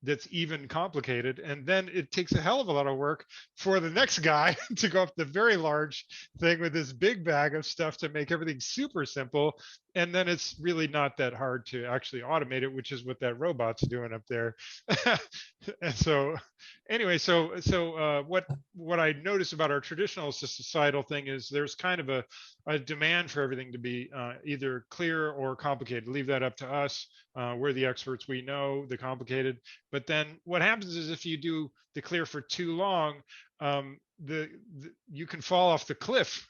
that's even complicated. And then it takes a hell of a lot of work for the next guy to go up the very large thing with this big bag of stuff to make everything super simple. And then it's really not that hard to actually automate it, which is what that robot's doing up there. And so anyway, what I notice about our traditional societal thing is there's kind of a demand for everything to be either clear or complicated. Leave that up to us. We're the experts. We know the complicated. But then what happens is if you do the clear for too long, you can fall off the cliff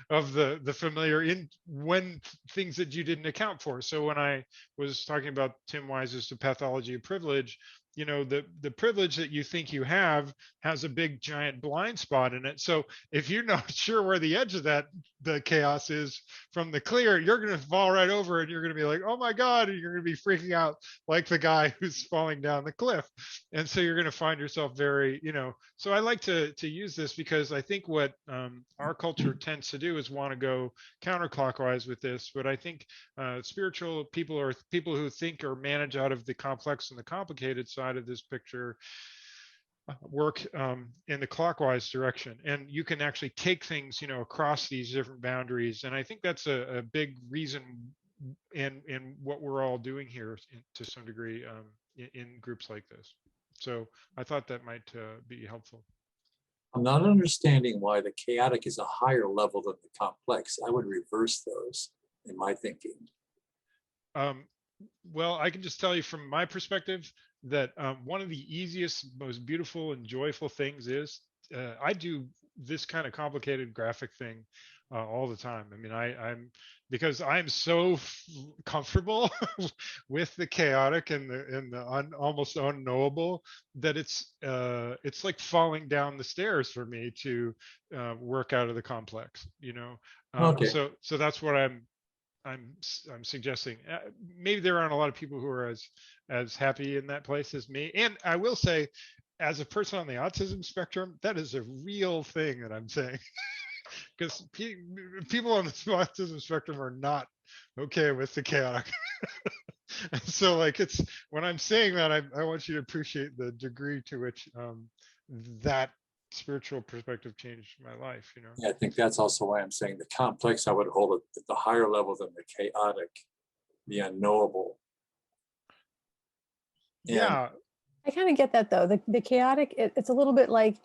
of the familiar in when things that you didn't account for. So when I was talking about Tim Wise's The Pathology of Privilege, you know, the privilege that you think you have has a big giant blind spot in it. So if you're not sure where the edge of the chaos is from the clear, you're going to fall right over it. You're going to be like, oh my God, and you're going to be freaking out like the guy who's falling down the cliff. And so you're going to find yourself very, you know, so I like to use this because I think what our culture tends to do is want to go counterclockwise with this. But I think spiritual people or people who think or manage out of the complex and the complicated side of this picture work in the clockwise direction, and you can actually take things, you know, across these different boundaries. And I think that's a big reason in what we're all doing here to some degree in groups like this. So I thought that might be helpful. I'm not understanding why the chaotic is a higher level than the complex. I would reverse those in my thinking. Well, I can just tell you from my perspective that one of the easiest, most beautiful and joyful things is I do this kind of complicated graphic thing all the time. I mean, I'm because I'm so comfortable with the chaotic and the almost unknowable that it's like falling down the stairs for me to work out of the complex. You know, Okay. So that's what I'm suggesting. Maybe there aren't a lot of people who are as happy in that place as me. And I will say, as a person on the autism spectrum, that is a real thing that I'm saying. Because people on the autism spectrum are not okay with the chaotic. And so like it's when I'm saying that, I want you to appreciate the degree to which that spiritual perspective changed my life, you know. Yeah, I think that's also why I'm saying the complex I would hold it at the higher level than the chaotic, the unknowable. Yeah. I kind of get that though. The chaotic, it's a little bit like,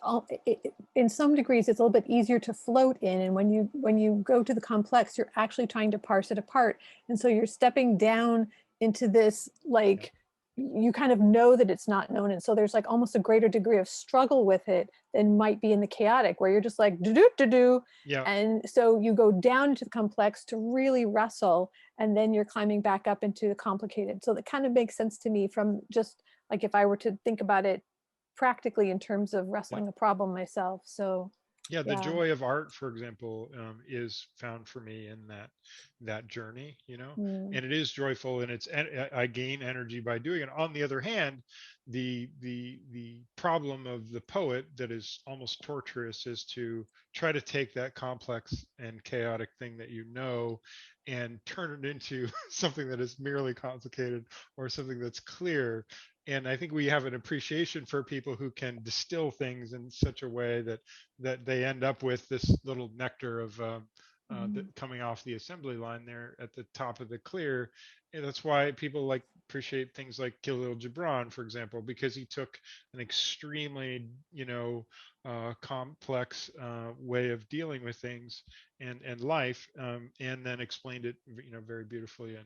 in some degrees, it's a little bit easier to float in. And when you go to the complex, you're actually trying to parse it apart. And so you're stepping down into this, like, you kind of know that it's not known. And so there's like almost a greater degree of struggle with it than might be in the chaotic, where you're just like, do. Yeah. And so you go down into the complex to really wrestle, and then you're climbing back up into the complicated. So that kind of makes sense to me from just, like if I were to think about it practically in terms of wrestling a problem myself. So yeah, the joy of art, for example, is found for me in that journey, you know, and it is joyful, and I gain energy by doing it. On the other hand, the problem of the poet that is almost torturous is to try to take that complex and chaotic thing that you know and turn it into something that is merely complicated or something that's clear. And I think we have an appreciation for people who can distill things in such a way that they end up with this little nectar of coming off the assembly line there at the top of the clear. And that's why people like appreciate things like Khalil Gibran, for example, because he took an extremely, you know, complex way of dealing with things and life, and then explained it, you know, very beautifully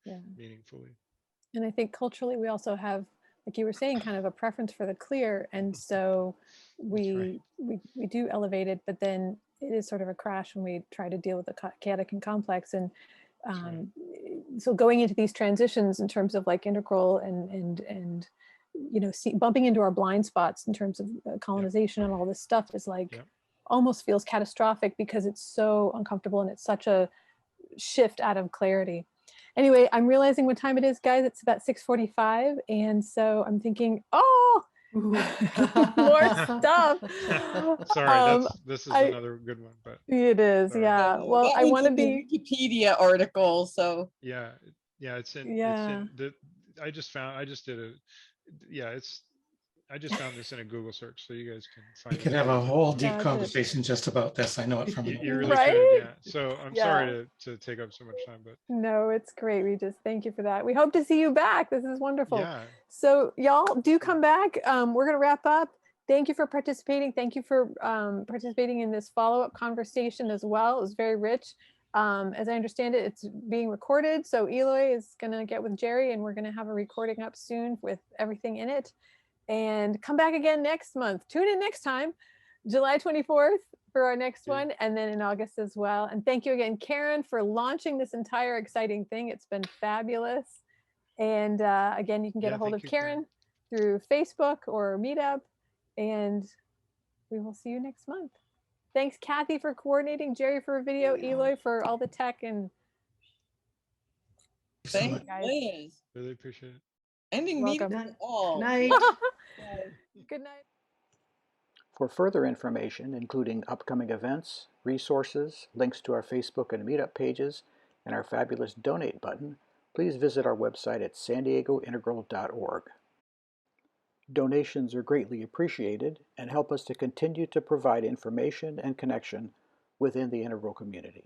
and meaningfully. And I think culturally we also have, like you were saying, kind of a preference for the clear, and so we do elevate it, but then it is sort of a crash when we try to deal with the chaotic and complex. And so going into these transitions in terms of like integral and you know, bumping into our blind spots in terms of colonization and all this stuff is like almost feels catastrophic because it's so uncomfortable and it's such a shift out of clarity. Anyway, I'm realizing what time it is, guys. It's about 6:45. And so I'm thinking, oh, more stuff. Sorry, this is another good one, but it is, yeah. Well, I want to be Wikipedia article, so yeah, it's in. I just did yeah, I just found this in a Google search, so you guys can find We it. could have a whole deep Gotcha. conversation just about this. I know it from You really Right? could, yeah. So I'm Yeah. sorry to take up so much time, but No, it's great. We just thank you for that. We hope to see you back. This is wonderful. yeah. So y'all do come back. We're going to wrap up. Thank you for participating. Thank you for participating in this follow-up conversation as well. It was very rich. As I understand it, it's being recorded. So Eloy is going to get with Jerry and we're going to have a recording up soon with everything in it. And come back again next month. Tune in next time, July 24th for our next one, and then in August as well. And thank you again, Karen, for launching this entire exciting thing. It's been fabulous. And again, you can get a hold of Karen through Facebook or Meetup, and we will see you next month. Thanks, Kathy, for coordinating, Jerry for video, Eloy for all the tech, and thanks, guys. Liz. Really appreciate it. Ending meeting for all. Night. Good night. For further information, including upcoming events, resources, links to our Facebook and Meetup pages, and our fabulous donate button, please visit our website at sandiegointegral.org. Donations are greatly appreciated and help us to continue to provide information and connection within the Integral community.